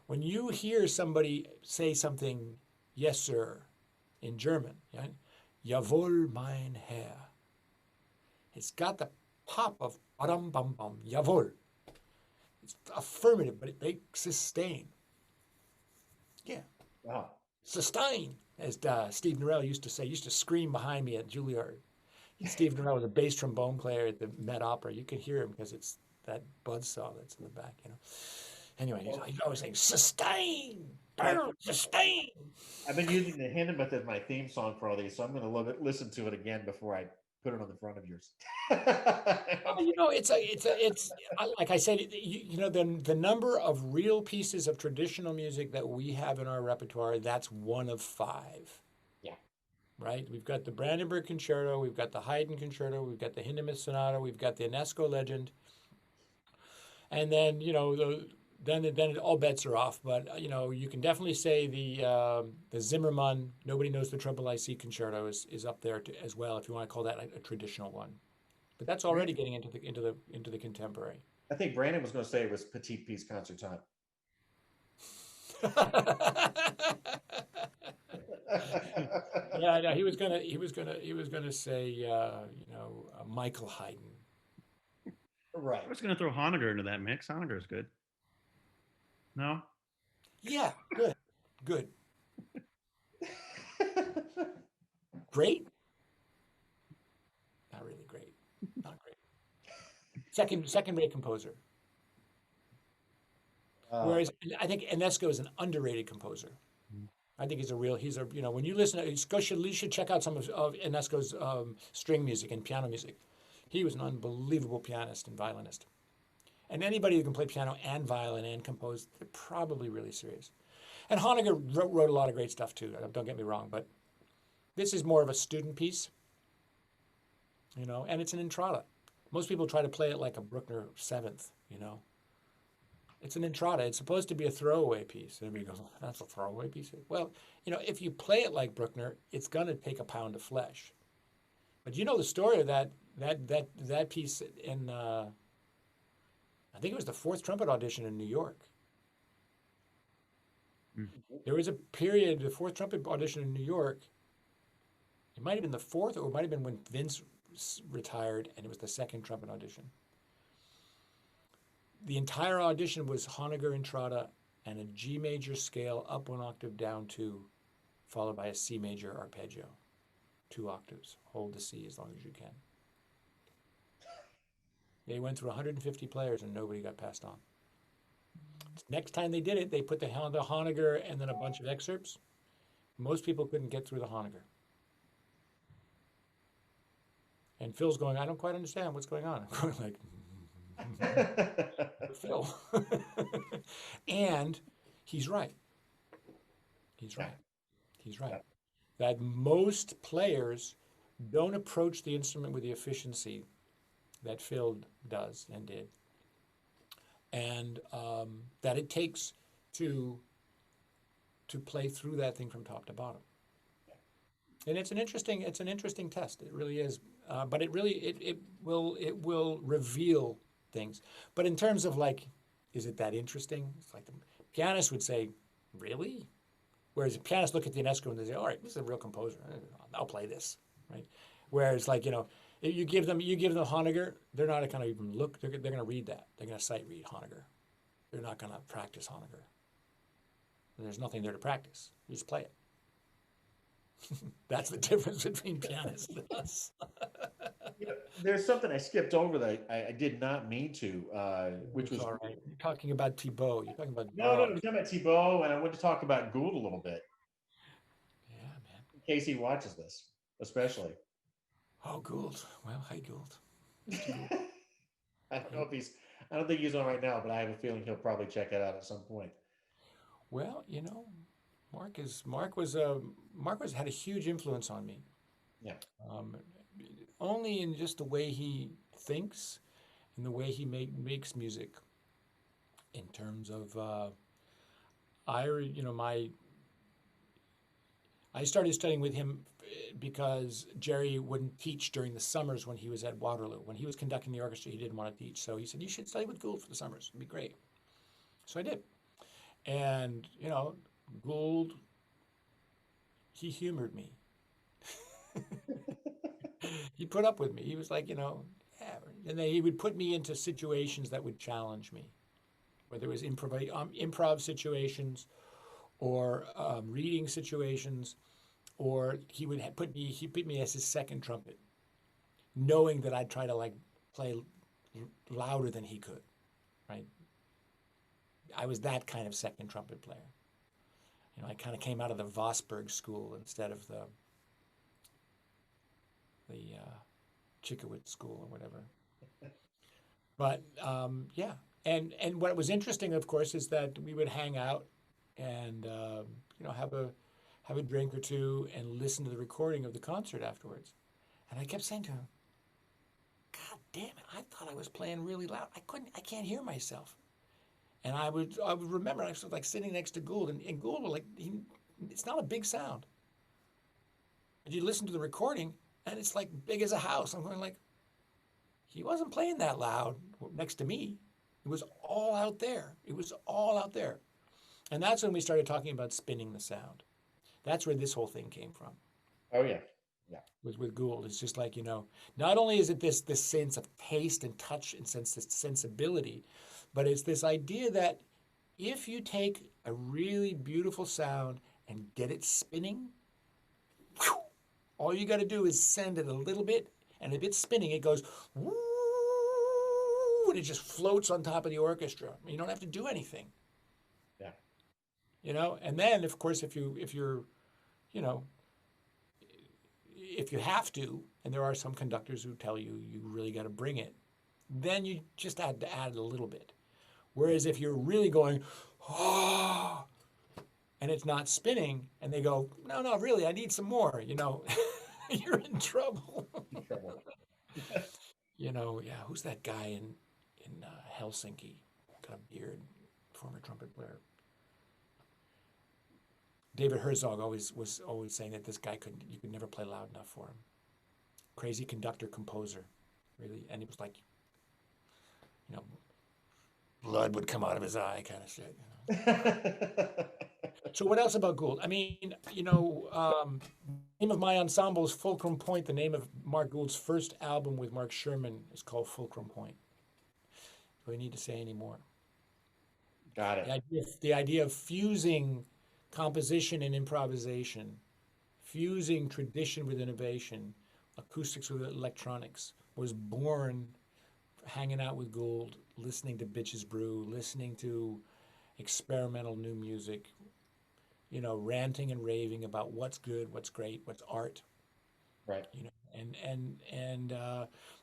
when you hear somebody say something, yes, sir, in German, right? Jawohl, mein Herr. It's got the pop of badam, bum, bum, jawohl. It's affirmative, but they sustain. Yeah. Wow. Sustain, as Steve Norell used to scream behind me at Juilliard. Steve Norell was a bass trombone player at the Met Opera. You can hear him because it's that buzzsaw that's in the back, Anyway, he's always saying, sustain, sustain. I've been using the Hindemith as my theme song for all these, so I'm going to listen to it again before I put it on the front of yours. It's like I said, the number of real pieces of traditional music that we have in our repertoire, that's one of 5. Yeah. Right? We've got the Brandenburg Concerto, we've got the Haydn Concerto, we've got the Hindemith Sonata, we've got the UNESCO Legend. And then, then all bets are off. But, you can definitely say the Zimmermann, Nobody Knows the Treble I See Concerto is up there as well, if you want to call that a traditional one. But that's already getting into the contemporary. I think Brandon was going to say it was Petite Piece Concertante. Yeah, no, he was gonna say Michael Haydn. Right. I was going to throw Honegger into that mix. Honegger's good. No? Yeah, good. Great? Not really great. Not great. Second-rate composer. Whereas I think Ionesco is an underrated composer. I think when you listen, you should check out some of Ionesco's string music and piano music. He was an unbelievable pianist and violinist. And anybody who can play piano and violin and compose, they're probably really serious. And Honegger wrote a lot of great stuff too, don't get me wrong, but this is more of a student piece, and it's an entrada. Most people try to play it like a Bruckner seventh, It's an entrada. It's supposed to be a throwaway piece. And everybody goes, "Oh, that's a throwaway piece." Well, if you play it like Bruckner, it's going to take a pound of flesh. But the story of that piece in, I think it was the fourth trumpet audition in New York. There was a period, the fourth trumpet audition in New York. It might have been the fourth, or it might have been when Vince retired, and it was the second trumpet audition. The entire audition was Honegger entrada and a G major scale up 1 octave, down 2, followed by a C major arpeggio, 2 octaves. Hold the C as long as you can. They went through 150 players and nobody got passed on. Next time they did it, they put the Honegger and then a bunch of excerpts. Most people couldn't get through the Honegger. And Phil's going, "I don't quite understand what's going on." I'm going like, Phil. And he's right. He's right. He's right. That most players don't approach the instrument with the efficiency that Phil does and did. And that it takes to play through that thing from top to bottom. And it's an interesting test. It really is. But it will reveal things. But in terms of is it that interesting? It's like the pianist would say, "Really?" Whereas the pianists look at the Ionesco and they say, "All right, this is a real composer. I'll play this," right? Whereas you give them Honegger, they're not going to even look. They're going to read that. They're going to sight read Honegger. They're not going to practice Honegger. There's nothing there to practice. You just play it. That's the difference between pianists and us. There's something I skipped over that I did not mean to, which was... All right. You're talking about Thibaud. You're talking about... No, I'm talking about Thibaud, and I want to talk about Gould a little bit. Yeah, man. In case he watches this, especially. Oh, Gould. Well, hi, Gould. I don't think he's on right now, but I have a feeling he'll probably check it out at some point. Well, Mark had a huge influence on me. Yeah. Only in just the way he thinks and the way he makes music. In terms of, I started studying with him because Jerry wouldn't teach during the summers when he was at Waterloo. When he was conducting the orchestra, he didn't want to teach. So he said, "You should study with Gould for the summers. It'd be great." So I did. And, Gould, he humored me. He put up with me. He was like, yeah. And then he would put me into situations that would challenge me, whether it was improv situations or reading situations, or he put me as his second trumpet, knowing that I'd try to play louder than he could, right? I was that kind of second trumpet player. I kind of came out of the Vosburg school instead of the Chickowitz school or whatever. But yeah, and what was interesting, of course, is that we would hang out and have a drink or two and listen to the recording of the concert afterwards. And I kept saying to him, "God damn it! I thought I was playing really loud. I can't hear myself." And I would remember I was sitting next to Gould, and Gould it's not a big sound. And you listen to the recording, and it's big as a house. I'm going he wasn't playing that loud next to me. It was all out there. It was all out there. And that's when we started talking about spinning the sound. That's where this whole thing came from. Oh, yeah. Yeah. With Gould. It's just not only is it this sense of taste and touch and sensibility, but it's this idea that if you take a really beautiful sound and get it spinning, whew, all you got to do is send it a little bit, and if it's spinning, it goes, woo, and it just floats on top of the orchestra. You don't have to do anything. Yeah. you know. And then, of course, if you're, you know, if you have to, and there are some conductors who tell you you really got to bring it, then you just had to add a little bit. Whereas if you're really going, oh, and it's not spinning, and they go, no, no, really, I need some more, you know, you're in trouble. You know, yeah, who's that guy in Helsinki? Got a beard, former trumpet player. David Herzog was always saying that this guy you could never play loud enough for him. Crazy conductor, composer, really, and he was like, you know, blood would come out of his eye, kind of shit. You know? So what else about Gould? I mean, you know, name of my ensemble is Fulcrum Point. The name of Mark Gould's first album with Mark Sherman is called Fulcrum Point. Do I need to say any more? Got it. The idea of fusing composition and improvisation, fusing tradition with innovation, acoustics with electronics, was born hanging out with Gould, listening to Bitches Brew, listening to experimental new music, you know, ranting and raving about what's good, what's great, what's art. Right. You know, and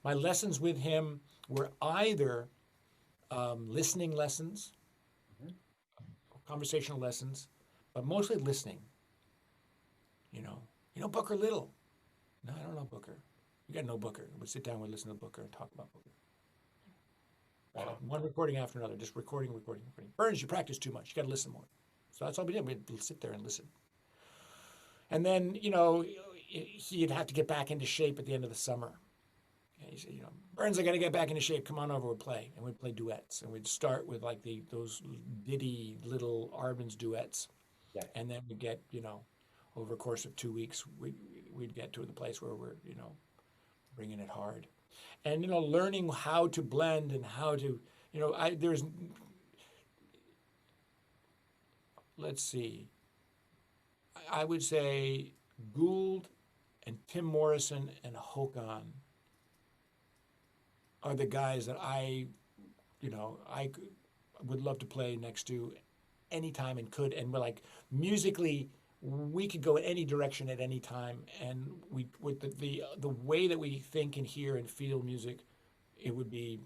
my lessons with him were either listening lessons, conversational lessons, but mostly listening. You know Booker Little? No, I don't know Booker. You got to know Booker. We'd sit down, we'd listen to Booker and talk about Booker. One recording after another, just recording. Burns, you practice too much. You got to listen more. So that's all we did. We'd sit there and listen. And then, you know, he'd have to get back into shape at the end of the summer. And he said, you know, Burns, I got to get back into shape. Come on over, we'll play. And we'd play duets. And we'd start with like those ditty little Arbenz duets. Yeah. And then we'd get, you know, over a course of 2 weeks, we'd get to the place where we're, you know, bringing it hard. And, you know, learning how to blend and how to, you know, let's see, I would say Gould and Tim Morrison and Håkan are the guys that I would love to play next to anytime and could. And we're like, musically, we could go in any direction at any time. And we, with the way that we think and hear and feel music, it would be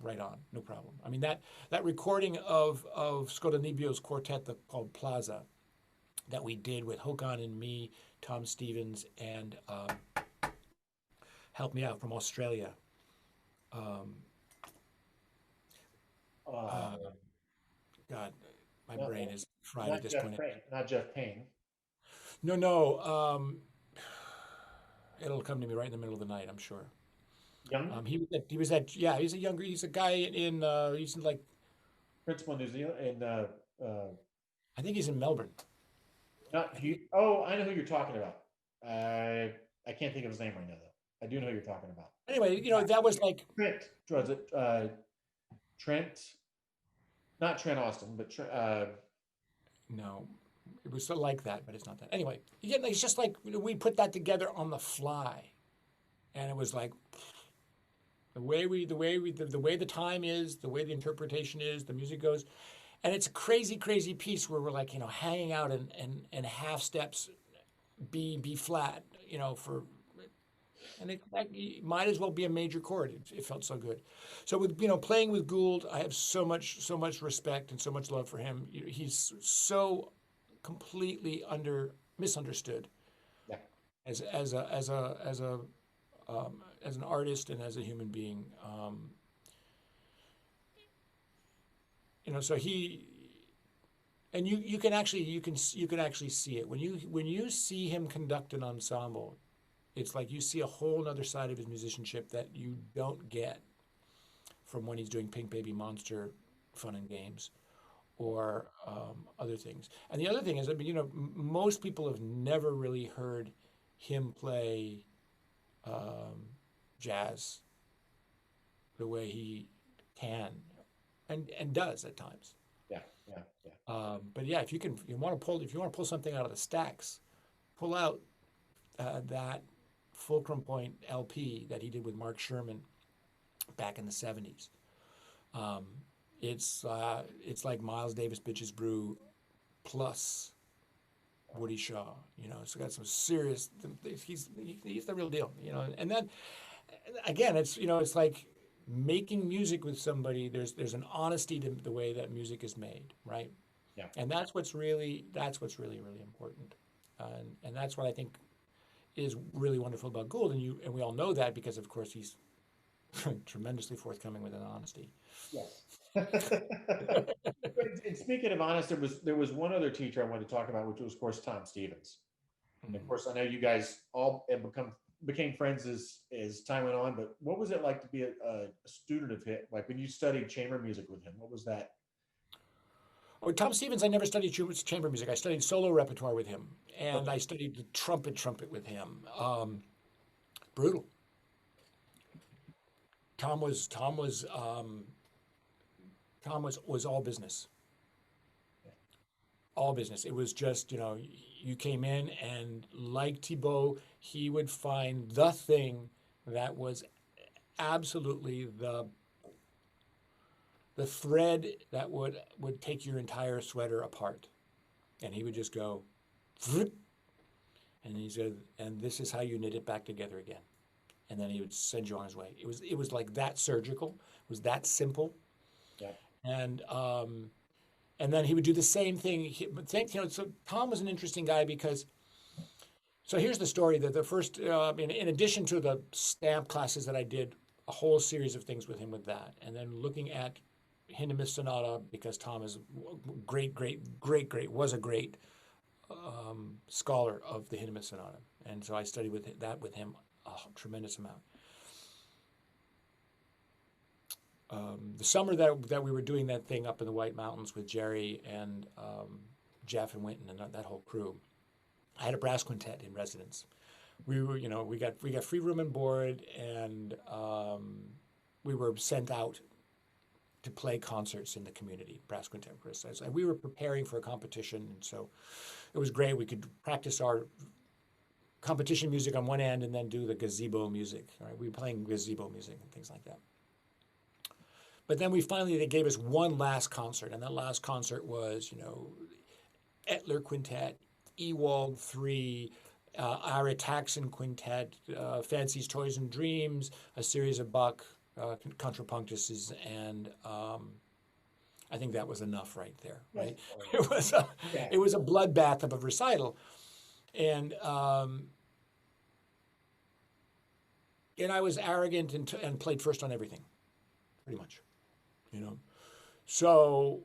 right on, no problem. I mean, that recording of Scodanibio's quartet called Plaza that we did with Håkan and me, Tom Stevens, and help me out from Australia. God, my brain is fried at this point. Not Jeff Payne. No. It'll come to me right in the middle of the night, I'm sure. Young? He's a guy he's in like Principal New Zealand, I think he's in Melbourne. I know who you're talking about. I can't think of his name right now, though. I do know who you're talking about. Anyway, you know, that was like Trent. Was it Trent? Not Trent Austin, but no, it was sort of like that, but it's not that. Anyway, it's just like we put that together on the fly, and it was like the way the time is, the way the interpretation is, the music goes, and it's a crazy piece where we're like, you know, hanging out and half steps, B flat, you know, and it might as well be a major chord. It felt so good. So with, you know, playing with Gould, I have so much respect and so much love for him. He's so completely misunderstood. Yeah. As an artist and as a human being. You know, so you can actually see it when you see him conduct an ensemble. It's like you see a whole other side of his musicianship that you don't get from when he's doing Pink Baby Monster, Fun and Games, or other things. And the other thing is, I mean, you know, most people have never really heard him play jazz the way he can and does at times. Yeah. But yeah, if you want to pull something out of the stacks, pull out that Fulcrum Point LP that he did with Mark Sherman back in the 70s. It's like Miles Davis Bitches Brew plus Woody Shaw, you know, so got some serious, he's the real deal, you know, and then again, it's, you know, it's like making music with somebody, there's an honesty to the way that music is made, right? Yeah. And that's what's really, really important. And that's what I think is really wonderful about Gould. And we all know that because of course he's tremendously forthcoming with an honesty. Yes. And speaking of honest, there was one other teacher I wanted to talk about, which was, of course, Tom Stevens. And of course, I know you guys all have became friends as time went on. But what was it like to be a student of his? Like when you studied chamber music with him, what was that? Oh, Tom Stevens, I never studied chamber music. I studied solo repertoire with him, and I studied the trumpet with him. Brutal. Tom was all business. All business. It was just, you know, you came in and like Thibaud, he would find the thing that was absolutely the thread that would take your entire sweater apart. And he would just go, and he said, and this is how you knit it back together again. And then he would send you on his way. It was like that surgical. It was that simple. Yeah. And then he would do the same thing. You know, so Tom was an interesting guy because, so here's the story that the first, in addition to the stamp classes that I did, a whole series of things with him with that. And then looking at Hindemith Sonata, because Tom is was a great scholar of the Hindemith Sonata. And so I studied with him a tremendous amount. The summer that we were doing that thing up in the White Mountains with Jerry and Jeff and Winton and that whole crew, I had a brass quintet in residence. We were, you know, we got free room and board, and we were sent out to play concerts in the community, brass quintet. And we were preparing for a competition, and so it was great. We could practice our competition music on one end and then do the gazebo music. Right? We were playing gazebo music and things like that. But then they gave us one last concert, and that last concert was, you know, Etler Quintet, Ewald 3, Ira Taxon Quintet, Fancies, Toys and Dreams, a series of Bach contrapunctuses, and I think that was enough right there, right? It was a bloodbath of a recital, and I was arrogant and played first on everything, pretty much. You know, so,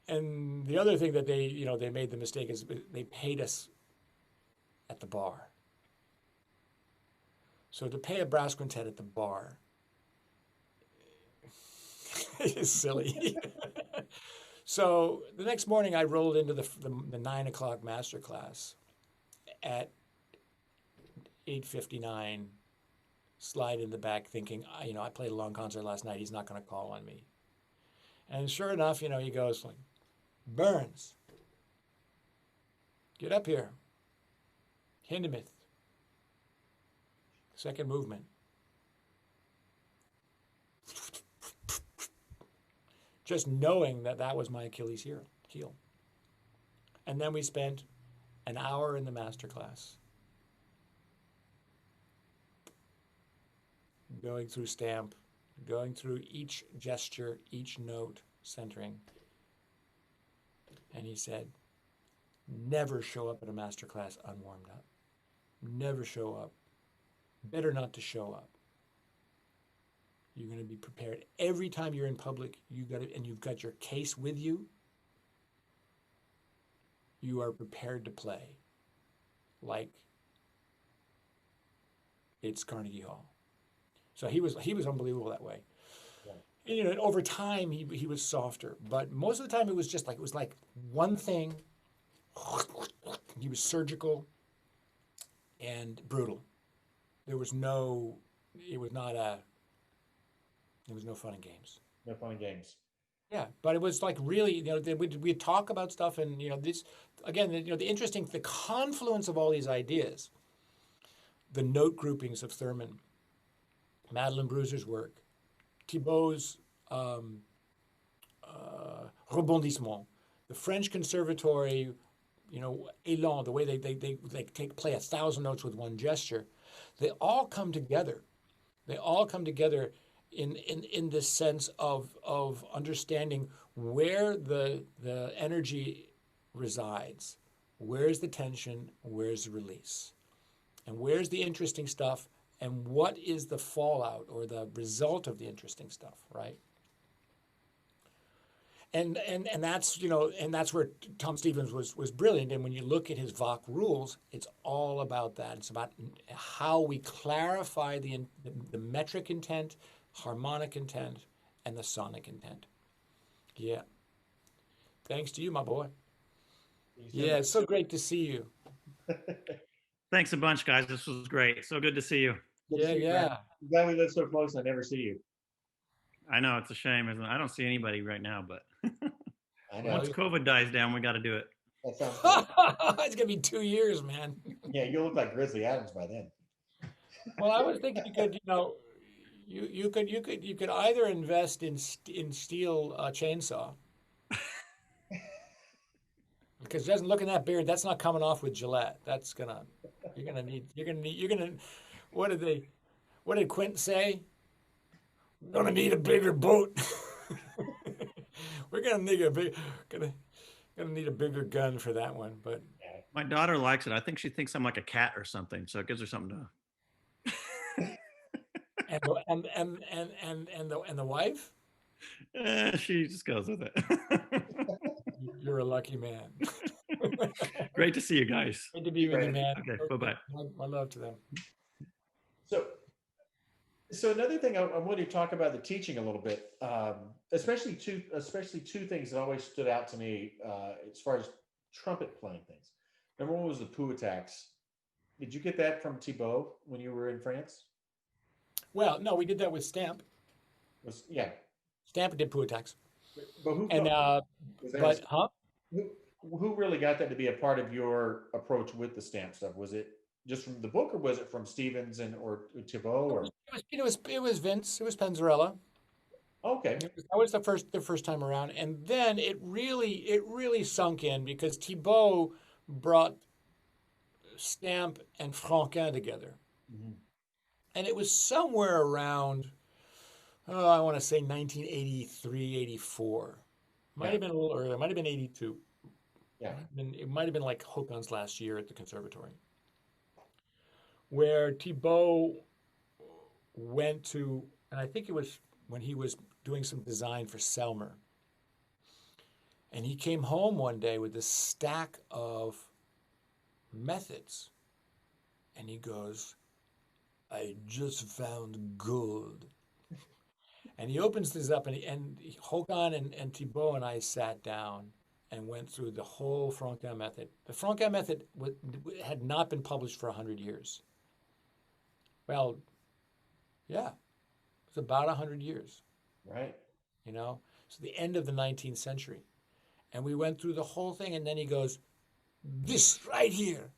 and the other thing that they made the mistake is they paid us at the bar. So to pay a brass quintet at the bar is silly. So the next morning I rolled into the 9 o'clock master class at 8:59. Slide in the back thinking, you know, I played a long concert last night. He's not going to call on me. And sure enough, you know, he goes like, Burns, get up here. Hindemith. Second movement. Just knowing that was my Achilles heel. And then we spent an hour in the master class going through stamp, going through each gesture, each note, centering. And he said, never show up at a master class unwarmed up. Never show up. Better not to show up. You're going to be prepared. Every time you're in public, and you've got your case with you, you are prepared to play like it's Carnegie Hall. So he was unbelievable that way. Yeah. And, you know, over time he was softer, but most of the time it was like one thing. He was surgical and brutal. There was no fun and games. No fun and games. Yeah, but it was like really, you know, we'd talk about stuff, and you know, this again, you know, the confluence of all these ideas, the note groupings of Thurman, Madeleine Bruser's work, Thibaud's rebondissement, the French conservatory, you know, élan, the way they play 1,000 notes with one gesture, they all come together. They all come together in this sense of understanding where the energy resides, where's the tension, where's the release, and where's the interesting stuff, and what is the fallout or the result of the interesting stuff, right? And that's, you know, and that's where Tom Stevens was brilliant. And when you look at his Bach rules, it's all about that. It's about how we clarify the metric intent, harmonic intent, and the sonic intent. Yeah. Thanks to you, my boy. Yeah, it's so great to see you. Thanks a bunch, guys. This was great. So good to see you. Yeah. I'm glad we live so close. I never see you. I know it's a shame, isn't it? I don't see anybody right now, but I know. once COVID dies down, we got to do it. That sounds good. It's gonna be 2 years, man. Yeah, you'll look like Grizzly Adams by then. Well, I was thinking you could, you know, you could either invest in steel chainsaw, because it doesn't look in that beard. That's not coming off with Gillette. That's gonna what did Quint say? We're gonna need a bigger boat. We're gonna need a bigger gun for that one. But My daughter likes it. I think she thinks I'm like a cat or something, so it gives her something to. and the wife? She just goes with it. You're a lucky man. Great to see you guys. Good to be with you, man. Okay, bye-bye. My love to them. So another thing I wanted to talk about the teaching a little bit, especially two things that always stood out to me as far as trumpet playing things. Number one was the poo attacks. Did you get that from Thibaud when you were in France? Well, no, we did that with Stamp. Yeah. Stamp did poo attacks. But who? Who really got that to be a part of your approach with the Stamp stuff? Was it just from the book, or was it from Stevens or Thibaud? Or it was Vince. It was Penzarella. Okay. That was the first time around, and then it really sunk in because Thibaud brought Stamp and Franquin together, and it was somewhere around, I want to say 1983, 84. Might have been a little earlier. It might have been 82. Yeah. It might have been like Hokan's last year at the conservatory, where Thibaud went to, and I think it was when he was doing some design for Selmer. And he came home one day with this stack of methods. And he goes, I just found gold. And he opens this up, and Hokan and Thibaud and I sat down and went through the whole Franquin method. The Franquin method had not been published for 100 years. Well, yeah, it's about 100 years. Right. You know, so the end of the 19th century. And we went through the whole thing, and then he goes, this right here.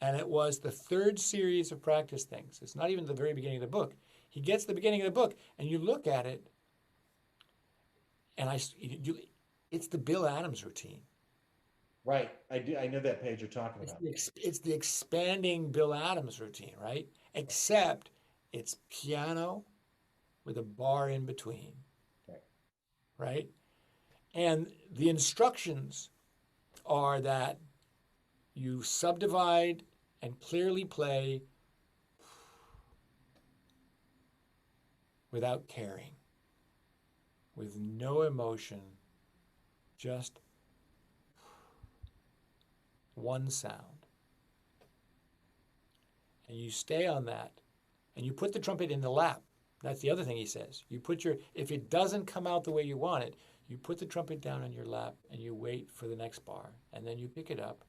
And it was the third series of practice things. It's not even the very beginning of the book. He gets to the beginning of the book, and you look at it, and it's the Bill Adams routine. Right. I know that page you're talking about. It's the expanding Bill Adams routine, right? Except it's piano with a bar in between. Right? And the instructions are that you subdivide and clearly play without caring, with no emotion, just one sound. And you stay on that, and you put the trumpet in the lap. That's the other thing he says. If it doesn't come out the way you want it, you put the trumpet down on your lap and you wait for the next bar, and then you pick it up.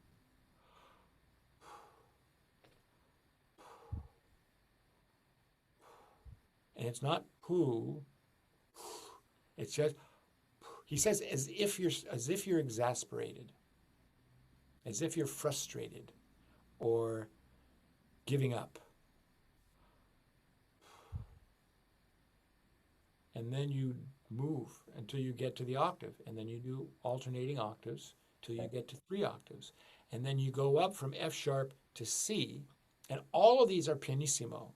And it's not poo. It's just, he says, as if you're exasperated, as if you're frustrated or giving up. And then you move until you get to the octave. And then you do alternating octaves till you get to 3 octaves. And then you go up from F sharp to C. And all of these are pianissimo.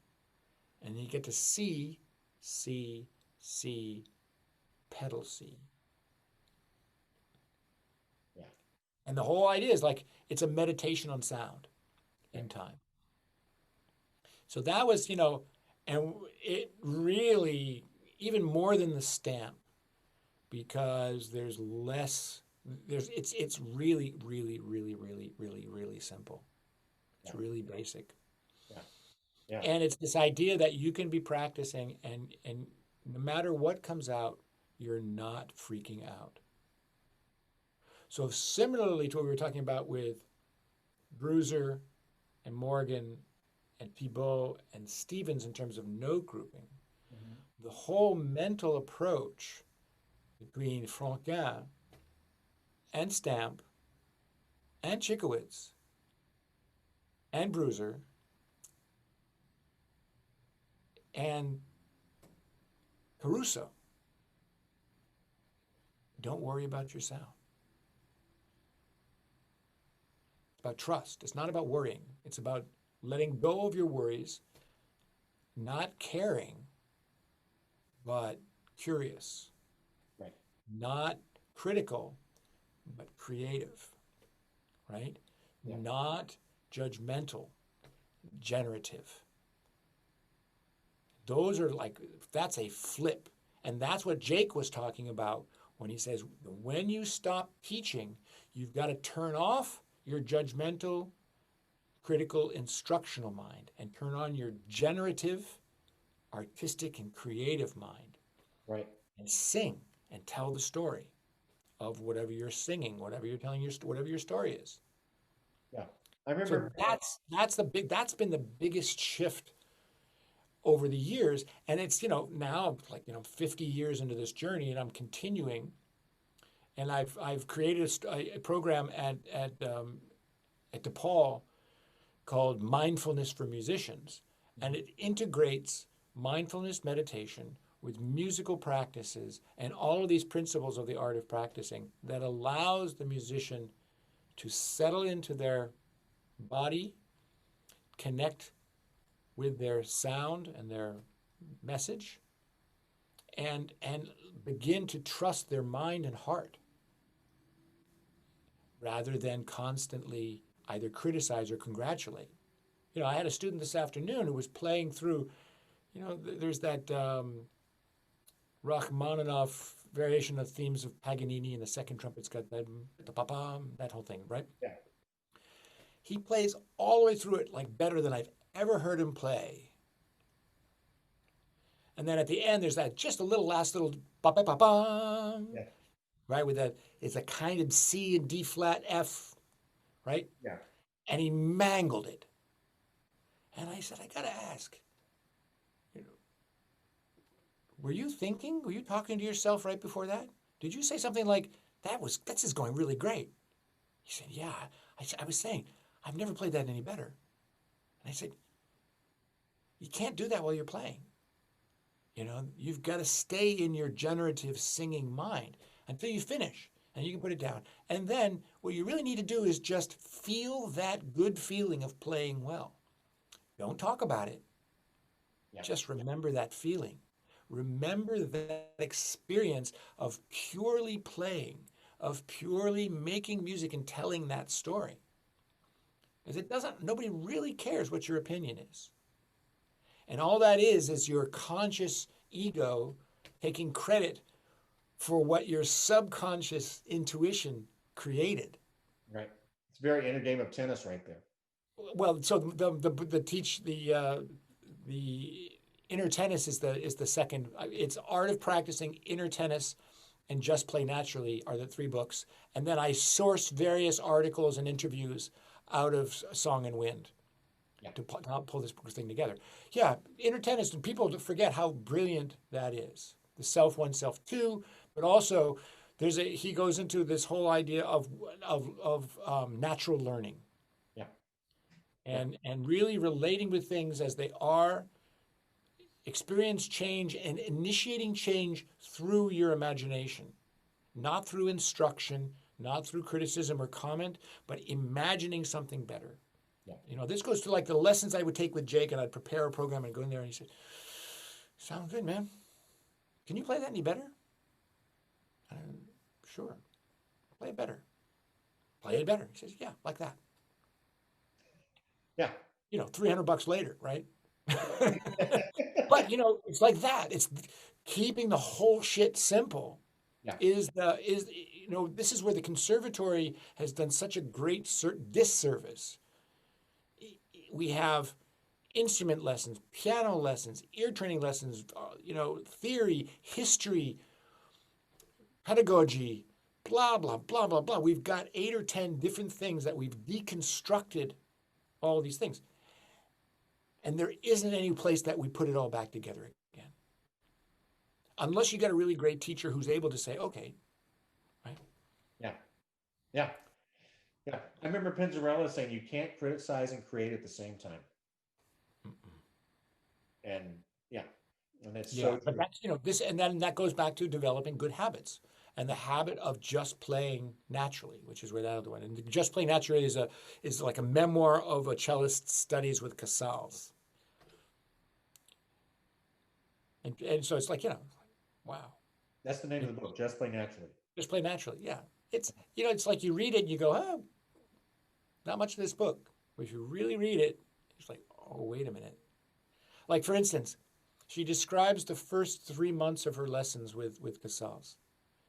And you get to C, C, C, pedal C. Yeah. And the whole idea is like it's a meditation on sound in time. So that was, and it really, even more than the stamp, because it's really, really, really, really, really, really simple. It's really basic. Yeah. And it's this idea that you can be practicing and no matter what comes out, you're not freaking out. So similarly to what we were talking about with Bruiser and Morgan and Thibaud and Stevens in terms of note grouping, the whole mental approach between Franquin and Stamp and Chikowitz and Bruiser and Caruso. Don't worry about your sound. It's about trust. It's not about worrying. It's about letting go of your worries, not caring, but curious. Right. Not critical, but creative. Right? Yeah. Not judgmental, generative. Those are that's a flip. And that's what Jake was talking about when he says, when you stop teaching, you've got to turn off your judgmental, critical, instructional mind and turn on your generative, artistic, and creative mind. Right. And sing and tell the story of whatever you're singing, whatever you're telling whatever your story is. Yeah. I remember. So that's been the biggest shift over the years. And it's, now I'm 50 years into this journey and I'm continuing. And I've created a program at DePaul called Mindfulness for Musicians. And it integrates mindfulness meditation with musical practices and all of these principles of the art of practicing that allows the musician to settle into their body, connect with their sound and their message, and begin to trust their mind and heart rather than constantly either criticize or congratulate. I had a student this afternoon who was playing through, there's that Rachmaninoff variation of themes of Paganini, and the second trumpet's got that whole thing, right? Yeah. He plays all the way through it better than I've ever heard him play. And then at the end, there's that just a last little ba-ba-ba-bum, right? With that, it's a kind of C and D flat F, right? Yeah. And he mangled it. And I said, I gotta ask, were you talking to yourself right before that? Did you say something like, that's just going really great? He said, yeah. I was saying, I've never played that any better. And I said, you can't do that while you're playing. You've got to stay in your generative singing mind until you finish and you can put it down. And then what you really need to do is just feel that good feeling of playing well. Don't talk about it. Yeah. Just remember that feeling. Remember that experience of purely playing, of purely making music and telling that story. Because nobody really cares what your opinion is. And all that is your conscious ego taking credit for what your subconscious intuition created. Right. It's a very inner game of tennis right there. Well, so the inner tennis is the second. It's Art of Practicing, Inner Tennis, and Just Play Naturally are the 3 books. And then I source various articles and interviews out of Song and Wind to pull this thing together. Yeah, inner tennis, and people forget how brilliant that is. The self one, self two, but also he goes into this whole idea of natural learning. Yeah. And really relating with things as they are experience change and initiating change through your imagination, not through instruction, not through criticism or comment, but imagining something better. Yeah. You know, this goes to like the lessons I would take with Jake, and I'd prepare a program and go in there and he said, "Sound good, man. Can you play that any better?" Sure. Play it better. Play it better. He says, "Yeah, like that." Yeah. You know, $300 later, right? But you know, it's like that. It's keeping the whole shit simple. Yeah. Is you know, this is where the conservatory has done such a great disservice. We have instrument lessons, piano lessons, ear training lessons, you know, theory, history, pedagogy, blah, blah, blah, blah, blah. We've got 8 or 10 different things that we've deconstructed all these things. And there isn't any place that we put it all back together again. Unless you got a really great teacher who's able to say, okay, right? Yeah. Yeah. Yeah. I remember Pinzarella saying you can't criticize and create at the same time. And yeah. And it's so true. But that's, you know, this, and then that goes back to developing good habits and the habit of just playing naturally, which is where that other one. And just playing naturally is like a memoir of a cellist's studies with Casals. And so it's like, you know, wow. That's the name of the book, Just Play Naturally. Just play naturally, yeah. It's, you know, it's like you read it and you go, oh, not much of this book. But if you really read it, it's like, oh, wait a minute. Like, for instance, she describes the first 3 months of her lessons with Casals.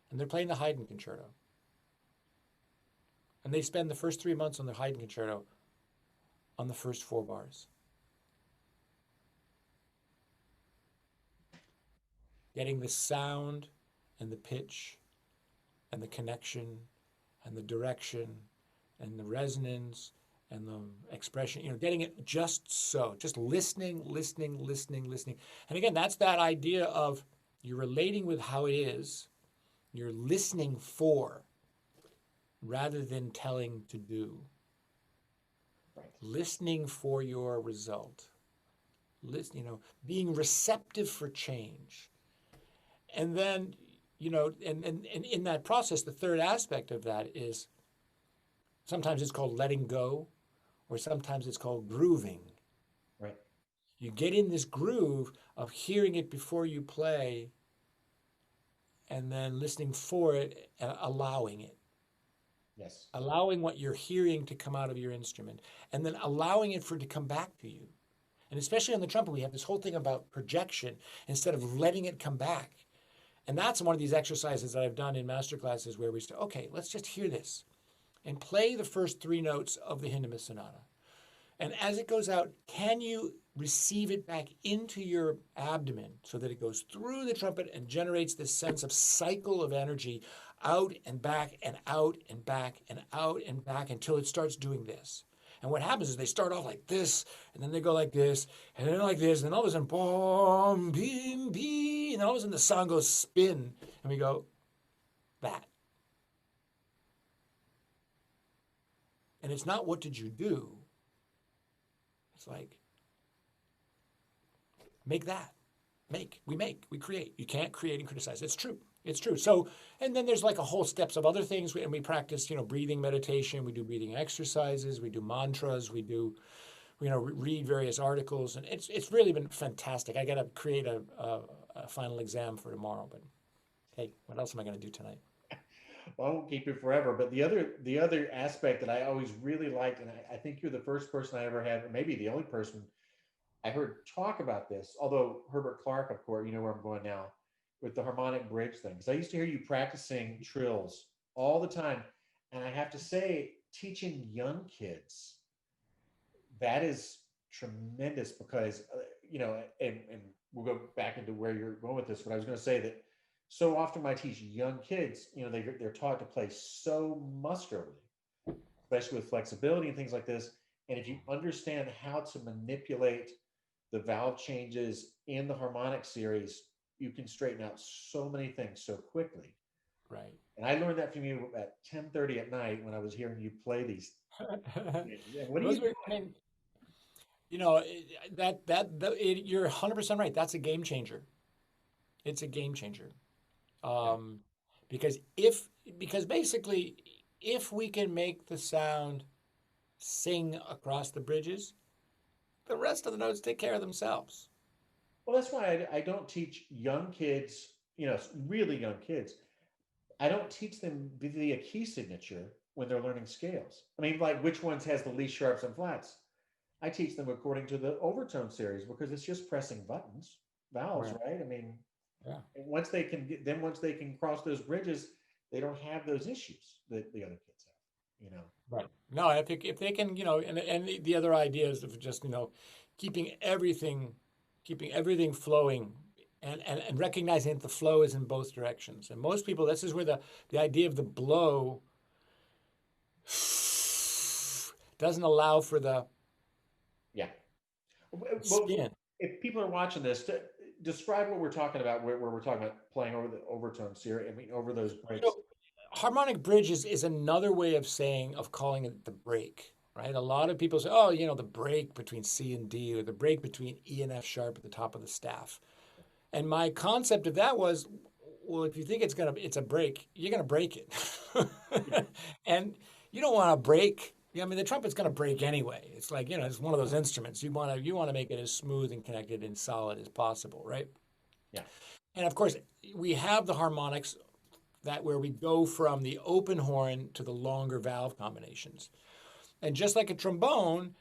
And they're playing the Haydn Concerto. And they spend the first 3 months on the Haydn Concerto on the first 4 bars. Getting the sound and the pitch and the connection and the direction and the resonance and the expression, you know, getting it just so, just listening. And again, that's that idea of you're relating with how it is, you're listening for rather than telling to do. Right. Listening for your result. Listen, you know, being receptive for change. And then, you know, and in that process, the third aspect of that is sometimes it's called letting go, or sometimes it's called grooving. Right. You get in this groove of hearing it before you play and then listening for it and allowing it. Yes. Allowing what you're hearing to come out of your instrument and then allowing it for it to come back to you. And especially on the trumpet, we have this whole thing about projection instead of letting it come back. And that's one of these exercises that I've done in master classes where we say, okay, let's just hear this and play the first 3 notes of the Hindemith Sonata. And as it goes out, can you receive it back into your abdomen so that it goes through the trumpet and generates this sense of cycle of energy out and back and out and back and out and back until it starts doing this. And what happens is they start off like this, and then they go like this, and then like this, and then all of a sudden, boom, beam, bee, and then all of a sudden the song goes spin, and we go, that. And it's not what did you do? It's like, make that. We create. You can't create and criticize. It's true. It's true. So, and then there's like a whole steps of other things. And we practice, you know, breathing meditation. We do breathing exercises. We do mantras. We do, you know, read various articles. And it's really been fantastic. I got to create a final exam for tomorrow. But hey, what else am I going to do tonight? Well, I won't keep you forever. But the other aspect that I always really liked, and I think you're the first person I ever had, or maybe the only person I heard talk about this, although Herbert Clark, of course, you know where I'm going now, with the harmonic bridge thing. Because I used to hear you practicing trills all the time. And I have to say, teaching young kids, that is tremendous because, you know, and we'll go back into where you're going with this, but I was going to say that so often when I teach young kids, you know, they're taught to play so muscularly, especially with flexibility and things like this. And if you understand how to manipulate the valve changes in the harmonic series, you can straighten out so many things so quickly. Right. And I learned that from you at 10:30 at night when I was hearing you play these. What do you do? You know, you're 100% right. That's a game changer. It's a game changer. Um, because basically, if we can make the sound sing across the bridges, the rest of the notes take care of themselves. Well, that's why I don't teach young kids, really young kids. I don't teach them via key signature when they're learning scales. I mean, like which ones has the least sharps and flats. I teach them according to the overtone series because it's just pressing buttons, valves, right? I mean, Yeah. once they can once they can cross those bridges, they don't have those issues that the other kids have. Right. No, I think if they can, and the other ideas of just, keeping everything flowing and recognizing that the flow is in both directions. And most people, this is where the idea of the blow doesn't allow for the Yeah. spin. If people are watching this, describe what we're talking about, where we're talking about playing over the overtone series. I mean, over those breaks. So, harmonic bridge is another way of calling it the break, right? A lot of people say, oh, the break between C and D, or the break between E and F sharp at the top of the staff. And my concept of that was, well, if you think it's a break, you're gonna break it. And you don't want to break. I mean, the trumpet's gonna break anyway. It's like, it's one of those instruments. You wanna make it as smooth and connected and solid as possible, right? Yeah. And of course, we have the harmonics where we go from the open horn to the longer valve combinations. And just like a trombone,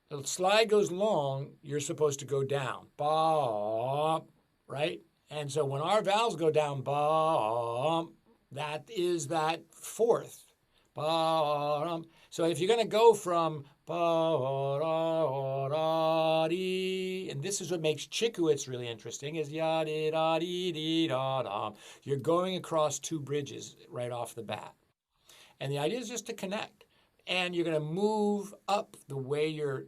the slide goes long, you're supposed to go down. Ba, right? And so when our valves go down, ba, that is that fourth. Ba, so if you're going to go from ba, da, da, dee, and this is what makes Chikuits really interesting, is ya, di, da, dee, dee, da, da. You're going across two bridges right off the bat. And the idea is just to connect. And you're going to move up the way your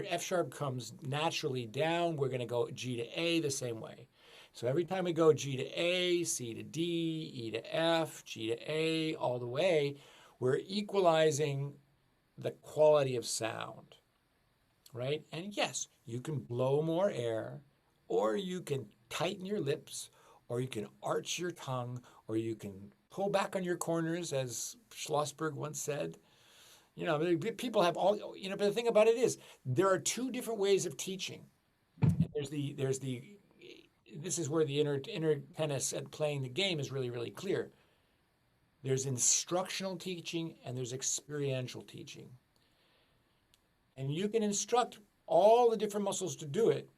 F sharp comes naturally down. We're going to go G to A the same way. So every time we go G to A, C to D, E to F, G to A, all the way, we're equalizing the quality of sound, right? And yes, you can blow more air, or you can tighten your lips, or you can arch your tongue, or you can pull back on your corners, as Schlossberg once said. People have all, but the thing about it is there are two different ways of teaching. And this is where the inner tennis at playing the game is really, really clear. There's instructional teaching and there's experiential teaching. And you can instruct all the different muscles to do it.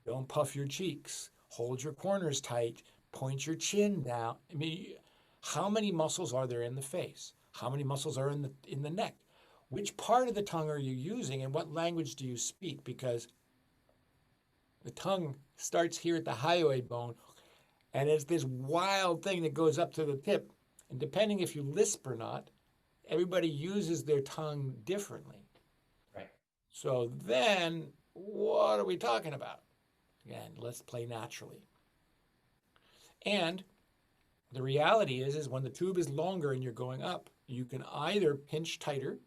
Don't puff your cheeks, hold your corners tight, point your chin down. I mean, how many muscles are there in the face? How many muscles are in the neck? Which part of the tongue are you using and what language do you speak? Because the tongue starts here at the hyoid bone and it's this wild thing that goes up to the tip. And depending if you lisp or not, everybody uses their tongue differently. Right. So then what are we talking about? Again, let's play naturally. And the reality is when the tube is longer and you're going up, you can either pinch tighter,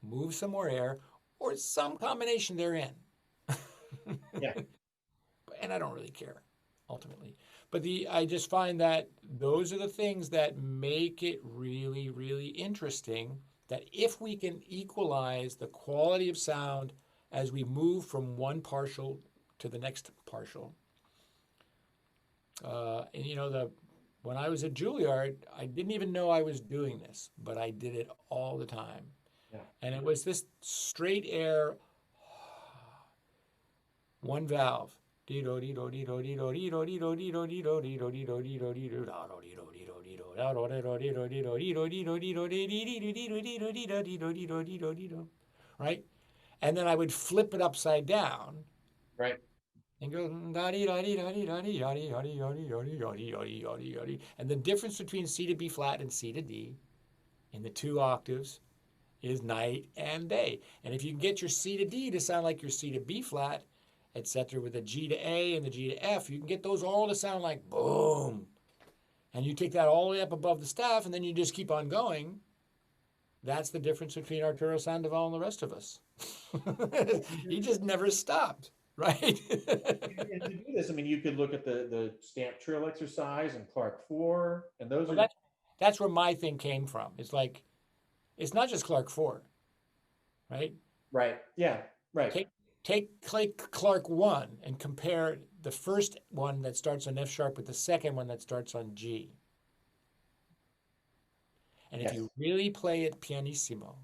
move some more air, or some combination therein. Yeah. And I don't really care, ultimately. But I just find that those are the things that make it really, really interesting, that if we can equalize the quality of sound as we move from one partial to the next partial. When I was at Juilliard, I didn't even know I was doing this, but I did it all the time. Yeah. And it was this straight air, one valve. Right? And then I would flip it upside down. Right. And go and the difference between C to B flat and C to D in the two octaves is night and day. And if you can get your C to D to sound like your C to B flat, etc., with the G to A and the G to F, you can get those all to sound like boom. And you take that all the way up above the staff, and then you just keep on going. That's the difference between Arturo Sandoval and the rest of us. He just never stopped, right? And to do this, I mean, you could look at the stamp trill exercise and Clark 4, and those Well, are that's where my thing came from. It's like, it's not just Clark 4, right? right. Yeah, right. Take Clark 1 and compare the first one that starts on F sharp with the second one that starts on G. And if Yes. you really play it pianissimo,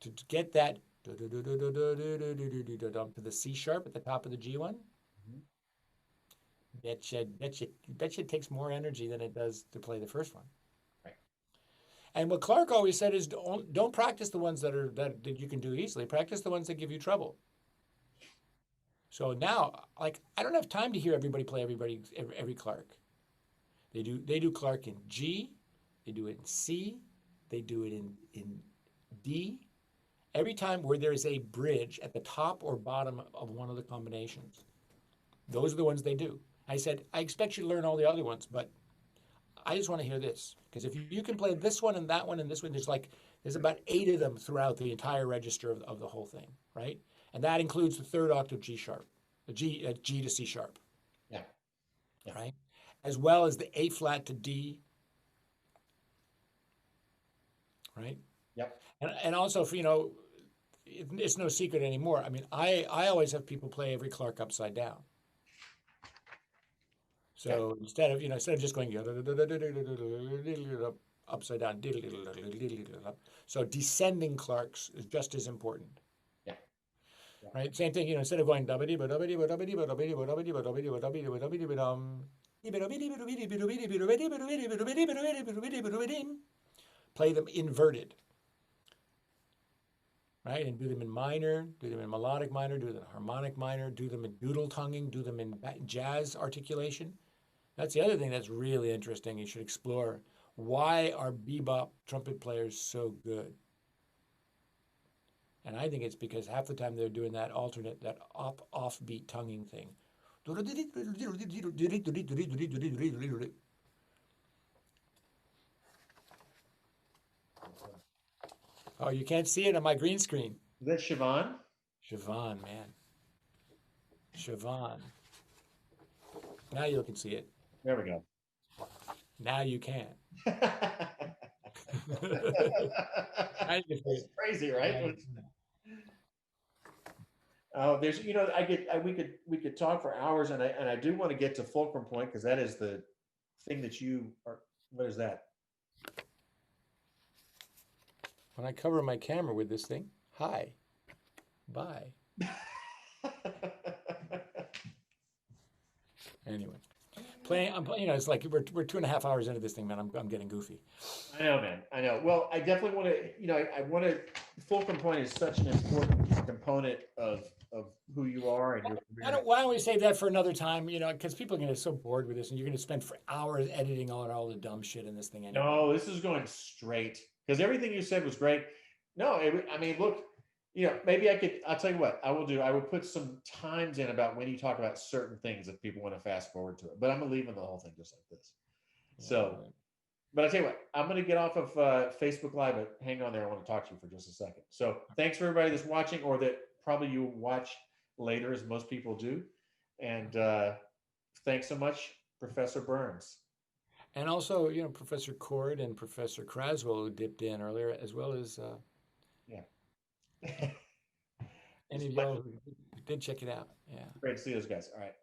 to get that to the C sharp at the top of the G one, Mhm. bet you it takes more energy than it does to play the first one. Right. And what Clark always said is don't practice the ones that you can do easily. Practice the ones that give you trouble. So now, like, I don't have time to hear everybody play every Clark. They do Clark in G, they do it in C, they do it in D. Every time where there is a bridge at the top or bottom of one of the combinations. Those are the ones they do. I said, I expect you to learn all the other ones, but I just want to hear this. Because if you can play this one and that one and this one, there's about 8 of them throughout the entire register of the whole thing, right? And that includes the third octave G sharp, the G to C sharp. Yeah. Right? As well as the A flat to D. Right? Yep. And also, for, it's no secret anymore. I mean, I always have people play every Clark upside down. So instead of just going upside down, so descending Clarks is just as important. Yeah. Right? Same thing, instead of going play them inverted. Right? And do them in minor, do them in melodic minor, do them in harmonic minor, do them in doodle tonguing, do them in jazz articulation. That's the other thing that's really interesting. You should explore. Why are bebop trumpet players so good? And I think it's because half the time they're doing that alternate, that offbeat tonguing thing. Oh, you can't see it on my green screen. Is that Siobhan? Siobhan, man. Siobhan. Now you can see it. There we go. Now you can. It's crazy, right? There's, we could talk for hours, and I do want to get to Fulcrum Point, because that is the thing that you are. What is that? When I cover my camera with this thing, hi, bye. Anyway, it's like we're 2.5 hours into this thing, man. I'm getting goofy. I know, man. I know. Well, I definitely want to, I want to. Fulcrum Point is such an important component of who you are and your career. Why don't we save that for another time? Because people are going to get so bored with this, and you're going to spend for hours editing all the dumb shit in this thing. Anyway. No, this is going straight, because everything you said was great. No, I mean, look, maybe I'll tell you what I will do. I would put some times in about when you talk about certain things if people want to fast forward to it, but I'm going to leave in the whole thing just like this. Yeah, So, right. But I'll tell you what, I'm going to get off of Facebook Live, but hang on there. I want to talk to you for just a second. So thanks for everybody that's watching, or that probably you watch later, as most people do. And thanks so much, Professor Burns. And also, Professor Cord and Professor Craswell, who dipped in earlier, as well as any of y'all who did check it out. Yeah. Great to see those guys. All right.